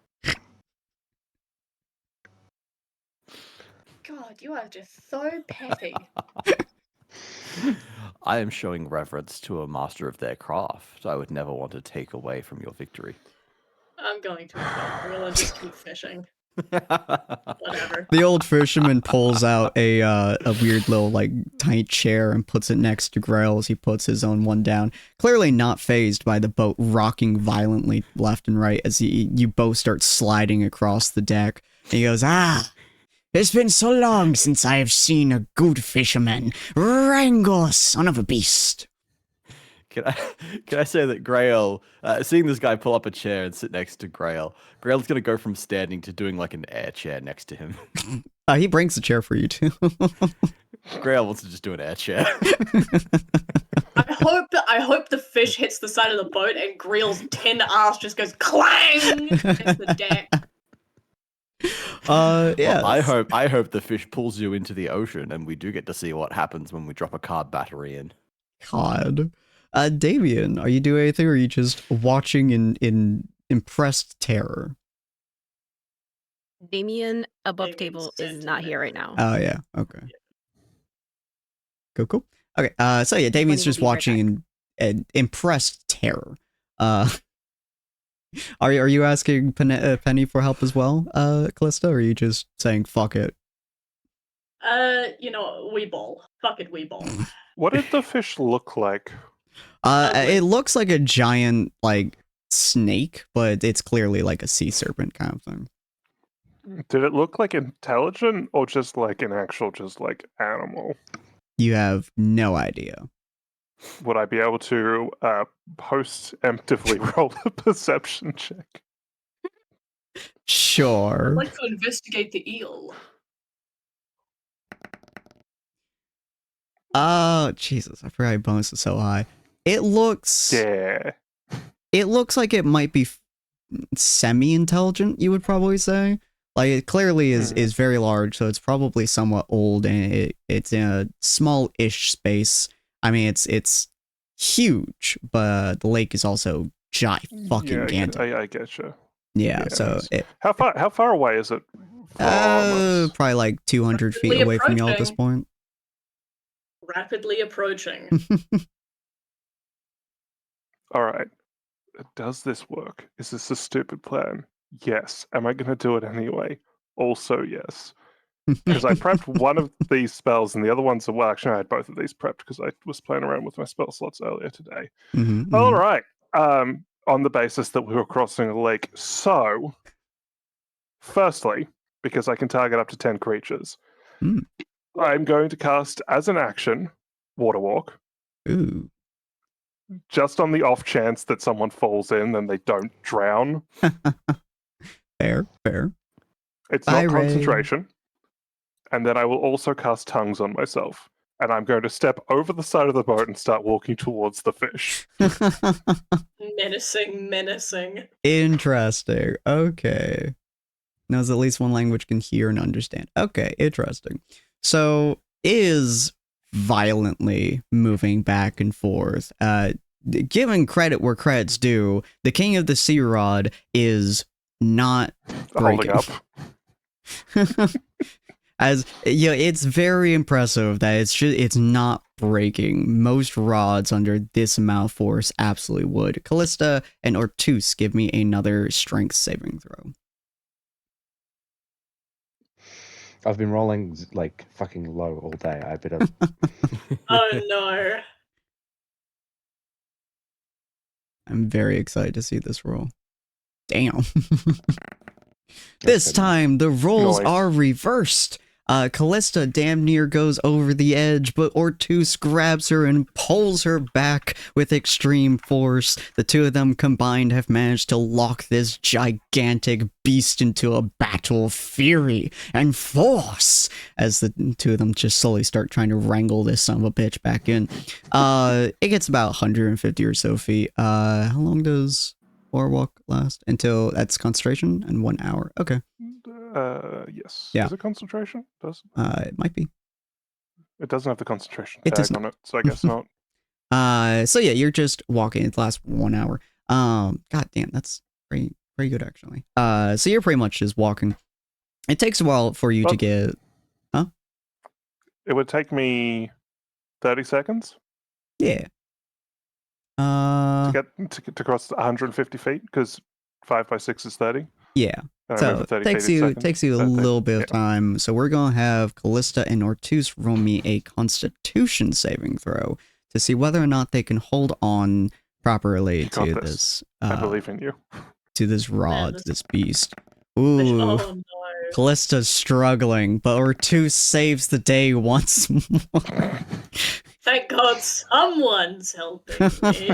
God, you are just so petty. I am showing reverence to a master of their craft. I would never want to take away from your victory. I'm going to as well. We'll just keep fishing. Whatever. The old fisherman pulls out a weird little tiny chair and puts it next to Grail as he puts his own one down. Clearly not fazed by the boat rocking violently left and right as you both start sliding across the deck. And he goes, it's been so long since I have seen a good fisherman. Rango, son of a beast. Can I say that Grail, seeing this guy pull up a chair and sit next to Grail's going to go from standing to doing like an air chair next to him. He brings the chair for you too. Grail wants to just do an air chair. I hope the fish hits the side of the boat and Greel's tin ass just goes clang against the deck. Yeah. Well, I hope the fish pulls you into the ocean and we do get to see what happens when we drop a card battery in. God. Damien, are you doing anything or are you just watching in impressed terror? Damien above table is not here right now. Oh, yeah. Okay. Cool. Okay. So yeah, Damien's just watching in impressed terror. Are you asking Penny for help as well, Callista, or are you just saying fuck it? We ball. Fuck it, we ball. What did the fish look like? It looks like a giant, snake, but it's clearly like a sea serpent kind of thing. Did it look like intelligent or just like an actual, animal? You have no idea. Would I be able to post-emptively roll a perception check? Sure. I'd like to investigate the eel. Oh, Jesus. I forgot your bonus is so high. It looks... Yeah. It looks like it might be semi-intelligent, you would probably say. It clearly is very large, so it's probably somewhat old, and it's in a small-ish space. I mean, it's huge, but the lake is also gigantic. I get you. Yeah, so how far away is it from us? Probably 200 feet away from y'all at this point. Rapidly approaching. All right. Does this work? Is this a stupid plan? Yes. Am I going to do it anyway? Also, yes. Because I prepped one of these spells and the other ones are, well, actually, I had both of these prepped because I was playing around with my spell slots earlier today. All right. On the basis that we were crossing a lake. So, firstly, because I can target up to 10 creatures, I'm going to cast as an action Water Walk. Ooh. Just on the off chance that someone falls in and they don't drown. Fair. It's not concentration. And then I will also cast Tongues on myself. And I'm going to step over the side of the boat and start walking towards the fish. Menacing. Interesting. Okay. Knows at least one language can hear and understand. Okay, interesting. So is violently moving back and forth. Giving credit where credit's due, the King of the Sea Rod is not breaking. Holding up. As yeah, it's very impressive that it's not breaking. Most rods under this amount of force absolutely would. Callista and Ortus, give me another strength saving throw. I've been rolling like fucking low all day. I better. Oh no. I'm very excited to see this roll. Damn. This time the rolls are reversed. Callista damn near goes over the edge, but Ortus grabs her and pulls her back with extreme force. The two of them combined have managed to lock this gigantic beast into a battle of fury and force as the two of them just slowly start trying to wrangle this son of a bitch back in. It gets about 150 or so feet. How long does Warwalk last? Until that's concentration and 1 hour. Okay. Yes. Yeah. Is it concentration? Does it might be. It doesn't have the concentration It tag doesn't. on it, so I guess not. So yeah, you're just walking. It lasts 1 hour. God damn, that's pretty good actually. So you're pretty much just walking. It takes a while for you to get. Huh? It would take me 30 seconds. Yeah. To cross 150 feet because 5 by 6 is 30. Yeah. So it takes you a little bit of time. So we're gonna have Callista and Ortus roll me a Constitution saving throw to see whether or not they can hold on properly to this. I believe in you. To this rod, this beast. Ooh. Oh no. Callista's struggling, but Ortus saves the day once more. Thank God someone's helping me.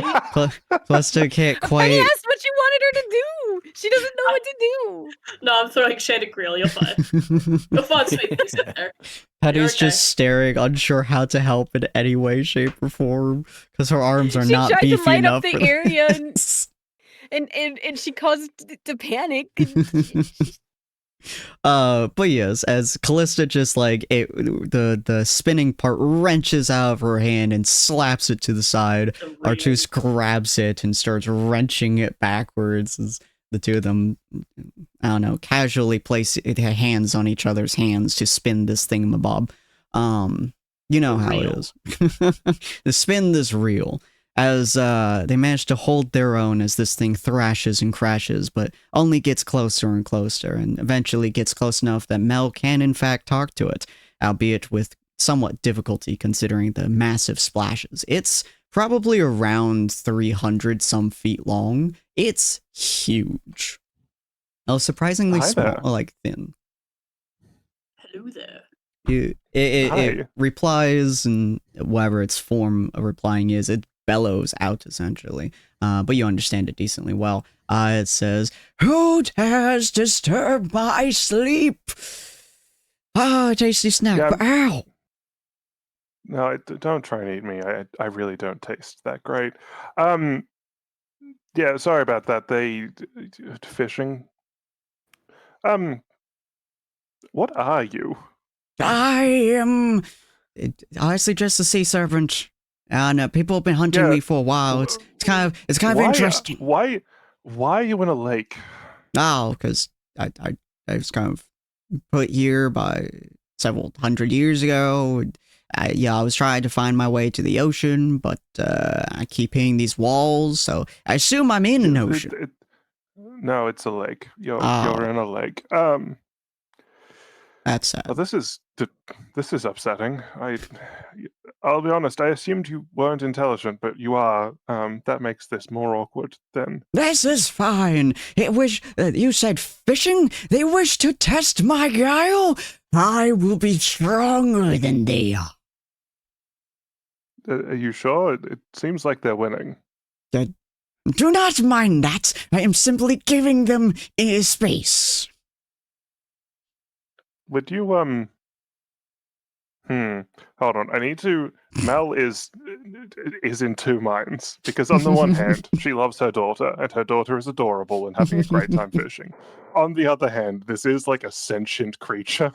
Callista can't quite. I asked what you wanted her to do. She doesn't know what to do. No, I'm throwing shade at Grill. You're fine. You're fine, sweet. Sit there. Petty's just staring, unsure how to help in any way, shape, or form, because her arms are not beefy enough. She tried to light up the for area, and she caused to panic. But yes, as Callista just like the spinning part wrenches out of her hand and slaps it to the side, Ortus grabs it and starts wrenching it backwards as the two of them, I don't know, casually place their hands on each other's hands to spin this thingamabob. You know how it is. To spin this reel. As they manage to hold their own as this thing thrashes and crashes, but only gets closer and closer, and eventually gets close enough that Mel can in fact talk to it, albeit with somewhat difficulty considering the massive splashes. It's probably around 300 some feet long. It's huge. Oh, surprisingly small, like thin. Hello there. It replies, and whatever its form of replying is, it bellows out essentially, but you understand it decently well. It says, "Who has disturbed my sleep? Tasty snack, Yeah, but ow!" No, don't try and eat me. I really don't taste that great. Yeah, sorry about that. Fishing. What are you? I am honestly just a sea serpent. And people have been hunting me for a while. It's kind of interesting. Why are you in a lake? Oh, because I was kind of put here by several hundred years ago. I was trying to find my way to the ocean, but I keep hitting these walls, so I assume I'm in an ocean. No, it's a lake. You're in a lake. That's sad. Well, this is upsetting. I'll be honest. I assumed you weren't intelligent, but you are. That makes this more awkward than. This is fine. It was you said fishing. They wish to test my guile. I will be stronger than they are. Are you sure? It seems like they're winning. Do not mind that. I am simply giving them space. Would you hold on. I need to. Mel is in two minds because on the one hand, she loves her daughter, and her daughter is adorable and having a great time fishing. On the other hand, this is like a sentient creature.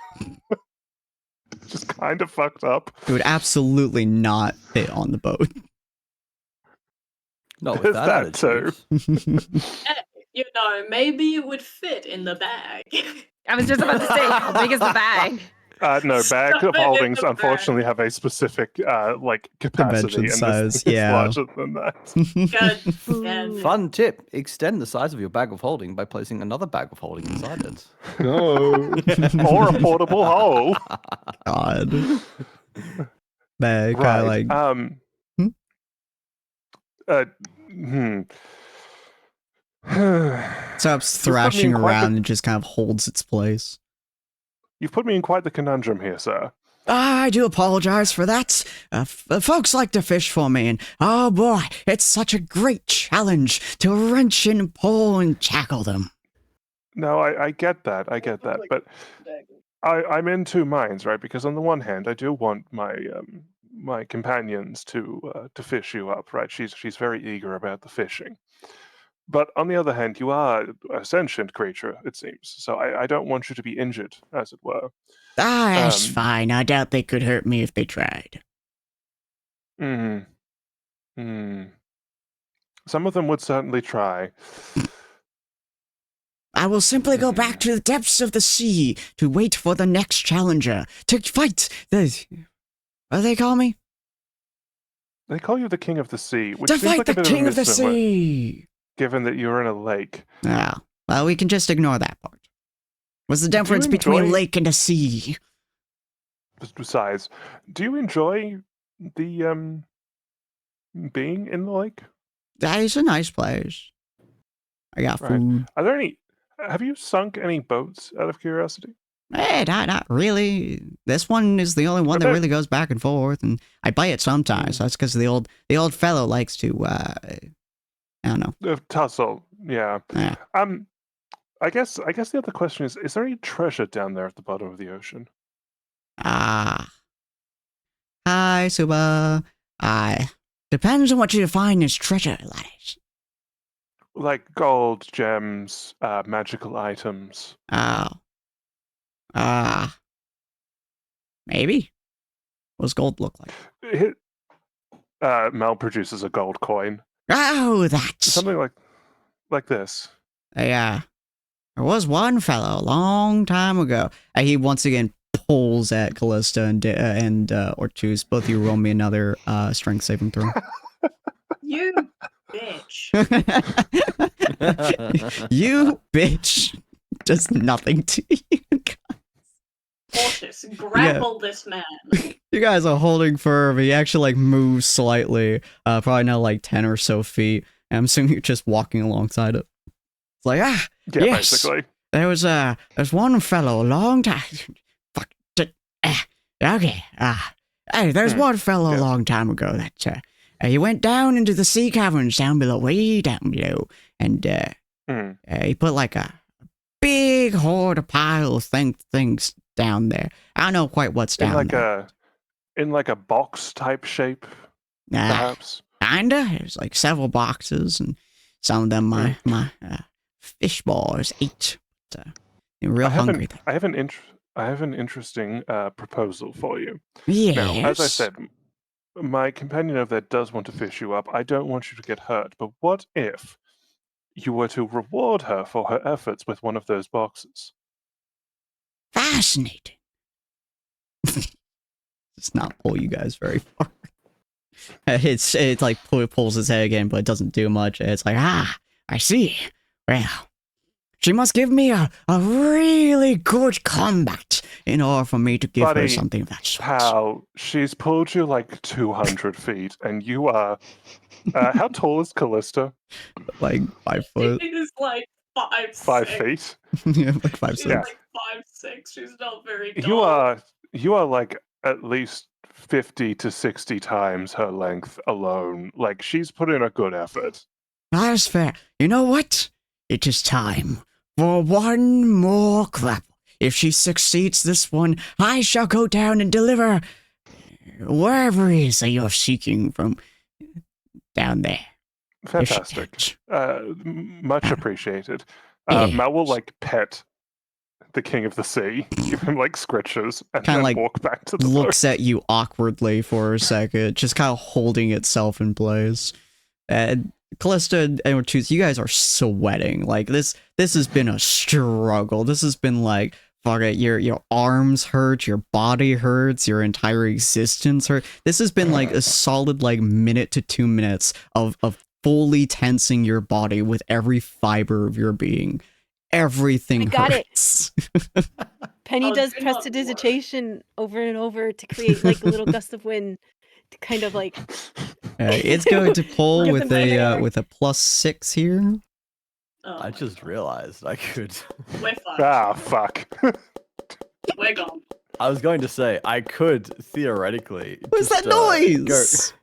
Just kind of fucked up. It would absolutely not fit on the boat. Not with that attitude. You know, maybe it would fit in the bag. I was just about to say, how big is the bag? No, bag of holdings unfortunately have a specific capacity Dimension and size. it's Yeah. larger than that. Good. Fun tip: extend the size of your bag of holding by placing another bag of holding inside it. No. Or a portable hole. God. Bag, Right. Stops thrashing around and just kind of holds its place. You've put me in quite the conundrum here, sir. I do apologize for that. Folks like to fish for me, and oh boy, it's such a great challenge to wrench and pull and tackle them. No, I get that. But I'm in two minds, right? Because on the one hand, I do want my my companions to fish you up, right? She's very eager about the fishing. But on the other hand, you are a sentient creature, it seems. So I don't want you to be injured, as it were. That's fine. I doubt they could hurt me if they tried. Some of them would certainly try. I will simply go back to the depths of the sea to wait for the next challenger to fight the... What do they call me? They call you the King of the Sea, which To seems fight like a the bit King of of the misnomer, Sea! given that you're in a lake. Ah, well, we can just ignore that part. What's the difference between a lake and a sea? Besides, do you enjoy the being in the lake? It's a nice place. I got food. Are there any? Have you sunk any boats out of curiosity? Not really. This one is the only one that really goes back and forth, and I buy it sometimes. That's because the old fellow likes to. I don't know. Tussle, yeah. Yeah. I guess the other question is there any treasure down there at the bottom of the ocean? Hi, Suba. Depends on what you define as treasure, lads. Like gold, gems, magical items. Maybe. What does gold look like? Mel produces a gold coin. Oh, that's Something like this. There was one fellow a long time ago. He once again pulls at Callista and Ortuz. Both of you roll me another strength saving throw. You bitch. You bitch does nothing to you. Cautious, grapple this man. You guys are holding firm. He actually moves slightly, probably not 10 or so feet. And I'm assuming you're just walking alongside it. It's like, yeah, yes, basically. There's one fellow a long time. Fuck. Okay. Hey, there's one fellow a long time ago that he went down into the sea caverns down below, way down below, and he put a big hoard of pile of things down there. I don't know quite what's down there. In a box type shape, perhaps. Kinda. There's several boxes, and some of them my fish balls ate. They're real hungry. I have an interesting proposal for you. Yes. Now, as I said, my companion over there does want to fish you up. I don't want you to get hurt, but what if you were to reward her for her efforts with one of those boxes? Fascinating. does not pull you guys very far. It's like pulls his head again, but it doesn't do much. It's like, I see. Well, she must give me a really good combat in order for me to give her something of that sort. Pal, she's pulled you like 200 feet, and you are... how tall is Callista? Like 5 foot. It is like 5'6". 5 feet? Yeah, like 5'6". She's like 5'6". She's not very tall. You are like at least 50 to 60 times her length alone. Like, she's put in a good effort. That's fair. You know what? It is time for one more clap. If she succeeds this one, I shall go down and deliver wherever it is that you're seeking from down there. Fantastic. Much appreciated. Yeah. Mal will like pet the King of the Sea, give him like scritches, and Kinda then like walk back to the looks boat. at you awkwardly for a second, just kind of holding itself in place. And Callista and Ortiz, you guys are sweating. Like this has been a struggle. This has been like, fuck it, your arms hurt, your body hurts, your entire existence hurt. This has been like a solid like minute to 2 minutes of fully tensing your body with every fiber of your being. Everything I got hurts. Penny Oh, does do not prestidigitation over and over to create like a little gust of wind to kind of like It's going to pull Give with them my a hair. with a +6 here. Oh I my just God. realized I could. We're fucked. Ah, fuck. We're gone. I was going to say I could theoretically. What's just, that noise?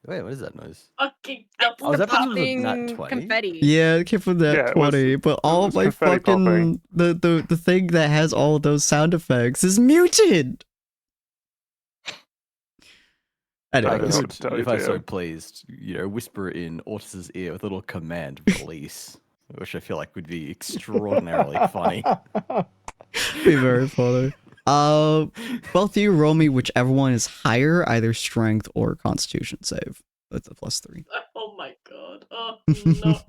Wait, what is that noise? Fucking Oh, is that because it was a popping nat 20? confetti. Yeah, it came from that Yeah, it was- 20, but all was my confetti fucking popping. the thing that has all of those sound effects is muted. I don't know Anyways, what to tell you, if I so DM. pleased, whisper in Ortis's ear with a little command release, which I feel like would be extraordinarily funny. be very funny. Both of you roll me whichever one is higher, either strength or constitution save. That's a +3. Oh my God. Oh no.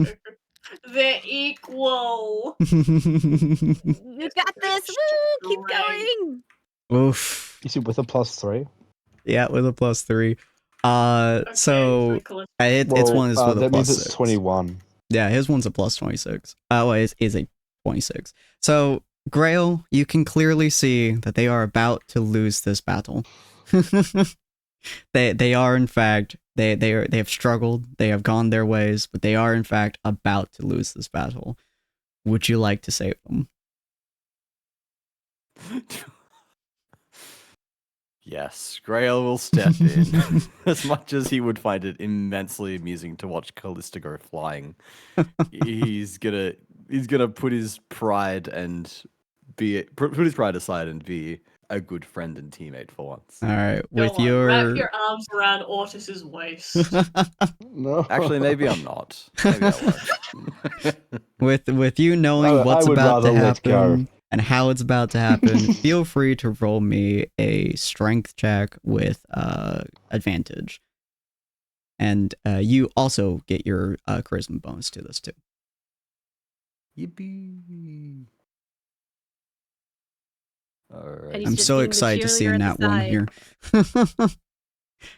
They're equal. You got this. Woo! Keep Great. going. Oof. You see, with a +3. Yeah, with a +3. Okay, So Callista- it's one is with a that means +6. it's 21. Yeah, his one's a +26. Well, it is a 26. So, Grail, you can clearly see that they are about to lose this battle. They are in fact they have struggled, they have gone their ways, but they are in fact about to lose this battle. Would you like to save them? Yes, Grail will step in. As much as he would find it immensely amusing to watch Callista go flying, he's gonna put his pride aside and be a good friend and teammate for once. All right, Go with on, wrap your your arms around Ortis's waist. No. Actually, maybe I'm not. Maybe I won't. with you knowing I what's would about to rather let go. happen and how it's about to happen, feel free to roll me a strength check with advantage. And you also get your charisma bonus to this too. Yippee! All right. He's I'm just so being the excited to see cheerleader in at that the one side. here.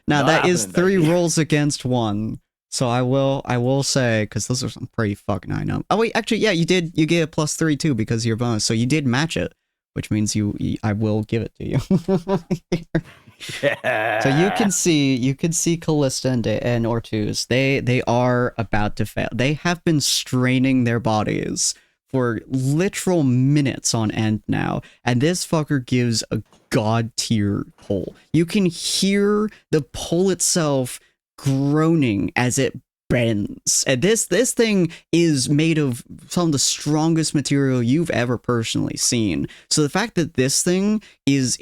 Now Not that is happening, 3 baby. rolls against 1. So I will say, because those are some pretty fucking high numbers. Oh wait, actually, yeah, you get a +3 too because of your bonus, so you did match it, which means I will give it to you. Yeah. So you can see Callista and Ortiz. They are about to fail. They have been straining their bodies for literal minutes on end now, and this fucker gives a god tier pull. You can hear the pull itself groaning as it bends. And this thing is made of some of the strongest material you've ever personally seen. So the fact that this thing is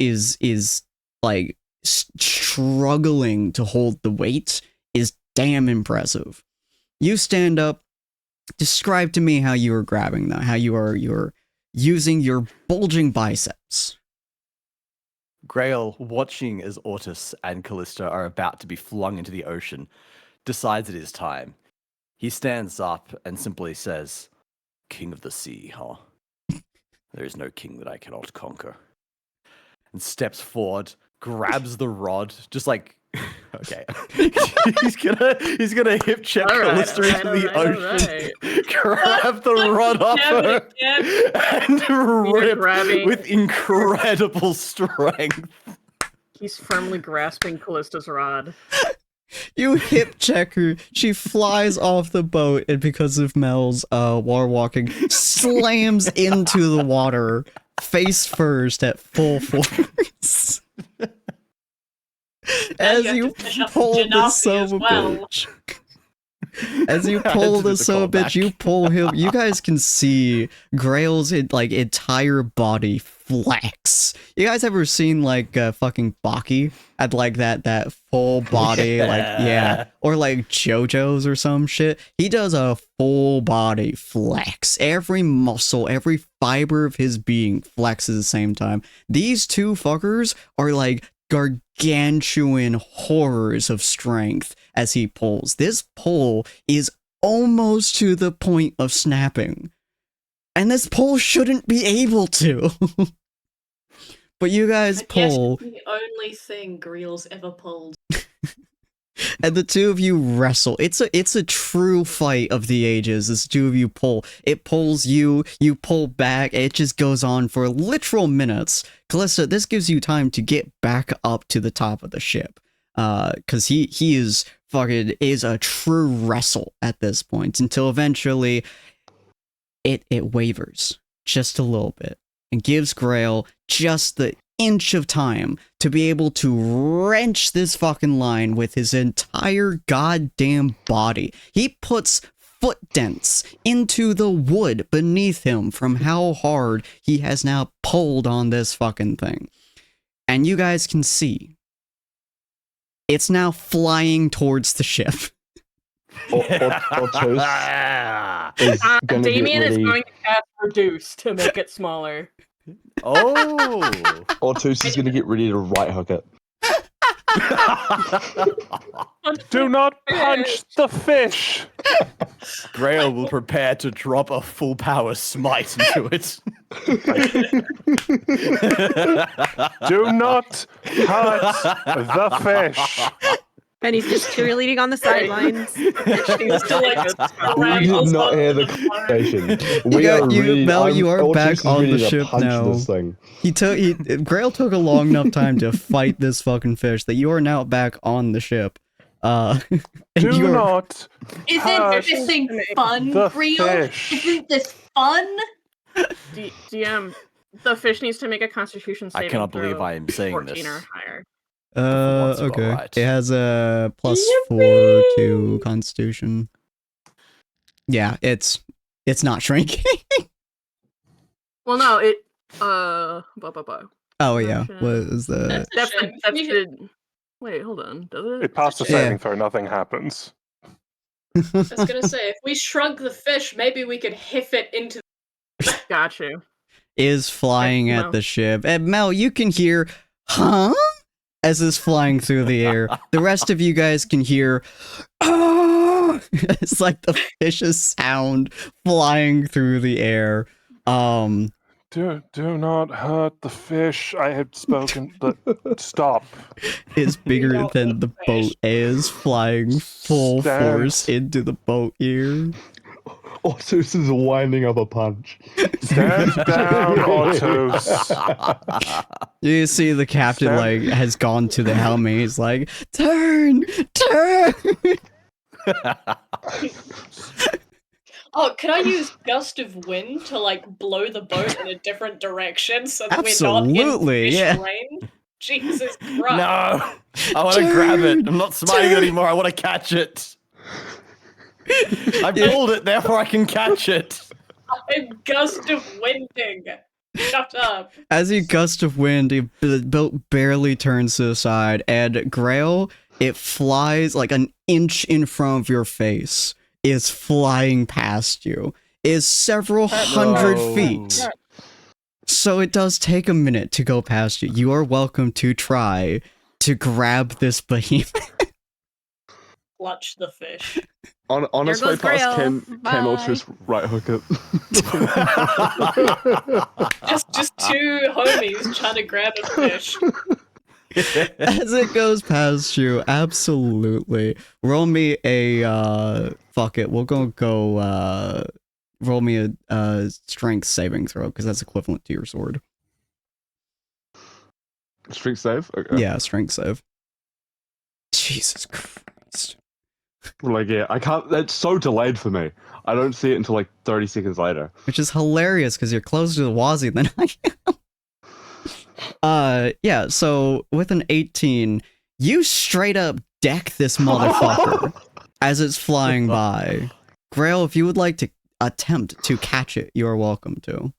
like struggling to hold the weight is damn impressive. You stand up. Describe to me how you are grabbing that, how you're using your bulging biceps. Grail, watching as Ortis and Callista are about to be flung into the ocean, decides it is time. He stands up and simply says, "King of the sea, huh? There is no king that I cannot conquer." and steps forward, grabs the rod, just like okay. he's gonna hip check Callista into the ocean, grab the rod off her, and rip with incredible strength. He's firmly grasping Callista's rod. You hip check her, she flies off the boat, and because of Mel's water walking, slams into the water, face first at full force. As you pull the son of a bitch. As you pull the son of a bitch, you pull him. You guys can see Grail's entire body flex. You guys ever seen like fucking Baki at like that full body or like JoJo's or some shit? He does a full body flex. Every muscle, every fiber of his being flexes at the same time. These two fuckers are like gargantuan horrors of strength as he pulls. This pull is almost to the point of snapping. And this pull shouldn't be able to. But you guys pull. Yes, the only thing Greel's ever pulled. And the two of you wrestle. It's a true fight of the ages. As the two of you pull. It pulls you, you pull back. It just goes on for literal minutes. Callista, this gives you time to get back up to the top of the ship. Cause he is a true wrestle at this point until eventually it wavers just a little bit and gives Grail just the inch of time to be able to wrench this fucking line with his entire goddamn body. He puts foot dents into the wood beneath him from how hard he has now pulled on this fucking thing. And you guys can see it's now flying towards the ship. Damien is going to cast Reduce to make it smaller. Oh! Ortus is going to get ready to right hook it. Do not punch the fish! Grail will prepare to drop a full power smite into it. Do not hurt the fish! And he's just cheerleading on the sidelines. We did not hear the conversation. You are back on the ship now. Grail took a long enough time to fight this fucking fish that you are now back on the ship. Do not. Isn't this thing fun, Grail? Isn't this fun? DM, the fish needs to make a Constitution saving I cannot believe I am saying 14 this. or higher. Okay. Right. It has a +4 to Constitution. Yeah, it's not shrinking. Well, no, it. Oh yeah, what is that? That's the. Wait, hold on. Does it? It passed a saving throw. Nothing happens. I was gonna say, if we shrunk the fish, maybe we could hiff it into. Got you. Is flying at the ship, and Mel, you can hear, huh? As it's flying through the air. The rest of you guys can hear, ah! It's like the fish's sound flying through the air. Do not hurt the fish. I have spoken. Stop. It's bigger than the boat is flying full force into the boat here. Ortus is winding up a punch. Stand down, Ortus. You see the captain has gone to the helm. He's like, turn. Oh, can I use gust of wind to blow the boat in a different direction so that we're not in fish rain? Jesus Christ! No, I want to grab it. I'm not smiting it anymore. I want to catch it. I pulled it, therefore I can catch it. I'm gust of winding. Shut up. As you gust of wind, the boat barely turns to the side, and Grail, it flies like an inch in front of your face, is flying past you, is several hundred feet. So it does take a minute to go past you. You are welcome to try to grab this behemoth. clutch the fish. On its way goes past, Grail. can Bye. Ultras right hook it? Just two homies trying to grab a fish. As it goes past you, absolutely. Roll me a fuck it. We'll go roll me a strength saving throw because that's equivalent to your sword. Strength save? Okay. Yeah, strength save. Jesus Christ. Like, yeah, I can't. That's so delayed for me. I don't see it until like 30 seconds later. Which is hilarious because you're closer to the Wazzy than I am. Yeah, so with an 18, you straight up deck this motherfucker as it's flying by. Grail, if you would like to attempt to catch it, you are welcome to.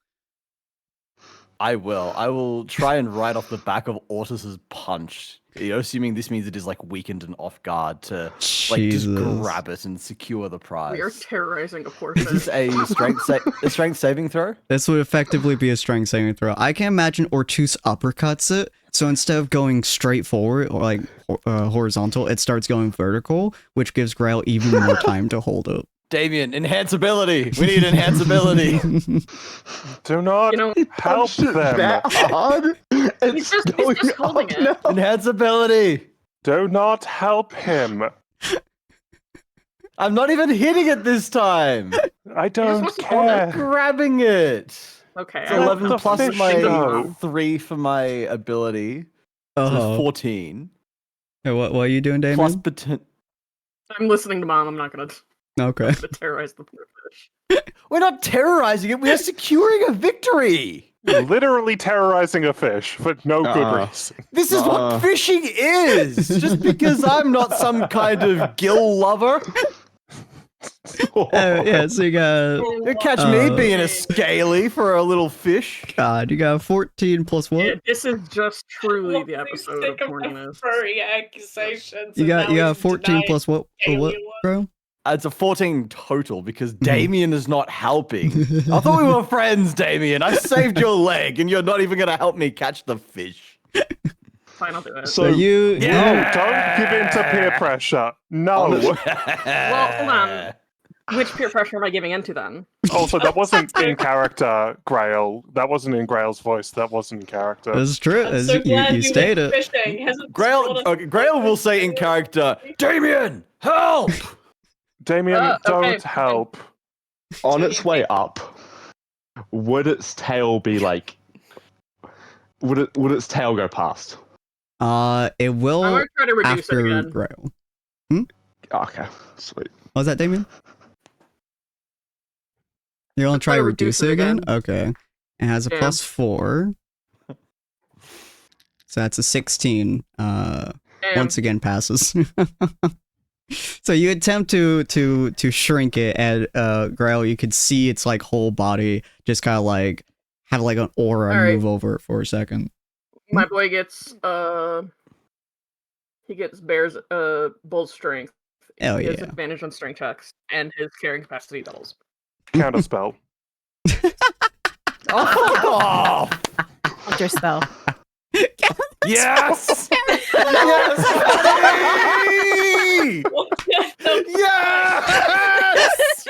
I will. I will try and ride off the back of Ortus's punch. You know, assuming this means it is like weakened and off guard to like just Jesus. grab it and secure the prize. We are terrorizing a poor Is this fish. a strength saving throw? This would effectively be a strength saving throw. I can imagine Ortus uppercuts it, so instead of going straight forward or like horizontal, it starts going vertical, which gives Grail even more time to hold it. Damien, enhanceability. We need enhanceability. Do not help Punched it them. that hard. He's just holding it. now. Enhanceability. Do not help him. I'm not even hitting it this time. I don't supposed to hold it. I'm care. grabbing it. Okay. It's Let 11 the plus fish my go. 3 for my ability. So it's 14. Hey, what are you doing, Damien? Plus poten- I'm listening to Mom. I'm not gonna Okay. terrorize the poor fish. We're not terrorizing it. We are securing a victory. Literally terrorizing a fish for no good reason. This is what fishing is. Just because I'm not some kind of gill lover. Yeah, so you got, You catch me being a scaly for a little fish. God, you got 14 plus what? Yeah, this is just truly the Please episode think of my horniness. furry accusations. You and got now he's 14 denying plus what? alien What, one. bro? It's a 14 total because Damien is not helping. I thought we were friends, Damien. I saved your leg and you're not even going to help me catch the fish. Fine, I'll do it. So you, No, don't give in to peer pressure. No. Well, hold on. Which peer pressure am I giving into then? Also, that wasn't in character, Grail. That wasn't in Grail's voice. That wasn't in character. That's true. I'm As so glad you you stated. went fishing. Hasn't Grail, brought us- Grail will say in character, Damien, help! Damien, okay. don't help. On its way up, would its tail be like? Would its tail go past? It will I'm gonna try to reduce it after again. Grail. Okay, sweet. What was that, Damien? You're gonna try to reduce it again? Okay. It has a Yeah. +4. So that's a 16. Once again passes. So you attempt to shrink it, and Grail, you could see its like whole body just kind of like have like an aura All right. move over it for a second. My boy gets he gets bear's bull strength. Hell He has yeah. advantage on strength checks, and his carrying capacity doubles. Counterspell. Oh, Hunter spell. yes! Yes! Yes!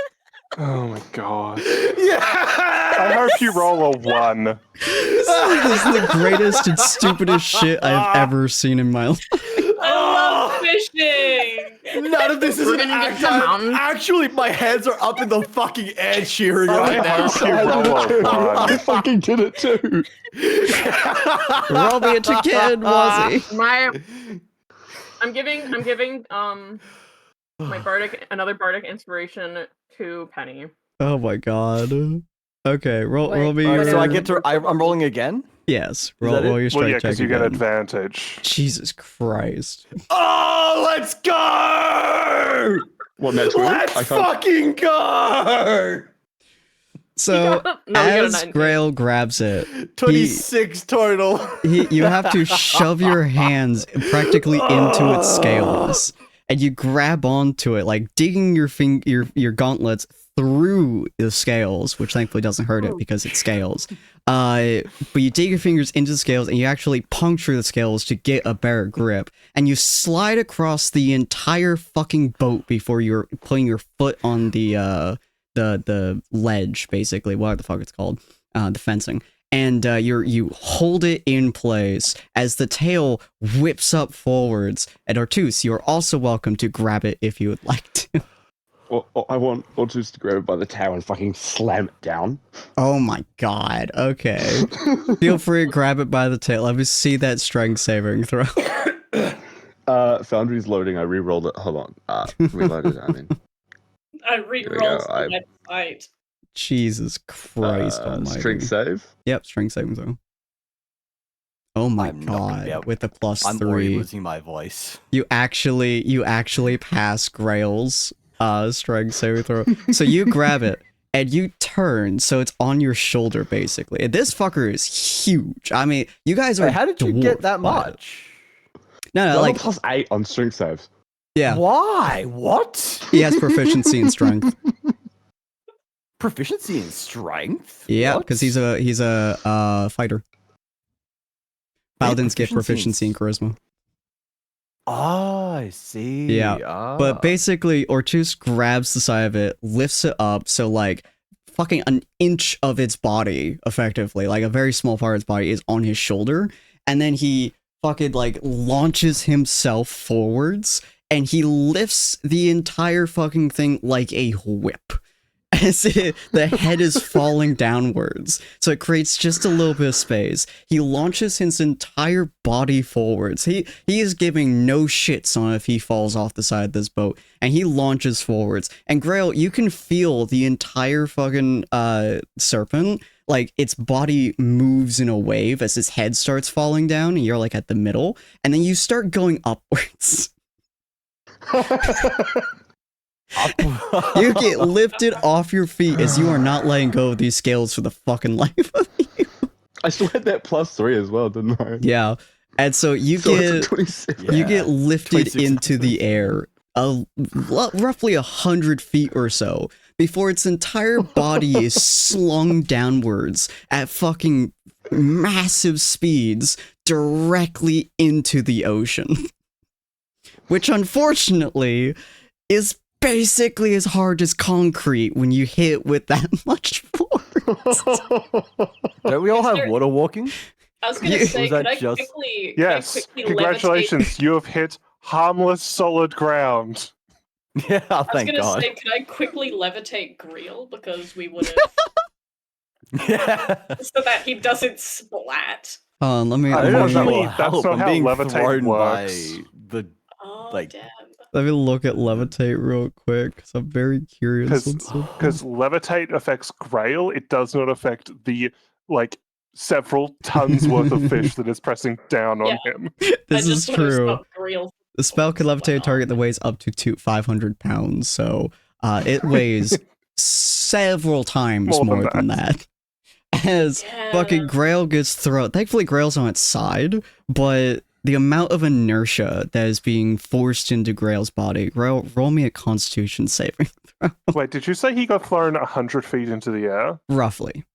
Oh my god. Yes! I hope you roll a 1. This is the greatest and stupidest shit I've ever seen in my life. I love fishing. None of this is We're an gonna get act. to the mountain. Actually, my hands are up in the fucking air cheering right now. hope you roll a 1. I fucking did it too. Roll me it again, Wazzy. I'm giving my another bardic inspiration to Penny. Oh my god. Okay, roll me. Alright, so your- I get to. I'm rolling again. Yes, that roll it? your Well, strength yeah, check because you get again. advantage. Jesus Christ. Oh, let's go! What next? Let's I can't. fucking go! So No, we got a as 19. Grail grabs it, 26 total. you have to shove your hands practically into its scales. and you grab onto it, like digging your gauntlets through the scales, which thankfully doesn't hurt it because it's scales. But you dig your fingers into the scales and you actually puncture the scales to get a better grip, and you slide across the entire fucking boat before you're putting your foot on the ledge, basically, what the fuck it's called, the fencing. And you hold it in place as the tail whips up forwards. And Artus, you are also welcome to grab it if you would like to. Well, I want Ortus to grab it by the tail and fucking slam it down. Oh my god, okay. Feel free to grab it by the tail. Let me see that strength saving throw. Foundry's loading, I re-rolled it. Hold on. Reloaded, I mean. I re-rolled the website. Jesus Christ almighty. Strength save? Yep, strength saving throw. Oh my god, with the +3. I'm already losing my voice. You actually pass Grail's strength saving throw. So you grab it and you turn so it's on your shoulder basically. And this fucker is huge. I mean, you guys are. Wait, how did you get that much? No, like +8 on strength saves. Yeah. Why? What? He has proficiency in strength. Proficiency in strength? Yeah, because he's a fighter. Paladins get proficiency in charisma. Oh, I see. Yeah, but basically, Ortus grabs the side of it, lifts it up, so like fucking an inch of its body, effectively, like a very small part of its body, is on his shoulder, and then he fucking like launches himself forwards, and he lifts the entire fucking thing like a whip. As the head is falling downwards, so it creates just a little bit of space. He launches his entire body forwards. He is giving no shits on if he falls off the side of this boat, and he launches forwards. And Grail, you can feel the entire fucking serpent, like its body moves in a wave as his head starts falling down, and you're like at the middle, and then you start going upwards. You get lifted off your feet as you are not letting go of these scales for the fucking life of you. I still had that +3 as well, didn't I? Yeah, and so you get lifted into the air, roughly 100 feet or so, before its entire body is slung downwards at fucking massive speeds directly into the ocean, which unfortunately is basically as hard as concrete when you hit with that much force. Don't we all have water walking? I was gonna say, could I quickly Yes, quickly congratulations, levitate? you have hit harmless solid ground. Yeah, I was thank gonna God. say, could I quickly levitate Greel, because we would have Yeah. so that he doesn't splat. Let me. Unfortunately, that's not I'm how being levitate thrown works. by the Oh like. damn. Let me look at levitate real quick, because I'm very curious. Because levitate affects Grail, it does not affect the like several tons worth of fish that is pressing down on him. This is true. Greel. The spell can levitate a target that weighs up to 500 pounds, so it weighs several times more than that. As fucking Grail gets thrown. Thankfully, Grail's on its side, but the amount of inertia that is being forced into Grail's body. Grail, roll me a Constitution saving throw. Wait, did you say he got thrown 100 feet into the air? Roughly.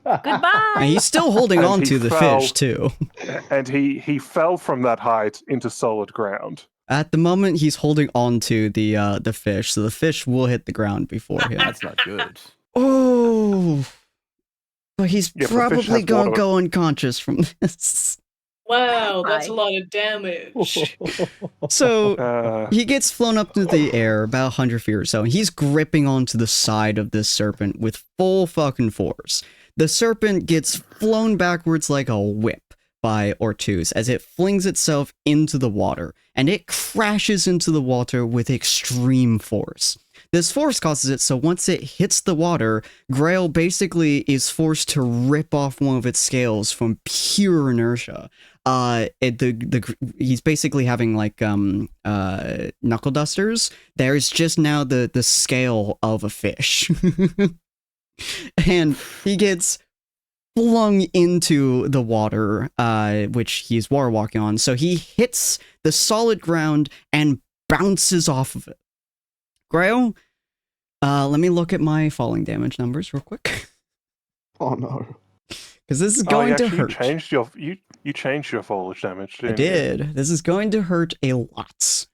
Goodbye. And he's still holding And on he to the fell- fish, too. And he fell from that height into solid ground. At the moment, he's holding on to the fish, so the fish will hit the ground before him. That's not good. Oh! But he's Yeah, but the fish probably has gonna water. go unconscious from this. Wow, that's a lot of damage. So he gets flown up into the air about 100 feet or so, and he's gripping onto the side of this serpent with full fucking force. The serpent gets flown backwards like a whip by Ortus as it flings itself into the water, and it crashes into the water with extreme force. This force causes it so once it hits the water, Grail basically is forced to rip off one of its scales from pure inertia. He's basically having like knuckle dusters. There's just now the scale of a fish. And he gets flung into the water, which he's water walking on. So he hits the solid ground and bounces off of it. Grail, let me look at my falling damage numbers real quick. Oh no. Because this is going to hurt. You changed your foliage damage, I didn't you? did. This is going to hurt a lot.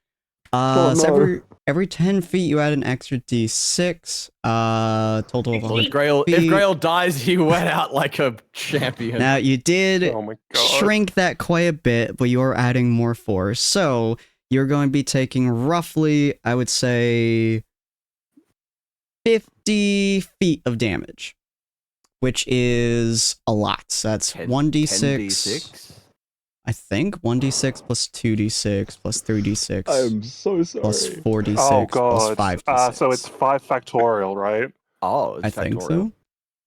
Oh, So no. every 10 feet you add an extra d6. Total of Well, 100 if feet. Grail dies, he went out like a champion. Now you did Oh my god. shrink that quite a bit, but you're adding more force. So you're going to be taking roughly, I would say, 50 feet of damage, which is a lot. So that's 1d6. 10d6? I think 1d6 plus 2d6 plus 3d6 I'm so sorry. plus 4d6 Oh plus god. 5d6. So it's 5 factorial, right? Oh, it's I think factorial.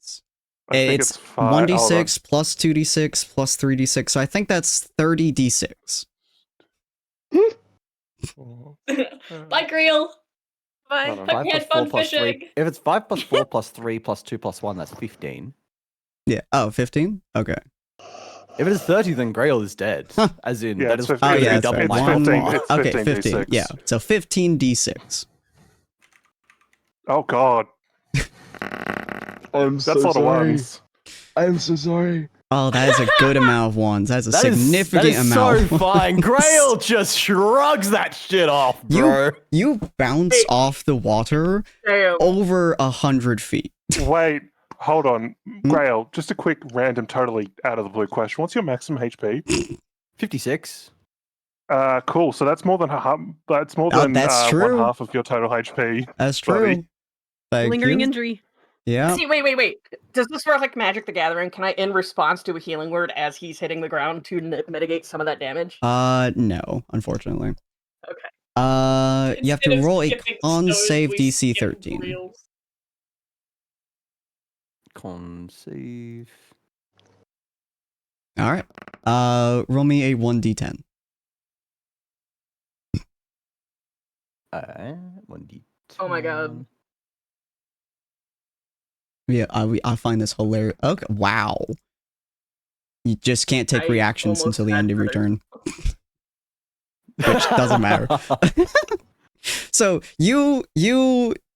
so. I think It's 5. 1d6 plus 2d6 plus 3d6. So I think that's 30d6. Bye, Greel. Bye. I don't know. Hope 5 you plus had 4 fun plus 3. fishing. If it's 5 plus 4 plus 3 plus 2 plus 1, that's 15. Yeah. Oh, 15? Okay. If it is 30, then Grail is dead. As in, Yeah, that it's is 15. Oh, yeah, that's double right. my 15. health. It's Okay, 15 15. D6. Yeah. So 15d6. Oh god. I'm That's so a lot of sorry. ones. I am so sorry. Oh, that is a good amount of ones. That's a That is significant amount. so of ones. fine. Grail just shrugs that shit off, bro. You bounce off the water Damn. over 100 feet. Wait, hold on. Grail, just a quick random, totally out of the blue question. What's your maximum HP? 56. Cool. So that's more than half. That's more Oh, than that's true. 1/2 of your total HP. That's Buddy. true. Thank Lingering you. injury. Yeah. See, wait. Does this work like Magic the Gathering? Can I, in response to a healing word as he's hitting the ground, to mitigate some of that damage? No, unfortunately. Okay. You have to Instead of roll a skipping con stones, save we DC skip 13. reels. Con save. All right. Roll me a 1d10. 1d10. Oh my god. Yeah, I find this hilarious. Okay, wow. You just can't take I reactions almost until the end had of your better. turn. Which doesn't matter. So you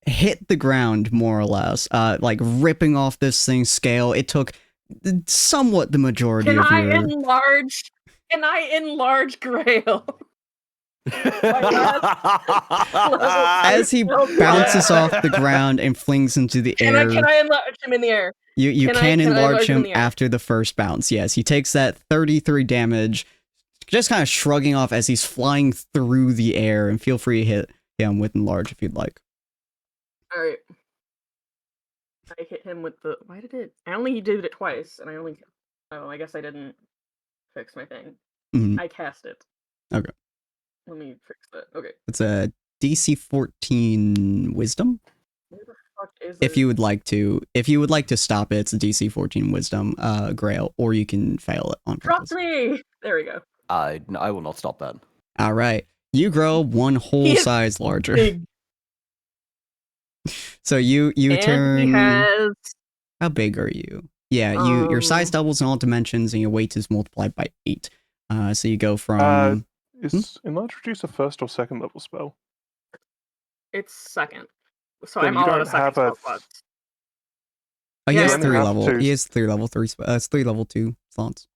hit the ground more or less, like ripping off this thing's scale. It took somewhat the majority Can of I your. enlarge? Can I enlarge Grail? As he bounces off the ground and flings into the Can air. I enlarge him in the air? You can I enlarge him in him the air? after the first bounce. Yes, he takes that 33 damage, just kind of shrugging off as he's flying through the air. And feel free to hit him with enlarge if you'd like. All right. I hit him with the. Why did it? I only did it twice, and I only. Oh, I guess I didn't fix my thing. Mhm. I cast it. Okay. Let me fix that. Okay. It's a DC 14 Wisdom. Where the fuck is If it? you would like to stop it, it's a DC 14 Wisdom, Grail, or you can fail it on purpose. Trust me. There we go. I will not stop that. All right, you grow one whole He is size larger. Big. So you And turn. he has. How big are you? Yeah, your size doubles in all dimensions, and your weight is multiplied by 8. So you go from. Is enlarge reduce a first or second level spell? It's second. So Then I'm you all out don't of second have spell a- slots. Oh, he Yeah, has you only 3 have level. two. He has 3 level 3. It's 3 level 2 slots.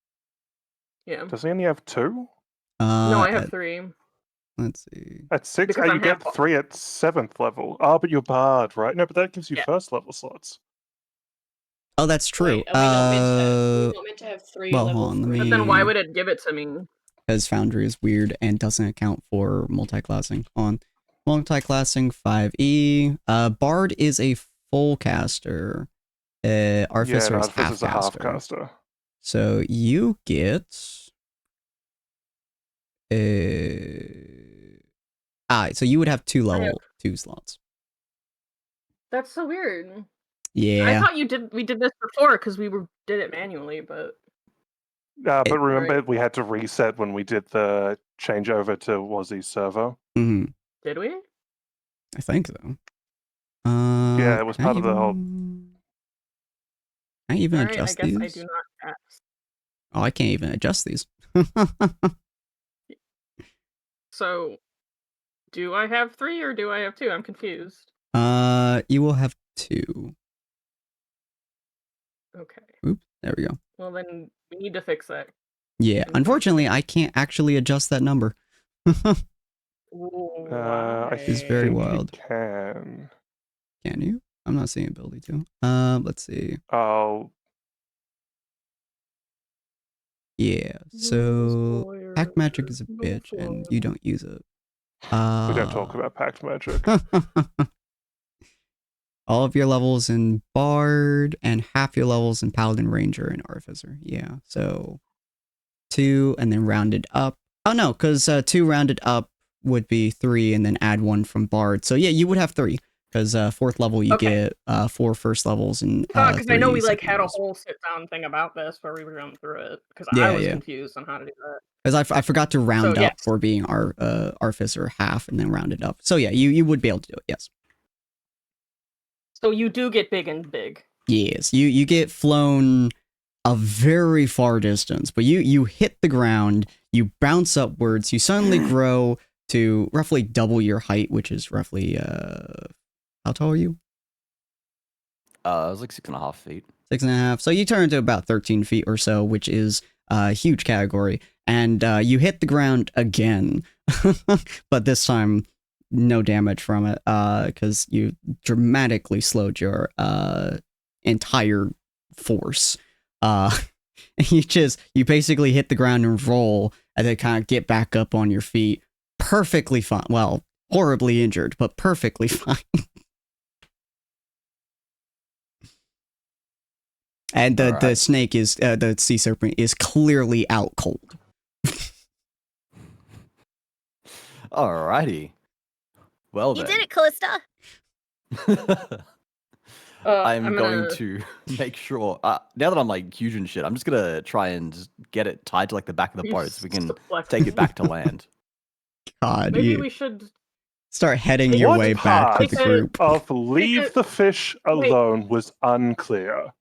Yeah. Does he only have 2? No, I have at- 3. Let's see. At 6, Because I'm you get half- 3 at 7th level. Oh, but you're bard, right? No, but that gives you Yeah. first level slots. Oh, that's true. Wait, are we not meant to have 3 well, level hold on, let 3? But then why me- would it give it to me? Because Foundry is weird and doesn't account for multiclassing. On multiclassing 5e. Bard is a full caster. Artificer is half Artificer's a half caster. caster. So you get. So you would have 2 level 2 slots. That's so weird. I Yeah. thought we did this before because did it manually, but But remember, Right. we had to reset when we did the changeover to Wazzy's server. hmm did we? I think so. Yeah, it was can I part of the whole- Can I even Alright, I adjust guess these? I do not ask. Oh, I can't even adjust these. So Do I have 3 or do I have 2? I'm confused. You will have 2. Okay. Oops, there we go. Well, then we need to fix that. Yeah, unfortunately, I can't actually adjust that number. I It's very think wild. you can. Can you? I'm not seeing ability to. Let's see. Oh, Yeah, so pack magic is a bitch, and you don't use it. we don't talk about pact magic. All of your levels in Bard and half your levels in Paladin, Ranger, and Artificer. Yeah, so 2 and then rounded up. Oh no, because 2 rounded up would be 3 and then add 1 from Bard. So yeah, you would have 3 because 4th level you get 4 first levels and because I know we like second had a levels. whole sit down thing about this where we were going through it because Yeah, I was yeah. confused on how to do that. Because I forgot to round So, up yes. for being our Artificer half and then round it up. So yeah, you would be able to do it. Yes. So you do get big and big. Yes, you get flown a very far distance, but you hit the ground, you bounce upwards, you suddenly grow to roughly double your height, which is roughly how tall are you? I was like 6.5 feet. 6.5. So you turn to about 13 feet or so, which is a huge category, and you hit the ground again, but this time no damage from it, because you dramatically slowed your entire force. You basically hit the ground and roll, and then kind of get back up on your feet, perfectly fine. Well, horribly injured, but perfectly fine. And the snake is the sea serpent is clearly out cold. Alrighty. Well You then. did it, Callista. I'm going to make sure. Now that I'm like huge and shit, I'm just gonna try and just get it tied to like the back of the boat so we can take it back to land. God, Maybe we should start heading your way back to the group. Of leave the fish alone was unclear.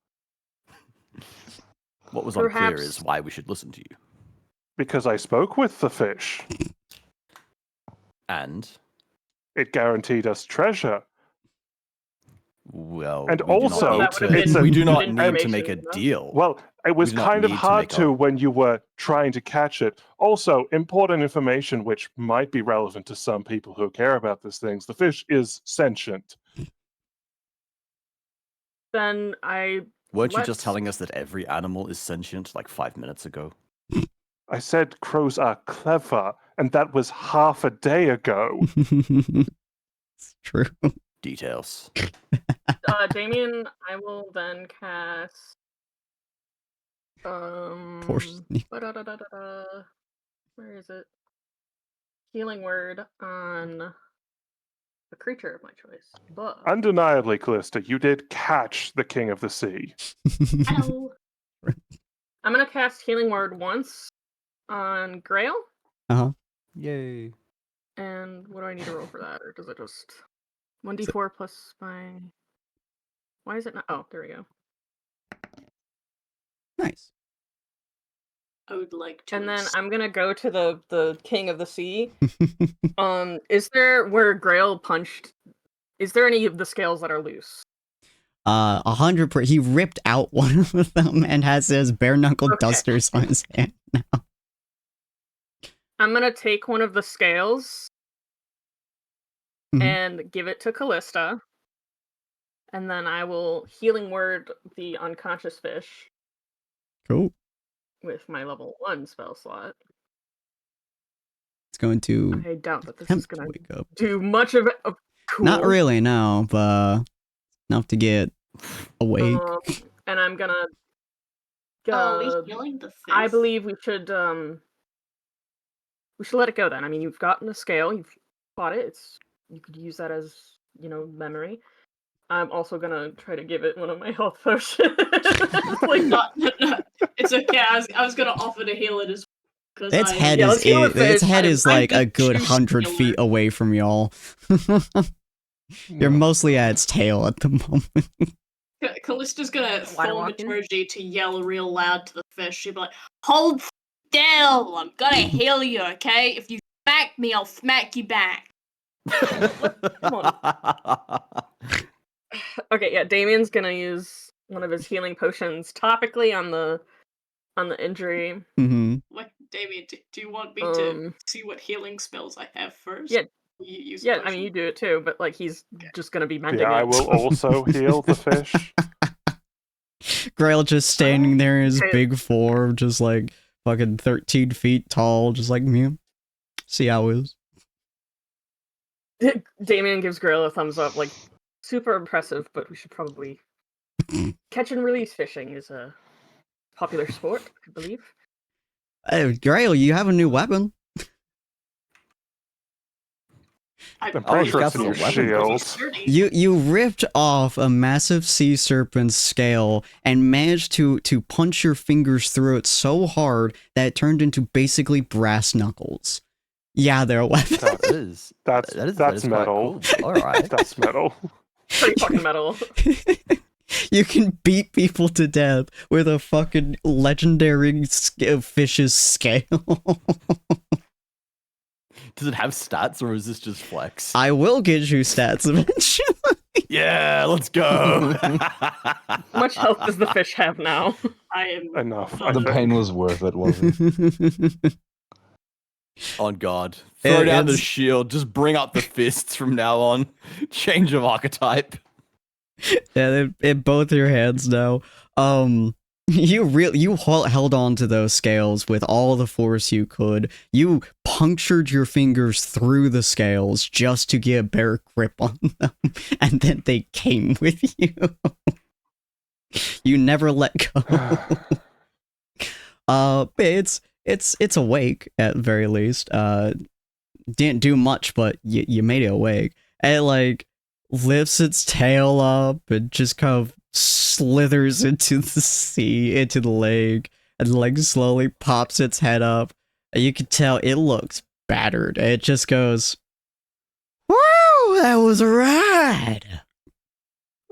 What was unclear is why we should listen to you. Because I spoke with the fish. And? It guaranteed us treasure. Well, and we also, we do not need to make a deal. Well, it was kind of hard to when you were trying to catch it. Also, important information which might be relevant to some people who care about these things. The fish is sentient. Then Weren't you just telling us that every animal is sentient like 5 minutes ago? I said crows are clever, and that was half a day ago. It's true. Details. Damien, I will then cast Poor snake. where is it? Healing word on a creature of my choice. But Undeniably, Callista, you did catch the King of the Sea. Ow. I'm gonna cast healing word once on Grail. Yay. And what do I need to roll for that, or does it just 1d4 plus my? Why is it not? Oh, there we go. Nice. I would like to. And then I'm gonna go to the King of the Sea. Is there where Grail punched? Is there any of the scales that are loose? 100%. He ripped out one of them and has his bare knuckle dusters on his hand now. I'm gonna take one of the scales and give it to Callista. And then I will healing word the unconscious fish. Cool. With my level 1 spell slot. It's going to. I doubt that this is going to wake up. do much of it. Cool. Not really, no, but enough to get awake. And I'm gonna. Are we healing the fish? I believe we should let it go then. I mean, you've gotten a scale, you've caught it. You could use that as memory. I'm also gonna try to give it one of my health potions. Like, no. It's okay. I was gonna offer to heal it as well. Its head is like a good 100 feet away from y'all. You're mostly at its tail at the moment. Callista's gonna thaumaturgy to yell real loud to the fish. She'll be like, "Hold still! I'm gonna heal you, okay? If you smack me, I'll smack you back." Come on. Okay, yeah, Damien's gonna use one of his healing potions topically on the injury. Mm-hmm. Like, Damien, do you want me to Um, see what healing spells I have first? Yeah. You use yeah, I potion? mean you do it too, but like he's just gonna be mending Yeah, I it. will also heal the fish. Grail just standing there in his Okay. big form, just like fucking 13 feet tall, just like me. See how it is. Damien gives Grail a thumbs up, like super impressive, but we should probably catch and release fishing is a popular sport, I believe. Hey, Grail, you have a new weapon. I'm pretty sure it's a new shield. You ripped off a massive sea serpent's scale and managed to punch your fingers through it so hard that it turned into basically brass knuckles. Yeah, they're a weapon. That's metal. Cool. All right. That's metal. Pretty fucking metal. You can beat people to death with a fucking legendary fish's scale. Does it have stats or is this just flex? I will get you stats eventually. Yeah, let's go. How much health does the fish have now? I am Enough. not- I The think. pain was worth it, wasn't it? On guard. Throw Yeah, down the it's- shield. Just bring up the fists from now on. Change of archetype. Yeah, they're in both your hands now. You held on to those scales with all the force you could. You punctured your fingers through the scales just to get a better grip on them, and then they came with you. You never let go. But it's awake at the very least. Didn't do much, but you made it awake. And it like lifts its tail up and just kind of slithers into the sea, into the lake, and like slowly pops its head up. And you can tell it looks battered. And it just goes, "Wow, that was a ride."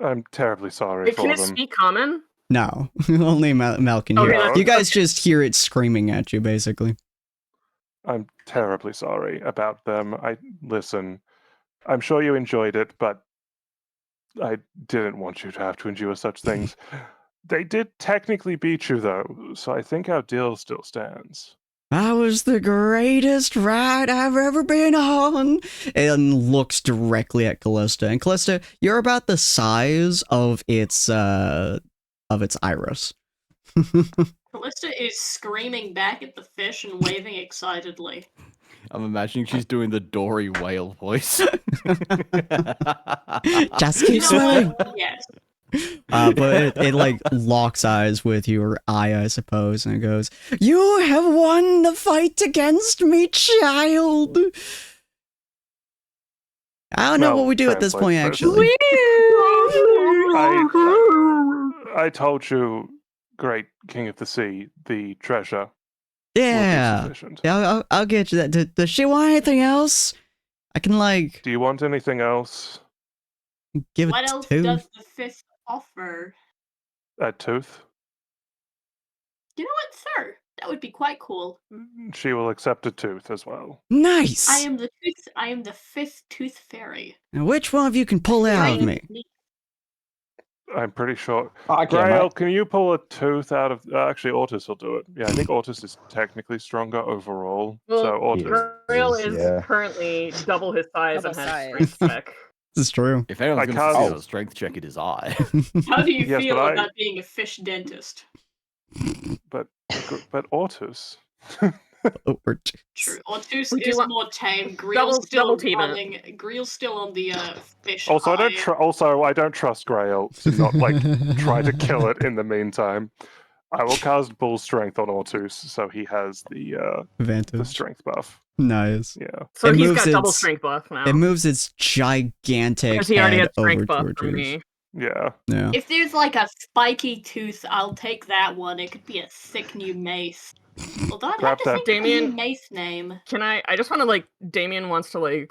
I'm terribly sorry Wait, for can it them. speak common? No, only Mel can hear. Okay, it. You guys just hear it screaming at you, basically. I'm terribly sorry about them. Listen. I'm sure you enjoyed it, but I didn't want you to have to endure such things. They did technically beat you, though, so I think our deal still stands. That was the greatest ride I've ever been on. And looks directly at Callista. And Callista, you're about the size of its iris. Callista is screaming back at the fish and waving excitedly. I'm imagining she's doing the Dory whale voice. Just keep You know swimming. what? Yes. But it like locks eyes with your eye, I suppose, and it goes, "You have won the fight against me, child." I don't know what we do at this point, actually. I told you, great king of the sea, the treasure Yeah. will be sufficient. Yeah, I'll get you that. Does she want anything else? I can like Do you want anything else? give it What else two. does the fish offer? A tooth? You know what, sir? That would be quite cool. She will accept a tooth as well. Nice. I am the fifth tooth fairy. Now, which one of you can pull it out of me? I'm pretty sure. I can, Grail, mate. can you pull a tooth out of... actually, Ortus will do it. Yeah, I think Ortus is technically stronger overall. Well, So Ortus... Grail is Yeah. currently double his size Double and has size. strength check. This is true. If anyone's I going to can't- succeed on a strength check, it is I. How do you Yes, feel but about being a fish dentist? But Ortus... True. Ortus Would you is want- more tame. Greel's double still team it. running. Greel's still on the fish. Also, eye. I don't trust Grail to not try to kill it in the meantime. I will cast Bull Strength on Ortus, so he has the Advantage. strength buff. Nice. Yeah. So It he's moves got double its- strength buff now. It moves its gigantic Because he already head had strength over buff towards from yours. me. Yeah. Yeah. If there's like a spiky tooth, I'll take that one. It could be a thick new mace. Although I'd Grab have to that. think of a new Damien- mace name. Can I just want to Damien wants to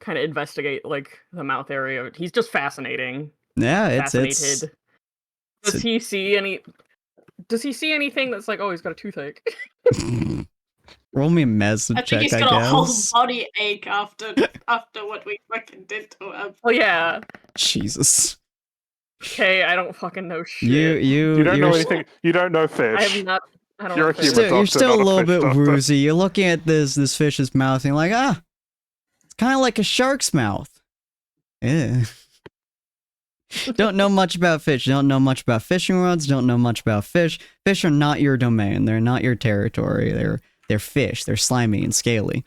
kind of investigate the mouth area. He's just fascinating. Yeah, it's Fascinated. Does it's- he see anything that's like, oh, he's got a toothache? Roll me a medicine I think check, he's I got a whole guess. body ache after what we fucking did to him. Oh yeah. Jesus. Okay, I don't fucking know shit. You don't know you're anything. You don't know fish. I have not. I don't You're know a fish. human you're doctor, still a not a little fish bit doctor. woozy. You're looking at this fish's mouth and you're like, it's kind of like a shark's mouth. Yeah. Don't know much about fish. Don't know much about fishing rods. Don't know much about fish. Fish are not your domain. They're not your territory. They're fish. They're slimy and scaly.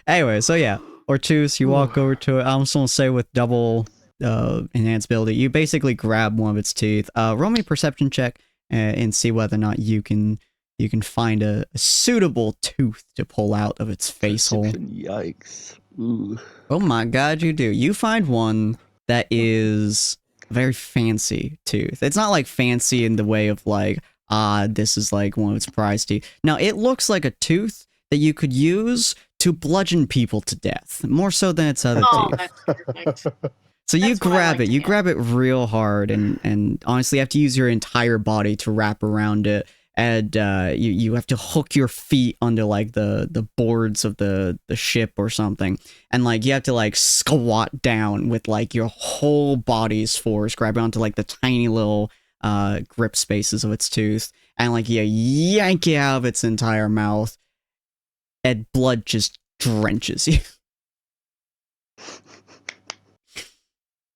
Anyway, so yeah, Ortuz, you walk over to it. I'm just gonna say with double enhanced ability, you basically grab one of its teeth. Roll me a perception check and see whether or not you can find a suitable tooth to pull out of its face hole. Yikes. Ooh. Oh my god, you do. You find one that is a very fancy tooth. It's not like fancy in the way of like, this is like one of its prized teeth. No, it looks like a tooth that you could use to bludgeon people to death, more so than its other Oh, teeth. that's perfect. So you That's what I grab like it, to you hear. grab it real hard, and honestly, you have to use your entire body to wrap around it, and you have to hook your feet under like the boards of the ship or something, and like you have to like squat down with like your whole body's force, grab onto like the tiny little grip spaces of its tooth, and like you yank it out of its entire mouth, and blood just drenches you.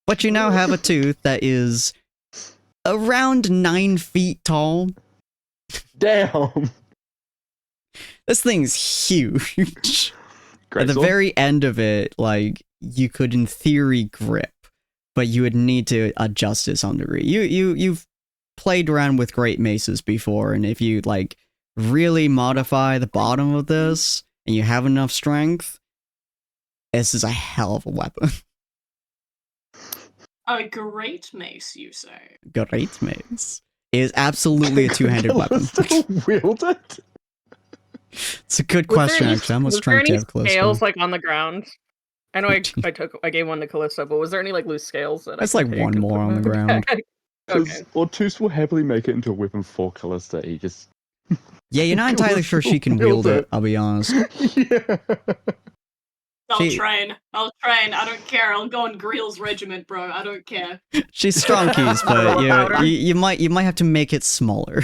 But you now have a tooth that is around 9 feet tall. Damn. This thing's huge. At the Grayson? very end of it, like, you could in theory grip, but you would need to adjust this on degree. You've played around with great maces before, and if you like really modify the bottom of this and you have enough strength, this is a hell of a weapon. A great mace, you say? Great mace. It is absolutely a two-handed Can weapon. Callisto wield it? It's a good Was there question, any- actually. How much was there strength do you any have, Callisto? scales like on the ground? I know I gave one to Callisto, but was there any like loose scales that That's I like could take one and more put on the in my ground. bag? Because Okay. Ortuz will happily make it into a weapon for Callista. He just. Yeah, you're not entirely sure she can wield it, I'll be honest. Yeah. I'll She- train. I don't care. I'll go on Greel's regiment, bro. I don't care. She's strong keys, but Roll powder? you might have to make it smaller.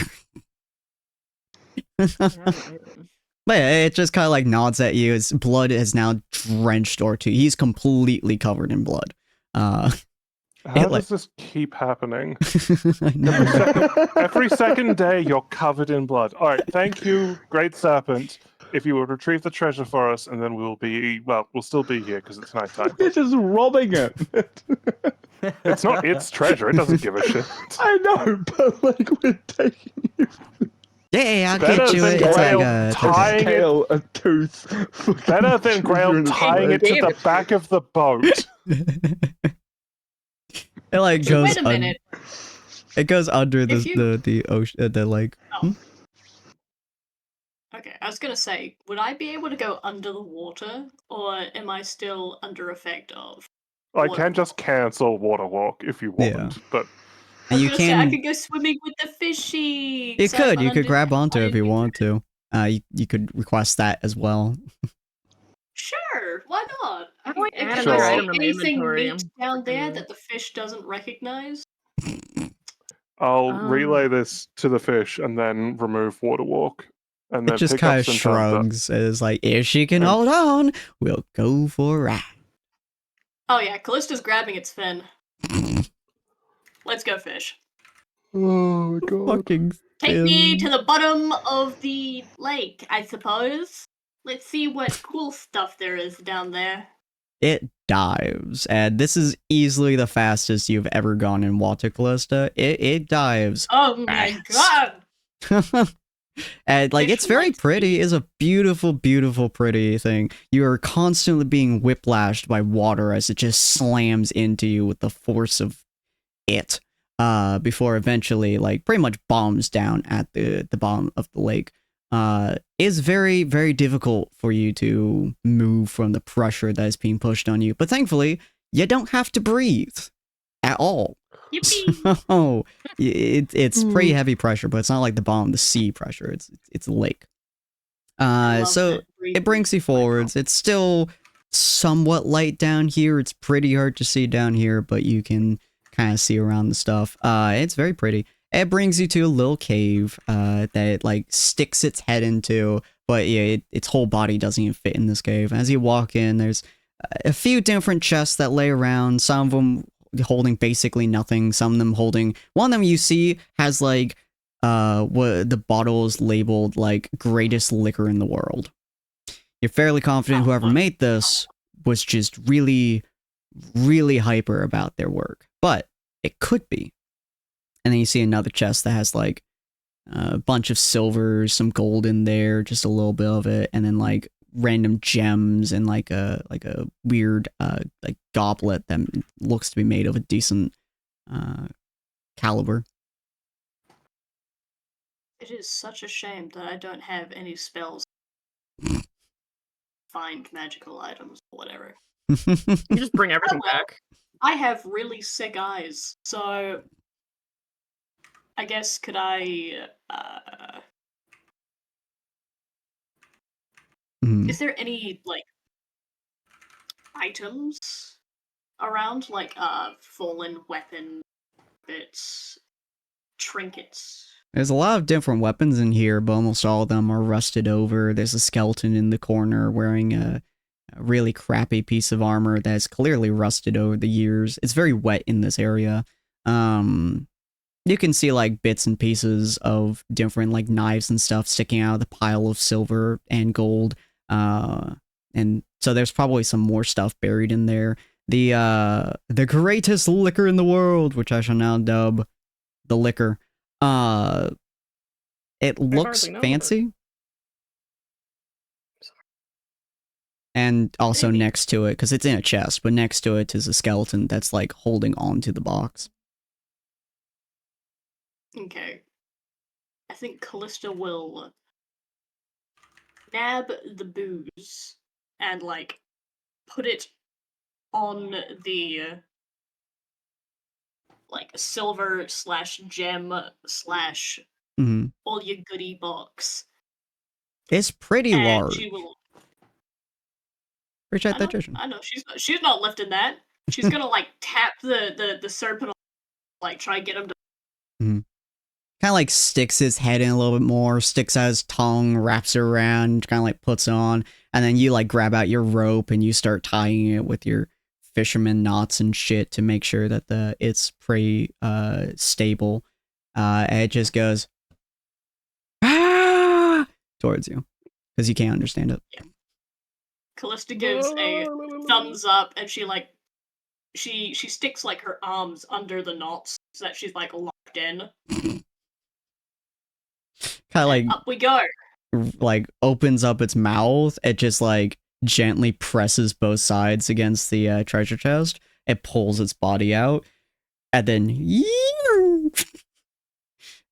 But yeah, it just kind of like nods at you. His blood has now drenched Ortu. He's completely covered in blood. How like- does this keep happening? I know. Every second day, you're covered in blood. All right, thank you, Great Serpent. If you would retrieve the treasure for us, and then we'll still be here because it's nighttime. We're just robbing it. It's not its treasure. It doesn't give a shit. I know, but like we're taking you. Yeah, I'll Better get you than it. It's like Grail it's tying it. Tail, a tooth. Better than Grail Treasure in tying it to Gave the it to back of the boat. it like So goes. wait a minute. It goes under If you- the ocean. The like. Okay, I was gonna say, would I be able to go under the water, or am I still under effect of? I water can just walk? cancel water walk if you Yeah. want, but I And was you gonna say I can. could go swimming with the fishy. You could grab onto it if you want to. You could request that as well. Sure, why not? How do I Can add I another see item to my anything inventory? neat I'm down there freaking- that the fish doesn't recognize? I'll Um, relay this to the fish and then remove water walk. And then It just pick up kind of some shrugs. It's like, if she can And- hold on, we'll go for a ride. Oh yeah, Callista's grabbing its fin. Let's go fish. Oh my god. Fucking Take me fin. to the bottom of the lake, I suppose. Let's see what cool stuff there is down there. It dives, and this is easily the fastest you've ever gone in water, Callista. It dives. Oh my Fast. god! And like Fish it's very likes pretty. speed. It's a beautiful, beautiful, pretty thing. You are constantly being whiplashed by water as it just slams into you with the force of it. Before eventually, like, pretty much bombs down at the bottom of the lake. It's very, very difficult for you to move from the pressure that is being pushed on you. But thankfully, you don't have to breathe at all. Yippee! So it's pretty heavy pressure, but it's not like the bottom of the sea pressure. It's a lake. I love So that it brings you forwards. It's still somewhat light down here. It's pretty hard to see down here, but you can kind of see around the stuff. It's very pretty. It brings you to a little cave that it, like, sticks its head into, but yeah, its whole body doesn't even fit in this cave. As you walk in, there's a few different chests that lay around. Some of them holding basically nothing. Some of them holding. One of them you see has like what the bottle is labeled like greatest liquor in the world. You're fairly confident whoever made this was just really, really hyper about their work, but it could be. And then you see another chest that has like a bunch of silver, some gold in there, just a little bit of it, and then like random gems and like a weird like goblet that looks to be made of a decent caliber. It is such a shame that I don't have any spells. Find magical items or whatever. You just bring everything well. back. I have really sick eyes, so I guess could I is there any like items around, like fallen weapon bits, trinkets? There's a lot of different weapons in here, but almost all of them are rusted over. There's a skeleton in the corner wearing a really crappy piece of armor that's clearly rusted over the years. It's very wet in this area. You can see like bits and pieces of different like knives and stuff sticking out of the pile of silver and gold. And so there's probably some more stuff buried in there. The greatest liquor in the world, which I shall now dub the liquor. It looks hardly know fancy. And also Maybe. next to it, because it's in a chest, but next to it is a skeleton that's like holding on to the box. Okay. I think Callista will nab the booze and like put it on the like silver / gem / all your goodie box. It's pretty And large. she will. Appreciate that, Trishan. I know she's not lifting that. She's gonna like tap the serpent, like try and get him to. Kind of like sticks his head in a little bit more, sticks out his tongue, wraps it around, kind of like puts it on, and then you like grab out your rope and you start tying it with your fisherman knots and shit to make sure that it's pretty stable. And it just goes towards you because you can't understand it. Yeah. Callista gives a thumbs up, and she like she sticks like her arms under the knots so that she's like locked in. Kind of like up we go. Like opens up its mouth. It just like gently presses both sides against the treasure chest. It pulls its body out, and then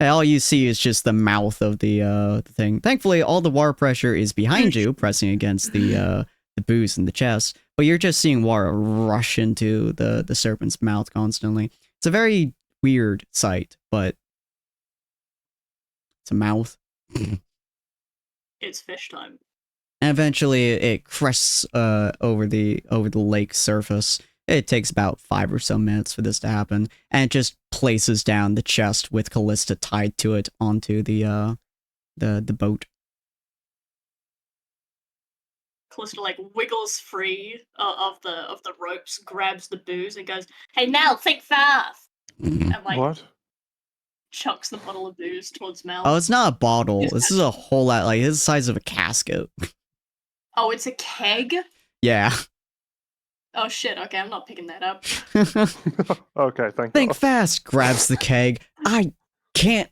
and all you see is just the mouth of the thing. Thankfully, all the water pressure is behind you, pressing against the booze in the chest. But you're just seeing water rush into the serpent's mouth constantly. It's a very weird sight, but it's a mouth. It's fish time. And eventually it crests over the lake surface. It takes about 5 or so minutes for this to happen, and it just places down the chest with Callista tied to it onto the boat. Callista like wiggles free of the ropes, grabs the booze, and goes, "Hey, Mel, think fast!" And like What? chucks the bottle of booze towards Mel. Oh, it's not a bottle. This is a whole lot. Like, it's the size of a casket. Oh, it's a keg? Yeah. Oh shit, okay, I'm not picking that up. Okay, thank Think God. fast, grabs the keg. I can't.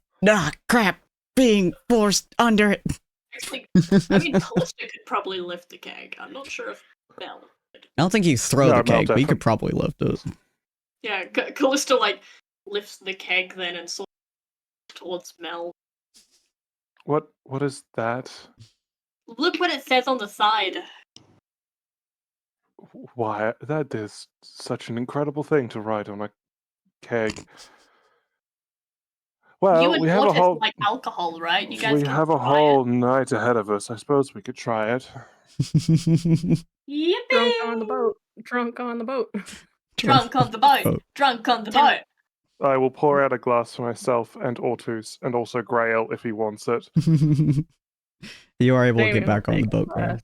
Crap. Being forced under it. Actually, I mean, Callista could probably lift the keg. I'm not sure if Mel could. I don't think you throw No, the Mel keg, but you definitely. could probably lift it. Yeah, Callista like lifts the keg then and sort of towards Mel. What is that? Look what it says on the side. Why, that is such an incredible thing to write on a keg. You Well, and we have a Mortis whole like alcohol, right? You guys we can have a try whole night ahead of us. I suppose we could try it. it. Yippee! Drunk on the boat. Drunk on the boat. Drunk on the boat. Oh. Drunk on the boat. I will pour out a glass for myself and Ortus, and also Grail if he wants it. You are able to Damien get back will on the take boat, Grail. glass.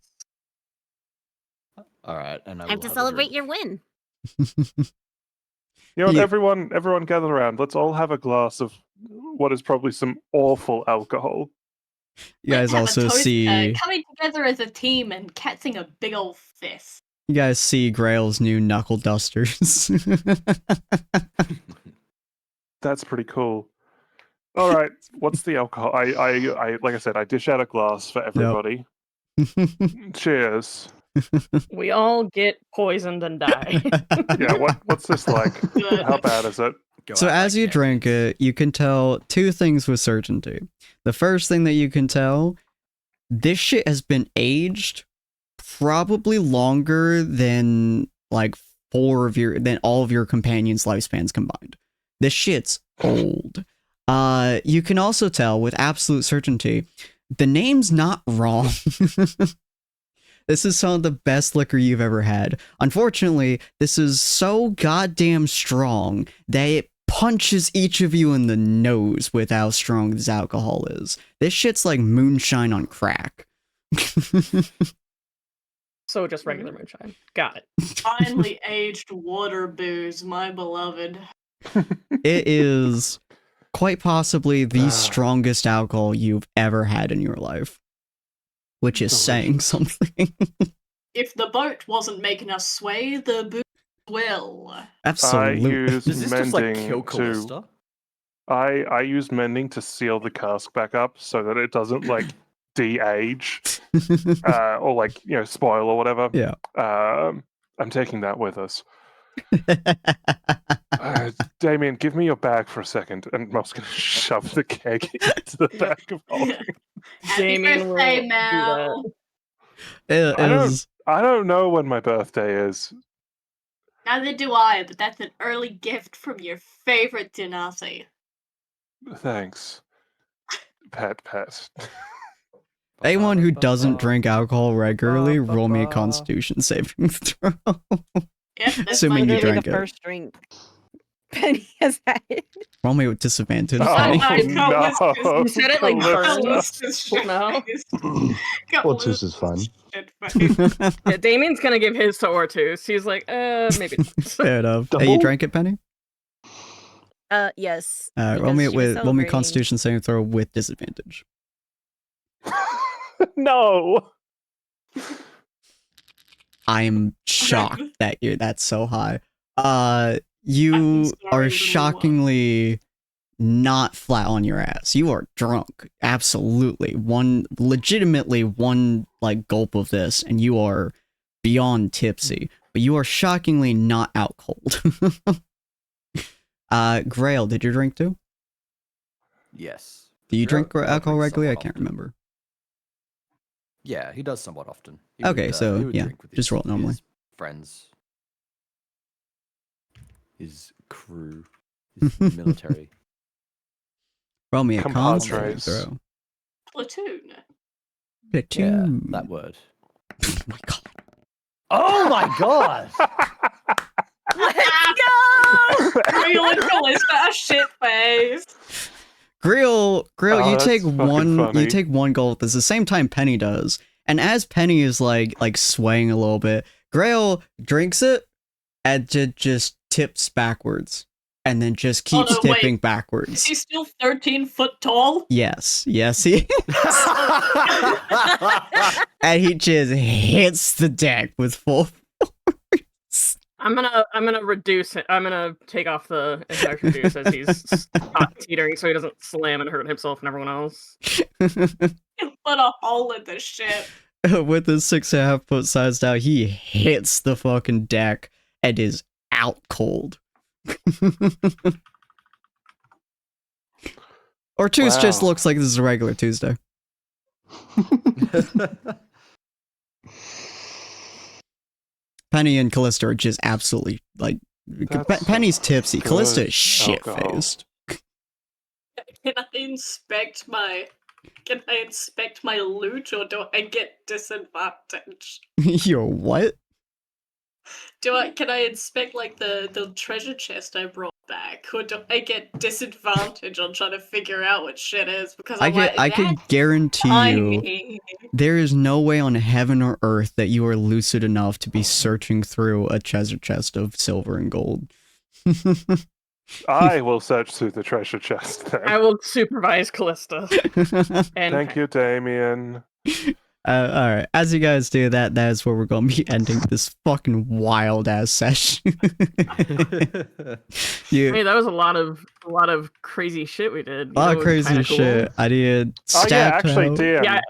All right, and I Time will to have a celebrate drink. your win. You know what, Yeah. everyone gather around. Let's all have a glass of what is probably some awful alcohol. You guys Let's have a also toast, see coming together as a team and catching a big old fist. you guys see Grail's new knuckle dusters. That's pretty cool. All right, what's the alcohol? I like I said, I dish out a glass for everybody. Cheers. We all get poisoned and die. Yeah, what's this like? Good. How bad is it? Go So out as like you drink bandits. it, you can tell two things with certainty. The first thing that you can tell, this shit has been aged probably longer than like all of your companions' lifespans combined. This shit's old. You can also tell with absolute certainty, the name's not wrong. This is some of the best liquor you've ever had. Unfortunately, this is so goddamn strong that it punches each of you in the nose with how strong this alcohol is. This shit's like moonshine on crack. So just regular moonshine. Got it. Finely aged water booze, my beloved. It is quite possibly the Ah. strongest alcohol you've ever had in your life, which is saying Delicious. something. If the boat wasn't making us sway, the booze will. I Absolutely. use Does this just like mending kill to. Callista? I use mending to seal the cask back up so that it doesn't like de-age or like spoil or whatever. Yeah. I'm taking that with us. Damien, give me your bag for a second, and Mel's gonna shove the keg into the back of holding. Happy Damien will birthday, do Mel. It I don't- is. I don't know when my birthday is. Neither do I, but that's an early gift from your favorite Denasi. Thanks, pet. Anyone who doesn't drink alcohol regularly, roll me a Constitution saving throw. Yep, that's Assuming my you gift. drank the it. first drink Penny has had. Roll me with disadvantage. Oh, Penny. no. You said it like Callista. Callista's shit No. face. Ortus is fun. Shit face. Yeah, Damien's gonna give his to Ortus. He's like, maybe. Fair enough. Hey, you Double? drank it, Penny? Yes. Roll me because she was roll me celebrating. Constitution saving throw with disadvantage. No. I am shocked that that's so high. You I'm sorry, are little one. shockingly not flat on your ass. You are drunk. Absolutely. Legitimately one like gulp of this and you are beyond tipsy, but you are shockingly not out cold. Grail, did you drink too? Yes. Do you drink Grail alcohol drinks regularly? I somewhat can't often. remember. Yeah, he does somewhat often. He Okay, would, so, he would yeah, drink with just roll it normally. his friends, his crew, his military. Roll me a con saving Compadres. throw. Platoon. Yeah, Platoon. that word. Oh my god. Oh my god! Let's go! Real and Callista, shit face. Grill, Oh, you that's take fucking one funny. you take one gulp at the same time Penny does. And as Penny is like swaying a little bit, Grail drinks it and just tips backwards. And then just keeps no, wait. tipping Is backwards. he still 13 foot tall? Yes, he and he just hits the deck with full force. I'm gonna reduce it. I'm gonna take off the infection reduce as he's teetering, so he doesn't slam and hurt himself and everyone else. Put a hole in the ship. With his 6.5 foot size down, he hits the fucking deck and is out cold. Or Tuesday just Wow. looks like this is a regular Tuesday. Penny and Callista are just absolutely like That's Penny's tipsy. good Callista is shit alcohol. faced. Can I inspect my loot, or do I get disadvantage? Your what? Can I inspect like the treasure chest I brought back, or do I get disadvantage on trying to figure out what shit is? Because I'm I can guarantee you tiny. there is no way on heaven or earth that you are lucid enough to be searching through a treasure chest of silver and gold. I will search through the treasure chest then. I will supervise Callista. And Thank you, Damien. Alright, as you guys do that, that's where we're going to be ending this fucking wild ass session. Hey, that was a lot of crazy shit we did. A lot of crazy shit. I did Oh yeah, actually, out. DM. Yeah,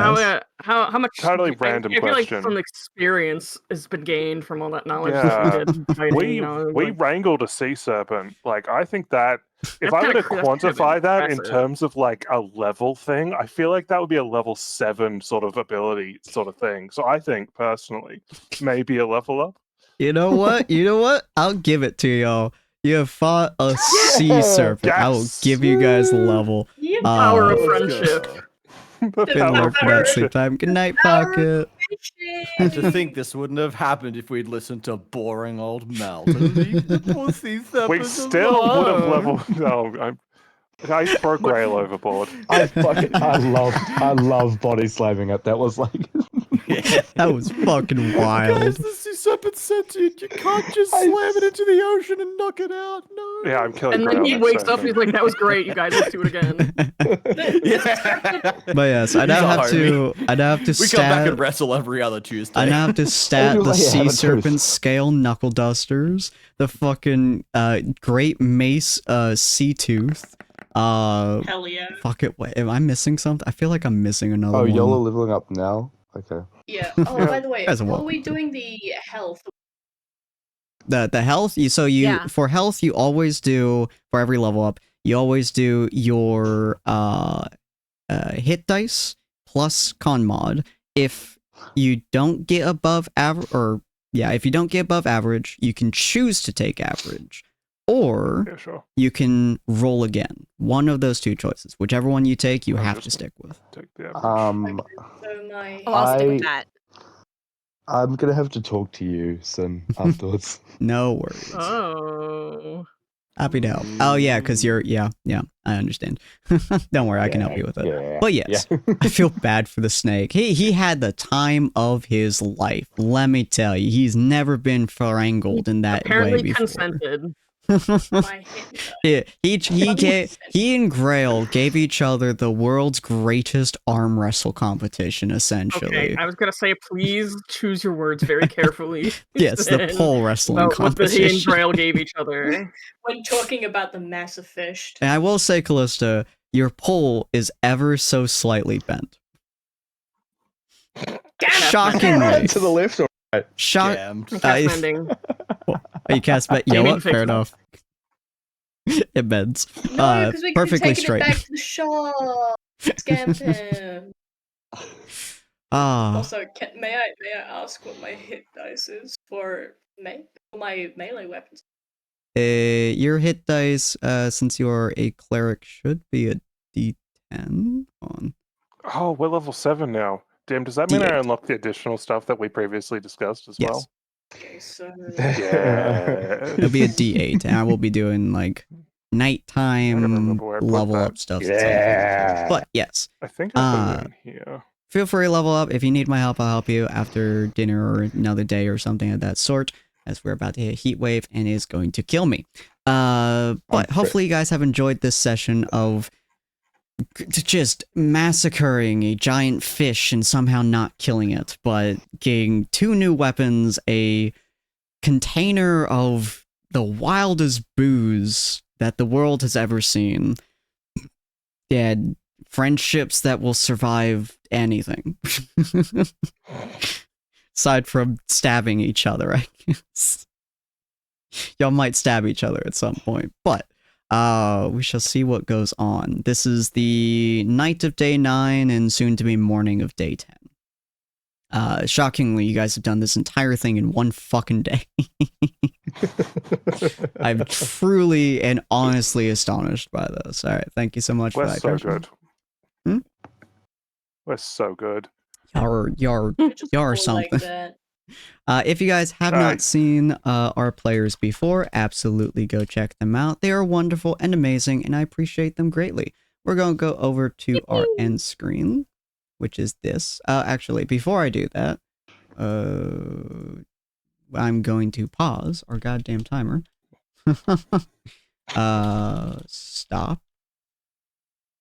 like how much? Totally random I feel like question. some experience has been gained from all that knowledge Yeah. that we did. Fighting, we you know, we like, wrangled a sea serpent. Like, I think that if That's I were to kinda- that's kind of quantify that in impressive. terms of like a level thing, I feel like that would be a level 7 sort of ability sort of thing. So I think personally, maybe a level up. You know what? I'll give it to y'all. You have fought a sea serpent. I will Yes! give you guys a level. Yeah, Power of Let's friendship. go. The Been power there of for that sleep friendship. time. Good night, Power of Pocket. And to think this wouldn't have happened if we'd listened to boring old Mel. We still would have leveled. No, I throw Grail overboard. I love body slamming it. That was like That was fucking wild. the sea serpent sentient. You can't just slam it into the ocean and knock it out. No. Yeah, I'm killing And Grail then he next wakes up and session. he's like, "That was great, you guys. Let's do it again." But yes, I'd He's a have to We come back and stab. wrestle every other Tuesday. I'd have to stat It was the like you have sea a tooth. serpent scale knuckle dusters, the fucking great mace sea tooth. Hell yeah. Fuck it. Wait, am I missing something? I feel like I'm missing another oh, one. y'all are leveling up now. Okay. Yeah. Oh, Yeah. by the way, Guys are how are welcome. we doing the health? The health. Yeah. For health you always do for every level up. You always do your hit dice plus con mod. If you don't get above average, if you don't get above average, you can choose to take average, or Yeah, sure. you can roll again. One of those two choices, whichever one you take, you I'm have just- to stick with. Take the average. So my Oh, I'll stick with I- that. I'm gonna have to talk to you, Sin, afterwards. No worries. Oh. Happy to help. Oh yeah, because you're I understand. Don't worry, I can help you with it. Yeah. But yes, Yeah. I feel bad for the snake. He had the time of his life. Let me tell you, he's never been strangled in that way Apparently before. consented. my hit. Yeah, he and Grail gave each other the world's greatest arm wrestle competition, essentially. Okay, I was gonna say, please choose your words very carefully. Yes, the Then pole wrestling about what the he and competition. Grail gave each other. When talking about the massive fish. And I will say, Callista, your pole is ever so slightly bent. Shockingly. To the left or Shock. Damned. Cast ending. You cast bet. You know Gaming what? Fair fictional. enough. It bends. No, because we could perfectly have taken straight. it back to the shop. Scammed him. Ah, Also, may I ask what my hit dice is for my melee weapons? your hit dice, since you are a cleric, should be a D10. On. Oh, we're level 7 now. Damn, does that mean I D8. unlock the additional stuff that we previously discussed as Yes. well? Okay, so Yeah. It'll be a D8, and I will be doing like nighttime remember where I put level that. up stuff. at some point. Yeah. But yes, I think I put it in here. feel free to level up. If you need my help, I'll help you after dinner or another day or something of that sort, as we're about to hit a heat wave and it's going to kill me. But hopefully you guys have enjoyed this session of just massacring a giant fish and somehow not killing it, but getting 2 new weapons, a container of the wildest booze that the world has ever seen, and friendships that will survive anything. Aside from stabbing each other, I guess. Y'all might stab each other at some point, but we shall see what goes on. This is the night of day 9 and soon to be morning of day 10. Shockingly, you guys have done this entire thing in one fucking day. I'm truly and honestly astonished by this. All right, thank you so much for We're that. so Kirsten. good. We're so good. You're Just all something. like that. If you guys have not seen our players before, absolutely go check them out. They are wonderful and amazing, and I appreciate them greatly. We're going to go over to our end screen, which is this. Actually, before I do that, I'm going to pause our goddamn timer. Stop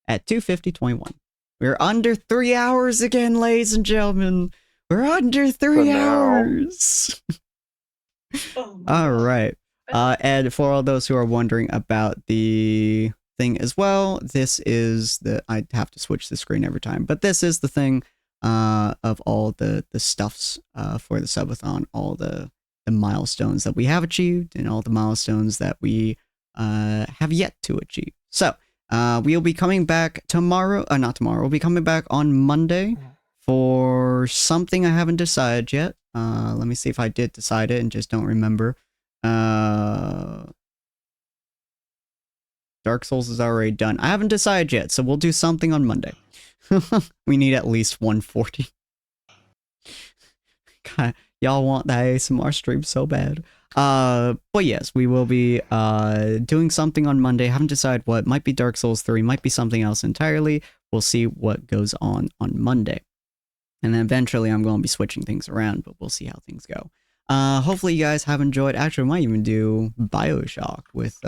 at 2:50:21. We're under 3 hours again, ladies and gentlemen. We're under 3 hours. Oh, All right. And for all those who are wondering about the thing as well, this is the, I have to switch the screen every time, but this is the thing of all the stuffs for the subathon, all the milestones that we have achieved and all the milestones that we have yet to achieve. So we'll be coming back tomorrow, not tomorrow, we'll be coming back on Monday for something I haven't decided yet. Let me see if I did decide it and just don't remember. Dark Souls is already done. I haven't decided yet, so we'll do something on Monday. We need at least 140. God, y'all want that ASMR stream so bad. But yes, we will be doing something on Monday. Haven't decided what. Might be Dark Souls 3, might be something else entirely. We'll see what goes on Monday. And then eventually I'm going to be switching things around, but we'll see how things go. Hopefully you guys have enjoyed. Actually, we might even do BioShock with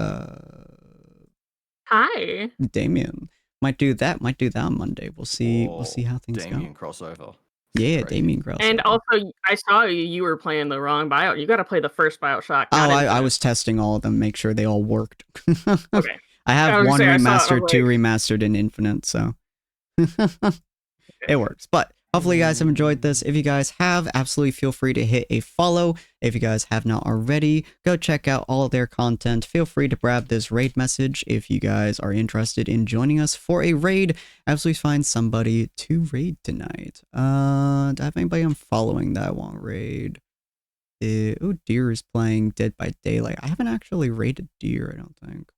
Hi. Damien. Might do that on Monday. We'll see how things Damien go. crossover. Yeah, Crazy. Damien crossover. And also, I saw you were playing the wrong Bio. You got to play the first BioShock. Oh, not I Infinite. was testing all of them, make sure they all worked. Okay. I have I was one gonna say, I saw it, remastered, two remastered, and Infinite, so it works. But hopefully you guys have enjoyed this. If you guys have, absolutely feel free to hit a follow. If you guys have not already, go check out all of their content. Feel free to grab this raid message if you guys are interested in joining us for a raid. Absolutely find somebody to raid tonight. Do I have anybody I'm following that I want to raid? Oh, Deer is playing Dead by Daylight. I haven't actually raided Deer, I don't think.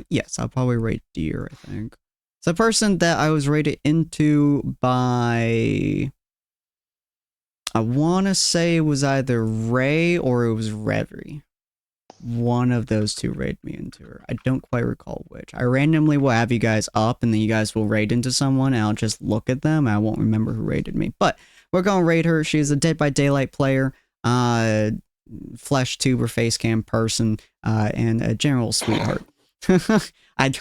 Yes, I'll probably raid Deer, I think. It's a person that I was raided into by, I want to say it was either Ray or it was Reverie. One of those two raided me into her. I don't quite recall which. I randomly will have you guys up and then you guys will raid into someone and I'll just look at them. I won't remember who raided me. But we're going to raid her. She's a Dead by Daylight player. Flesh tuber facecam person, and a general sweetheart.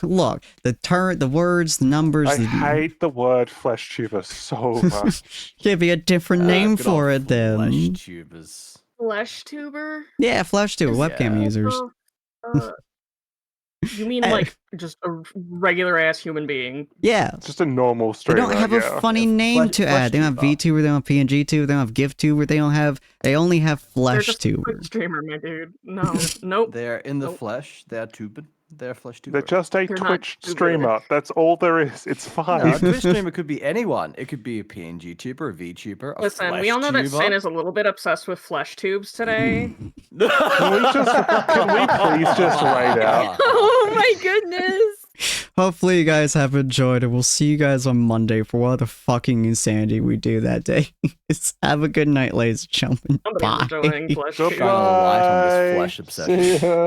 Look, the words, the numbers. I hate the word flesh tuber so much. Give me a different name for it then. Flesh tubers. Flesh tuber? Yeah, flesh tuber, webcam users. You mean like just a regular ass human being? Yeah. Just a normal They streamer. don't have a funny name to add. They don't have VTuber, they don't have PNG tuber, they don't have GIF tuber, they only have They're flesh just a tuber. quick streamer, my dude. No, nope. They're in the Nope. flesh. They're tubing. They're flesh tuber. They're just a They're not Twitch tuber. streamer. That's all there is. It's No, fine. a Twitch streamer could be anyone. It could be a PNG tuber, a VTuber, a Listen, flesh we all know that tuber. Sin is a little bit obsessed with flesh tubes today. Can we please just raid out? Oh my goodness. Hopefully you guys have enjoyed it. We'll see you guys on Monday for what the fucking insanity we do that day. Have a good night, ladies and gentlemen. Somebody's Bye. enjoying flesh Shine tubes. a light on this flesh See obsession. ya.